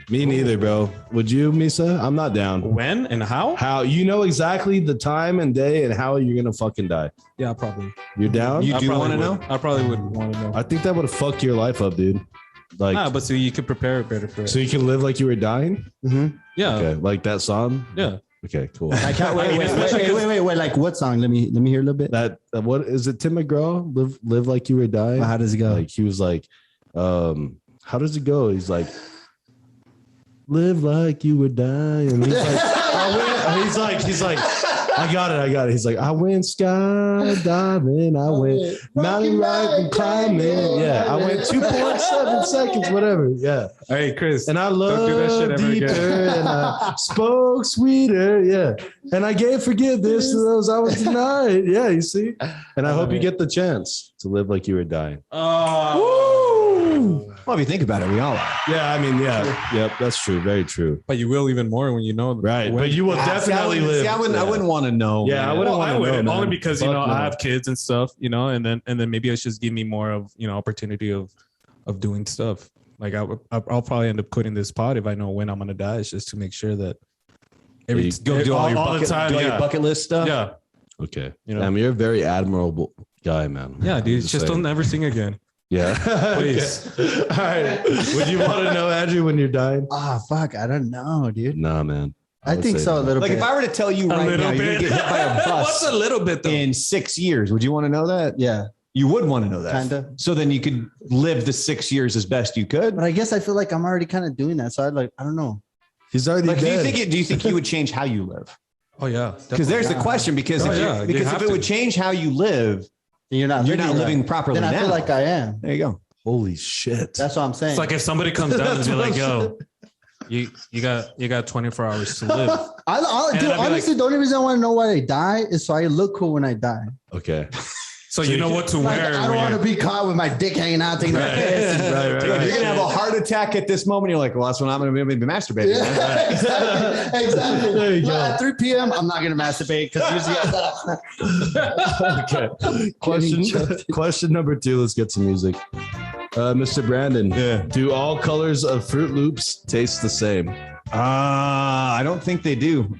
Me neither, bro. Would you, Misa? I'm not down. When and how? How you know exactly the time and day and how you're gonna fucking die? Yeah, probably. You're down? You I do probably want to would. know? I probably would want to know. I think that would fuck your life up, dude. Like, Nah, but so you could prepare better for it. so you can live like you were dying. Yeah. Okay, like that song. Yeah. Okay, cool. I can't wait. Like what song? Let me hear a little bit. That what is it? Tim McGraw, live like you were dying. How does it go? Like he was like, how does it go? He's like, live like you were dying. He's like, he's like, I got it. He's like, I went skydiving, I went mountain biking, climbing. Yeah, I went 2.7 seconds, whatever. Yeah. Hey, Chris. And I Don't do that loved shit ever deeper, again. and I spoke sweeter. Yeah. And I gave forgiveness to those I was denied. Yeah, you see? And I hope you get the chance to live like you were dying. Well, if you think about it, we all are. Yeah, I mean, yeah. Yep, that's true. Very true. But you will even more when you know. Right. when. But you will definitely live. I wouldn't want to know. Yeah, I wouldn't want to know. Only man. because, Fuck you know, no. I have kids and stuff, you know, and then maybe it's just give me more of, you know, opportunity of doing stuff. Like I'll probably end up quitting this pod if I know when I'm going to die. It's just to make sure that You Go do all your all bucket, the time. do all Yeah. your bucket list stuff. Yeah. Okay. You know? Damn, you're a very admirable guy, man. Yeah, I'm dude. Just saying. don't ever sing again. Yeah. Please. Okay. All right. Would you want to know, Andrew, when you're dying? Fuck. I don't know, dude. Nah, man. I would think say so. A no. little Like bit. if I were to tell you right now, you're gonna get hit by a What's bus a little bit though? in 6 years, would you want to know that? Yeah, You would want to know that. Kinda. So then you could live the 6 years as best you could. but I guess I feel like I'm already kind of doing that. So I don't know. He's already Like, dead. do you think you would change how you live? Oh, yeah. Because there's the question. Because Oh, if, yeah, you because have if it to. would change how you live, You're not living right. properly Then I now. feel like I am. There you go. Holy shit. That's what I'm saying. It's like if somebody comes down and be like, yo, you got 24 hours to live. Dude, I'd be honestly, the only reason I want to know why I die is so I look cool when I die. Okay. So you know what to Like, wear. I don't want to be caught with my dick hanging out, taking a piss. Right, Like, you're gonna have a heart attack at this moment. You're like, well, that's when I'm gonna be masturbating. Yeah, exactly. There you Well, go. at 3 p.m., I'm not gonna masturbate because usually Okay. Question number 2. Let's get some music. Mr. Brandon. Yeah. Do all colors of Fruit Loops taste the same? I don't think they do.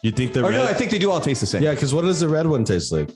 You think the Or red? no, I think they do all taste the same. Yeah, because what does the red one taste like?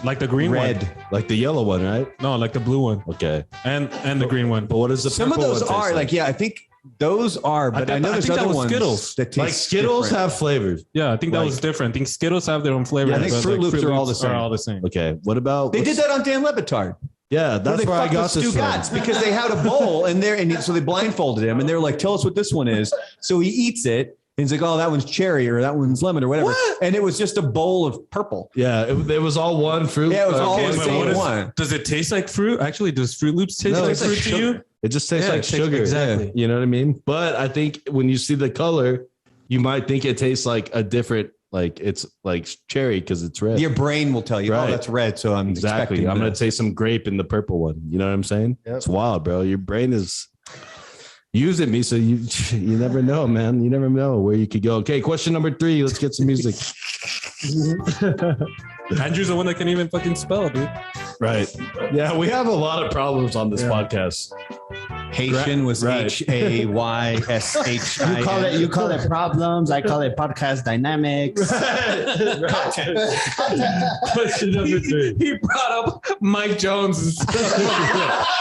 Like the green Red. one. Like the yellow one, right? No, like the blue one. Okay. And the green one. But what does the Some of purple those one taste are like, yeah, I think those are, but I know there's think that other was ones Skittles. that taste like Skittles different. have flavors. Yeah, I think that Like- was different. I think Skittles have their own flavor. Yeah, I think but, Fruit Loops are all the same. Are all the same. Okay. What about They did that on Dan Levitard. Yeah, Where that's they where I fucked got with this Stu from. Gatz because they had a bowl and so they blindfolded him and they were like, "Tell us what this one is." So he eats it and he's like, "Oh, that one's cherry or that one's lemon or whatever." What? And it was just a bowl of purple. Yeah, it was all one fruit. Yeah, it was all Okay, the but same what is- one. Does it taste like fruit? Actually, does Fruit Loops taste No, like it's fruit like to you? It just tastes Yeah, like it tastes- sugar. exactly. You know what I mean? But I think when you see the color, you might think it tastes like a different, like it's like cherry because it's red. Your brain will tell you, Right. "Oh, that's red." So I'm Exactly. expecting I'm gonna this. taste some grape in the purple one. You know what I'm saying? Yep. It's wild, bro. Your brain is. Use it, Misa. You never know, man. You never know where you could go. Okay, question number 3. Let's get some music. Andrew's the one that can even fucking spell, dude. Right. Yeah, we have a lot of problems on this podcast. Haitian was Right. HAYSHI. You call it problems. I call it podcast dynamics. Question number 3. He brought up Mike Jones.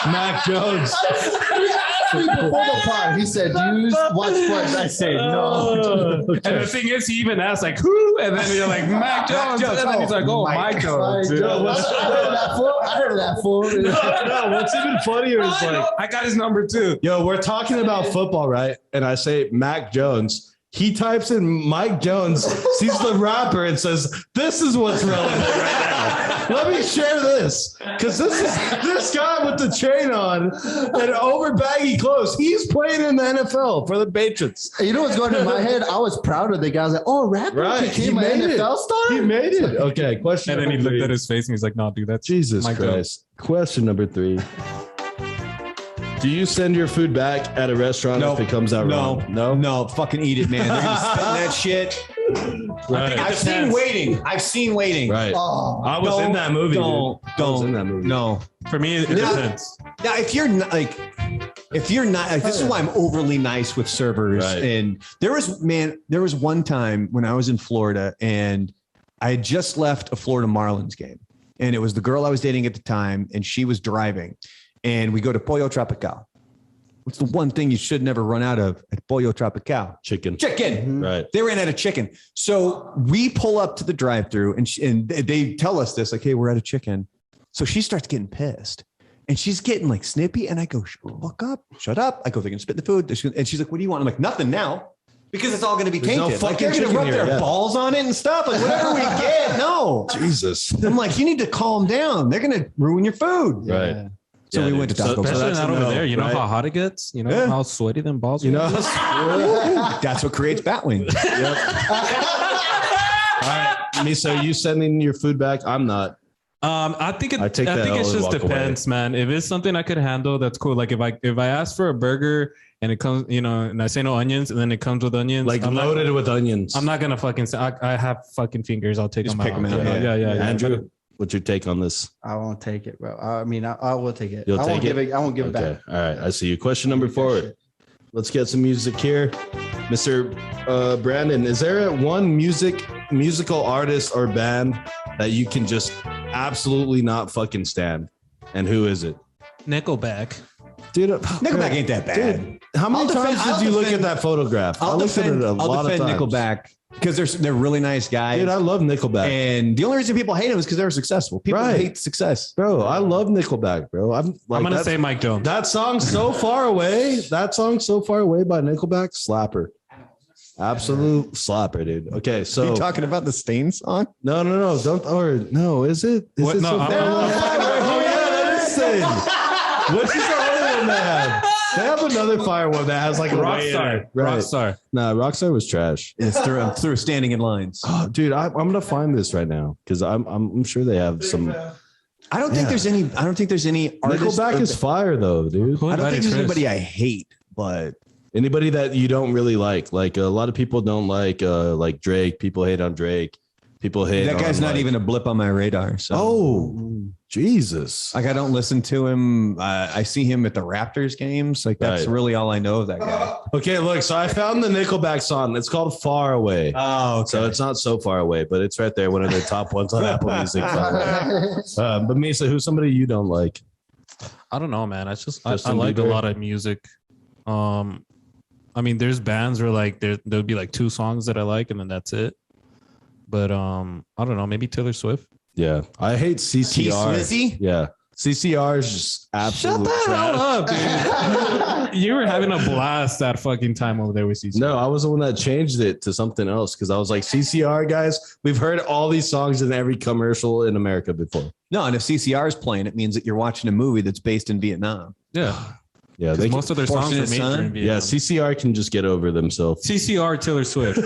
Mac Jones. Before the pod, he said, "Do you watch sports?" I say, "No." And the thing is, he even asked like, "Who?" And then you're like, "Mac Jones." And then he's like, "Oh, Mike Jones." I heard of that fool. No, what's even funnier is like, I got his number too. yo, we're talking about football, right? And I say Mac Jones. He types in Mike Jones, sees the rapper, and says, "This is what's relevant right now. Let me share this, because this guy with the chain on and over baggy clothes. He's playing in the NFL for the Patriots. You know what's going in my head? I was proud of the guy. I was like, "Oh, rapper became an NFL star." He made it. Okay, question. And then he number looked three. at his face and he's like, "No, dude, that's Jesus Mike Christ. Question number 3. Do you send your food back at a restaurant if it comes out wrong? No, fucking eat it, man. They're gonna spit in that shit. Right. I've seen waiting. Right. Oh, I was in that movie. Don't. I was in that movie. No. For me, it depends. Now, if you're not like, this is why I'm overly nice with servers. Right. And there was one time when I was in Florida and I had just left a Florida Marlins game, and it was the girl I was dating at the time, and she was driving, and we go to Pollo Tropical. What's the one thing you should never run out of at Pollo Tropical? Chicken. Right. They ran out of chicken. So we pull up to the drive-thru and they tell us this, like, "Hey, we're out of chicken." So she starts getting pissed and she's getting like snippy. And I go, shut up. I go, "They're going to spit in the food." And she's like, "What do you want?" I'm like, "Nothing now." Because it's all going to be There's no tainted. Like, fucking they're going to rub chicken here, their yeah. balls on it and stuff. Like, whatever we get. No. Jesus. I'm like, you need to calm down. They're going to ruin your food. Right. So we went to Taco Bell. Especially that's not a over no, there. You know right? how hot it gets? You know Yeah. how sweaty them balls You know? are? That's what creates bat wings. All right. Misa, you sending your food back? I'm not. I think it I take that think it L and just walk away. depends, man. If it's something I could handle, that's cool. Like if I ask for a burger and it comes, and I say no onions, and then it comes with onions, Like I'm loaded with onions. I'm not gonna fucking say I have fucking fingers. I'll take Just them pick out. 'em out, Yeah. Andrew, what's your take on this? I won't take it, bro. I mean, I will take it. You'll I won't take give it. I won't give it Okay. back. All right. I see you. Question number 4. Let's get some music here. Mr. Brandon, is there one musical artist or band that you can just absolutely not fucking stand? And who is it? Nickelback. Dude, Nickelback ain't that bad. Dude, how many times did you look at that photograph? I looked at it a lot of times. Nickelback because they're really nice guys. Dude, I love Nickelback. And the only reason people hate them is because they're successful. People Right. hate success. Bro, I love Nickelback, bro. I'm gonna that's- say Mike Jones. That song's so far away. That song's so far away by Nickelback. Slapper. Absolute slapper, dude. Okay, so you talking about the Stain song? no, don't or no, is it? Is What? it No, so I'm- Oh, yeah, that is Stain. What's the other one they have? They have another fire one that has like a way in Rockstar. it. Right. Rockstar. Nah, Rockstar was trash. It's through standing in lines. Oh, dude, I'm gonna find this right now because I'm sure they have some. I don't think there's any. I don't think there's any artist. Nickelback is fire though, dude. Who I don't think invited there's Chris? anybody I hate, but Anybody that you don't really like a lot of people don't like Drake. People hate on Drake. People hate that guy's on, not even a blip on my radar. So. Oh, Jesus! Like I don't listen to him. I see him at the Raptors games. Like that's Right. really all I know of that guy. Okay, look. So I found the Nickelback song. It's called "Far Away." Oh, So it's not so far away, but it's right there. One of the top ones on Apple Music. But Misa, who's somebody you don't like? I don't know, man. I Justin like a Bieber? lot of music. I mean, there's bands where like there'll be like 2 songs that I like, and then that's it. But I don't know, maybe Taylor Swift. Yeah, I hate CCR. Swizzy? Yeah, CCR is just absolute trash. up, dude. You were having a blast that fucking time over there with CC. No, I was the one that changed it to something else because I was like, CCR guys, we've heard all these songs in every commercial in America before. No, and if CCR is playing, it means that you're watching a movie that's based in Vietnam. Yeah, Yeah, because most of their songs are Fortunate made Son? during yeah, Vietnam. CCR can just get over themselves. CCR, Taylor Swift.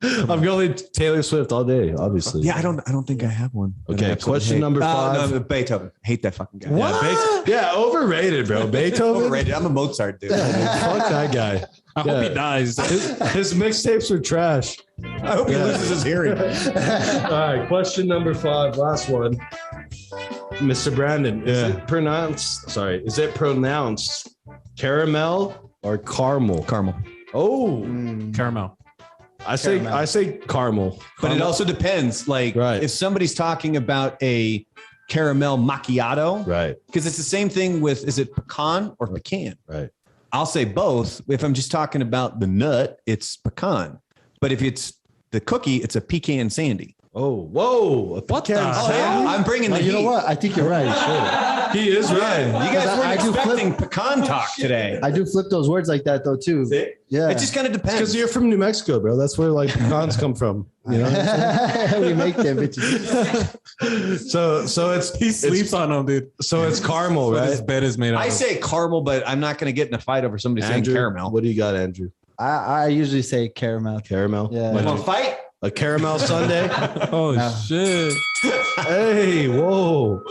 I'm going Taylor Swift all day, obviously. Yeah, I don't think I have one. that I Okay, absolutely question hate. number 5. No, Beethoven. Hate that fucking guy. Yeah, overrated, bro. Beethoven. Overrated. I'm a Mozart dude. Fuck that guy. I hope he dies. His mixtapes are trash. I hope he loses his hearing. All right, question number 5, last one. Mr. Brandon, is it pronounced caramel or caramel? Caramel. Oh, Caramel. I say caramel. But it also depends. Like if somebody's talking about a caramel macchiato, right? Because it's the same thing with, is it pecan or pecan? Right. I'll say both. If I'm just talking about the nut, it's pecan. But if it's the cookie, it's a pecan sandy. Oh, whoa. What the hell? I'm bringing the You know heat. what? I think you're right. Sure. He is right. You guys I weren't do expecting pecan talk today. I do flip those words like that though too. See? Yeah. It just kind of depends. Because you're from New Mexico, bro. That's where like pecans come from. You know? We make them bitches. So it's He sleeps on them, dude. So it's caramel, What right? his bed is made out I of. say caramel, but I'm not going to get in a fight over somebody Andrew, saying caramel. What do you got, Andrew? I usually say caramel. Caramel. Yeah. Like Want to fight? a caramel sundae. Oh No. shit! Hey, whoa.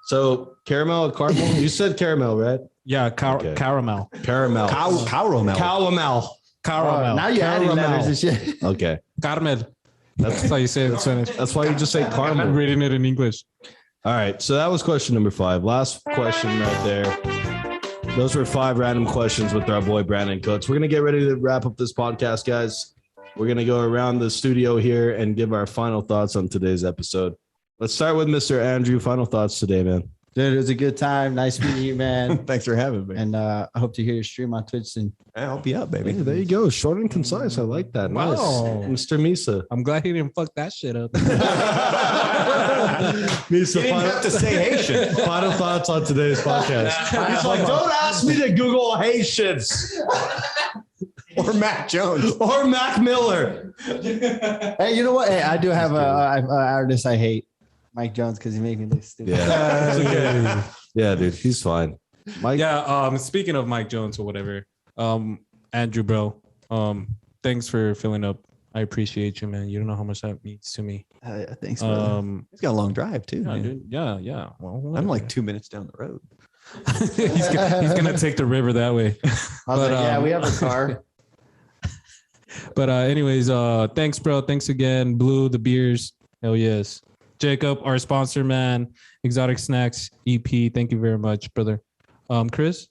So caramel. You said caramel, right? Yeah, Okay. caramel. Caramel. Caramel. Caramel. Caramel. Now you're adding letters and shit. Okay. Caramel. That's how you say it in Spanish. That's why you just say I'm caramel. reading it in English. All right. So that was question number 5. Last question right there. Those were 5 random questions with our boy Brandon Coates. We're going to get ready to wrap up this podcast, guys. We're going to go around the studio here and give our final thoughts on today's episode. Let's start with Mr. Andrew. Final thoughts today, man. Dude, it was a good time. Nice meeting you, man. Thanks for having me. And I hope to hear your stream on Twitch soon. I'll help you out, baby. Hey, there you go. Short and concise. I like that. Wow. Nice. Mr. Misa. I'm glad he didn't fuck that shit up. Misa, You didn't have to say Haitian. final thoughts on today's podcast. He's like, don't ask me to Google Haitians Or Mac Jones. or Mac Miller. Hey, you know what? Hey, I do have an artist I hate, Mike Jones, because he made me look stupid. Yeah. It's okay. Yeah, dude. He's fine. Mike. Yeah. Speaking of Mike Jones or whatever, Andrew, bro. Thanks for filling up. I appreciate you, man. You don't know how much that means to me. Thanks, brother. He's got a long drive, too. Yeah, man. dude. Yeah. Well, I'm like 2 minutes down the road. he's gonna take the river that way. I was but, like, yeah, we have a car. But anyways, thanks, bro. Thanks again. Blue, the beers. Hell yes. Jacob, our sponsor, man. Exotic Snacks EP. Thank you very much, brother. Chris,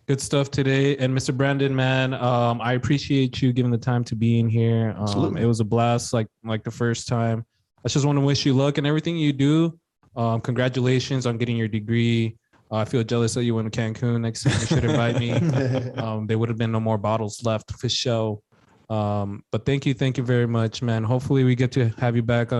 good stuff today. And Mr. Brandon, man, I appreciate you giving the time to be in here. It was a blast, like the first time. I just want to wish you luck in everything you do. Congratulations on getting your degree. I feel jealous that you went to Cancun. Next time you should invite me. There would have been no more bottles left for show. But thank you very much, man. Hopefully we get to have you back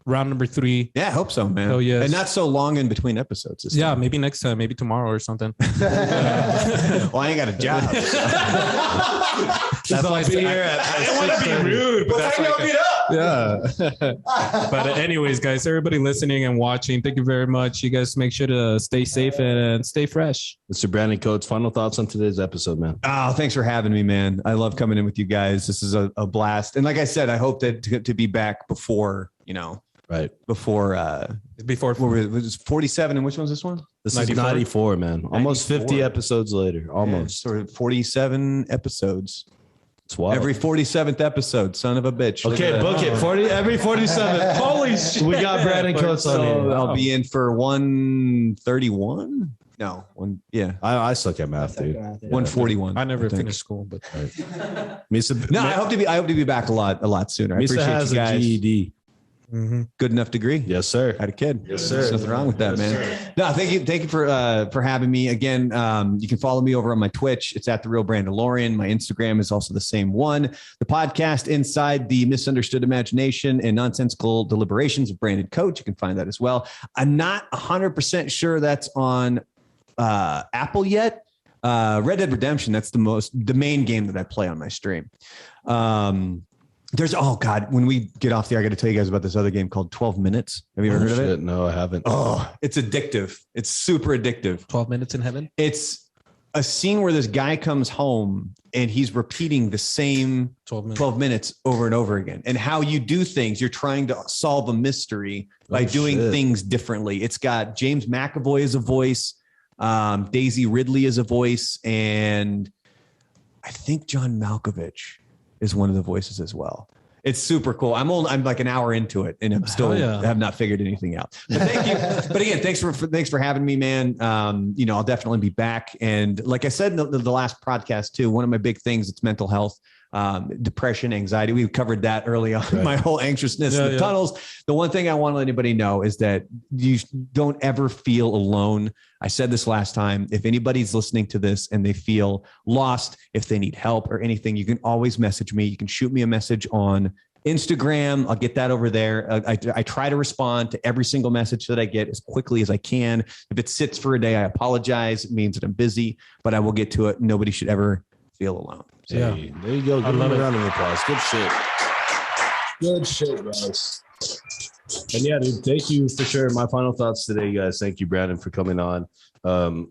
round number 3. Yeah, I hope so, man. Oh, yes. And not so long in between episodes. This Yeah, time. maybe next time, maybe tomorrow or something. Well, I ain't got a job. That's why I didn't want to be rude, but that's why yeah. But anyways, guys, everybody listening and watching, thank you very much. You guys make sure to stay safe and stay fresh. Mr. Brandon Coates, final thoughts on today's episode, man. Oh, thanks for having me, man. I love coming in with you guys. This is a blast. And like I said, I hope that to be back before, Right. before Before it was 47. And which one's this one? This 94? is 94, man. Almost 50 94. episodes later. Almost. Sort of 47 episodes. It's wild. Every 47th episode, son of a bitch. Look Okay, at book that. it. Every 47. Holy shit. We got Brandon Coates on So here. I'll be in for 131. No, one. Yeah, I suck at math, dude. 141. I never think. finished school, but Misa, No, I hope to be back a lot sooner. I Misa appreciate has you a guys. GED. Good enough degree. Yes, sir. Had a kid. Yes, sir. There's nothing wrong with that, Yes, man. sir. No, thank you for having me again. You can follow me over on my Twitch. It's at The Real Brandalorian. My Instagram is also the same one. The podcast Inside the Misunderstood Imagination and Nonsensical Deliberations of Brandon Coach. You can find that as well. I'm not 100% sure that's on Apple yet. Red Dead Redemption. That's the main game that I play on my stream. When we get off the air, I got to tell you guys about this other game called 12 Minutes. Have you ever heard of it? No, I haven't. Oh, it's addictive. It's super addictive. 12 minutes in heaven. It's a scene where this guy comes home and he's repeating the same 12 minutes over and over again. And how you do things, you're trying to solve a mystery by doing things differently. It's got James McAvoy as a voice, Daisy Ridley as a voice, and I think John Malkovich is one of the voices as well. It's super cool. I'm like an hour into it, and I'm still have not figured anything out. But thank you. But again, thanks for having me, man. I'll definitely be back. And like I said in the last podcast too, one of my big things, it's mental health. Depression, anxiety. We covered that early on. Right. My whole anxiousness in the tunnels. The one thing I want to let anybody know is that you don't ever feel alone. I said this last time. If anybody's listening to this and they feel lost, if they need help or anything, you can always message me. You can shoot me a message on Instagram. I'll get that over there. I try to respond to every single message that I get as quickly as I can. If it sits for a day, I apologize. It means that I'm busy, but I will get to it. Nobody should ever feel alone. So, there you go. Give them a round of applause. Good shit. Good shit, guys. And yeah, dude, thank you for sharing my final thoughts today, guys. Thank you, Brandon, for coming on.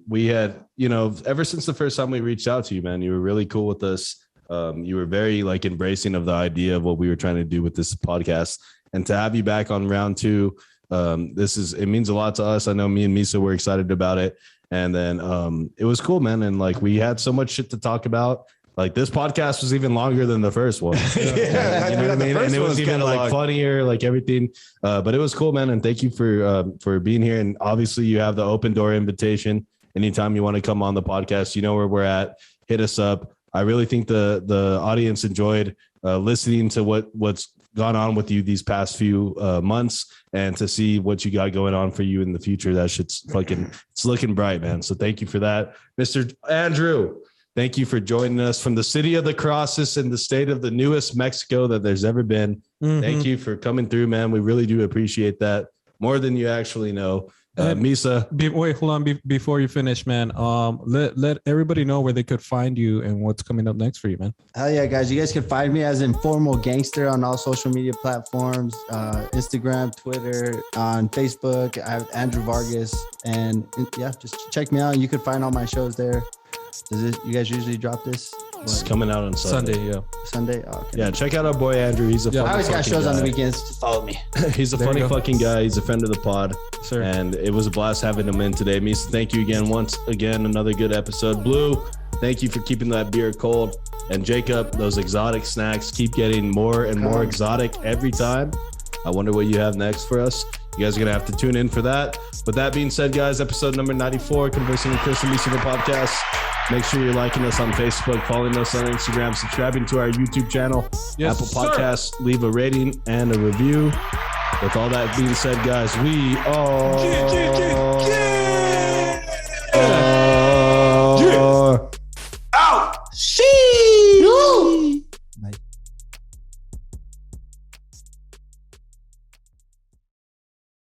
We had, ever since the first time we reached out to you, man, you were really cool with us. You were very embracing of the idea of what we were trying to do with this podcast, and to have you back on round 2, it means a lot to us. I know me and Misa were excited about it, and then it was cool, man. And we had so much shit to talk about. This podcast was even longer than the first one. You know what I mean? And it was even funnier, everything. But it was cool, man. And thank you for being here. And obviously you have the open door invitation. Anytime you want to come on the podcast, you know where we're at. Hit us up. I really think the audience enjoyed listening to what's gone on with you these past few months, and to see what you got going on for you in the future. That shit's it's looking bright, man. So thank you for that. Mr. Andrew, thank you for joining us from the city of the crosses and the state of the newest Mexico that there's ever been. Mm-hmm. Thank you for coming through, man. We really do appreciate that more than you actually know. Misa. Wait, hold on. Before you finish, man, let everybody know where they could find you and what's coming up next for you, man. Hell yeah, guys. You guys can find me as Informal Gangster on all social media platforms, Instagram, Twitter, on Facebook. I have Andrew Vargas. And just check me out. You can find all my shows there. You guys usually drop this? It's coming out on Sunday. Sunday? Oh, okay. Yeah, check out our boy Andrew. He's I always got shows on the weekends. Just follow me. He's a funny fucking guy. He's a friend of the pod. Sure. And it was a blast having him in today. Misa, thank you again. Once again, another good episode. Blue, thank you for keeping that beer cold. And Jacob, those exotic snacks keep getting more and more exotic every time. I wonder what you have next for us. You guys are going to have to tune in for that. But that being said, guys, episode number 94, Conversing with Chris and Misa, the podcast. Make sure you're liking us on Facebook, following us on Instagram, subscribing to our YouTube channel, Apple Podcasts, leave a rating and a review. With all that being said, guys, we are...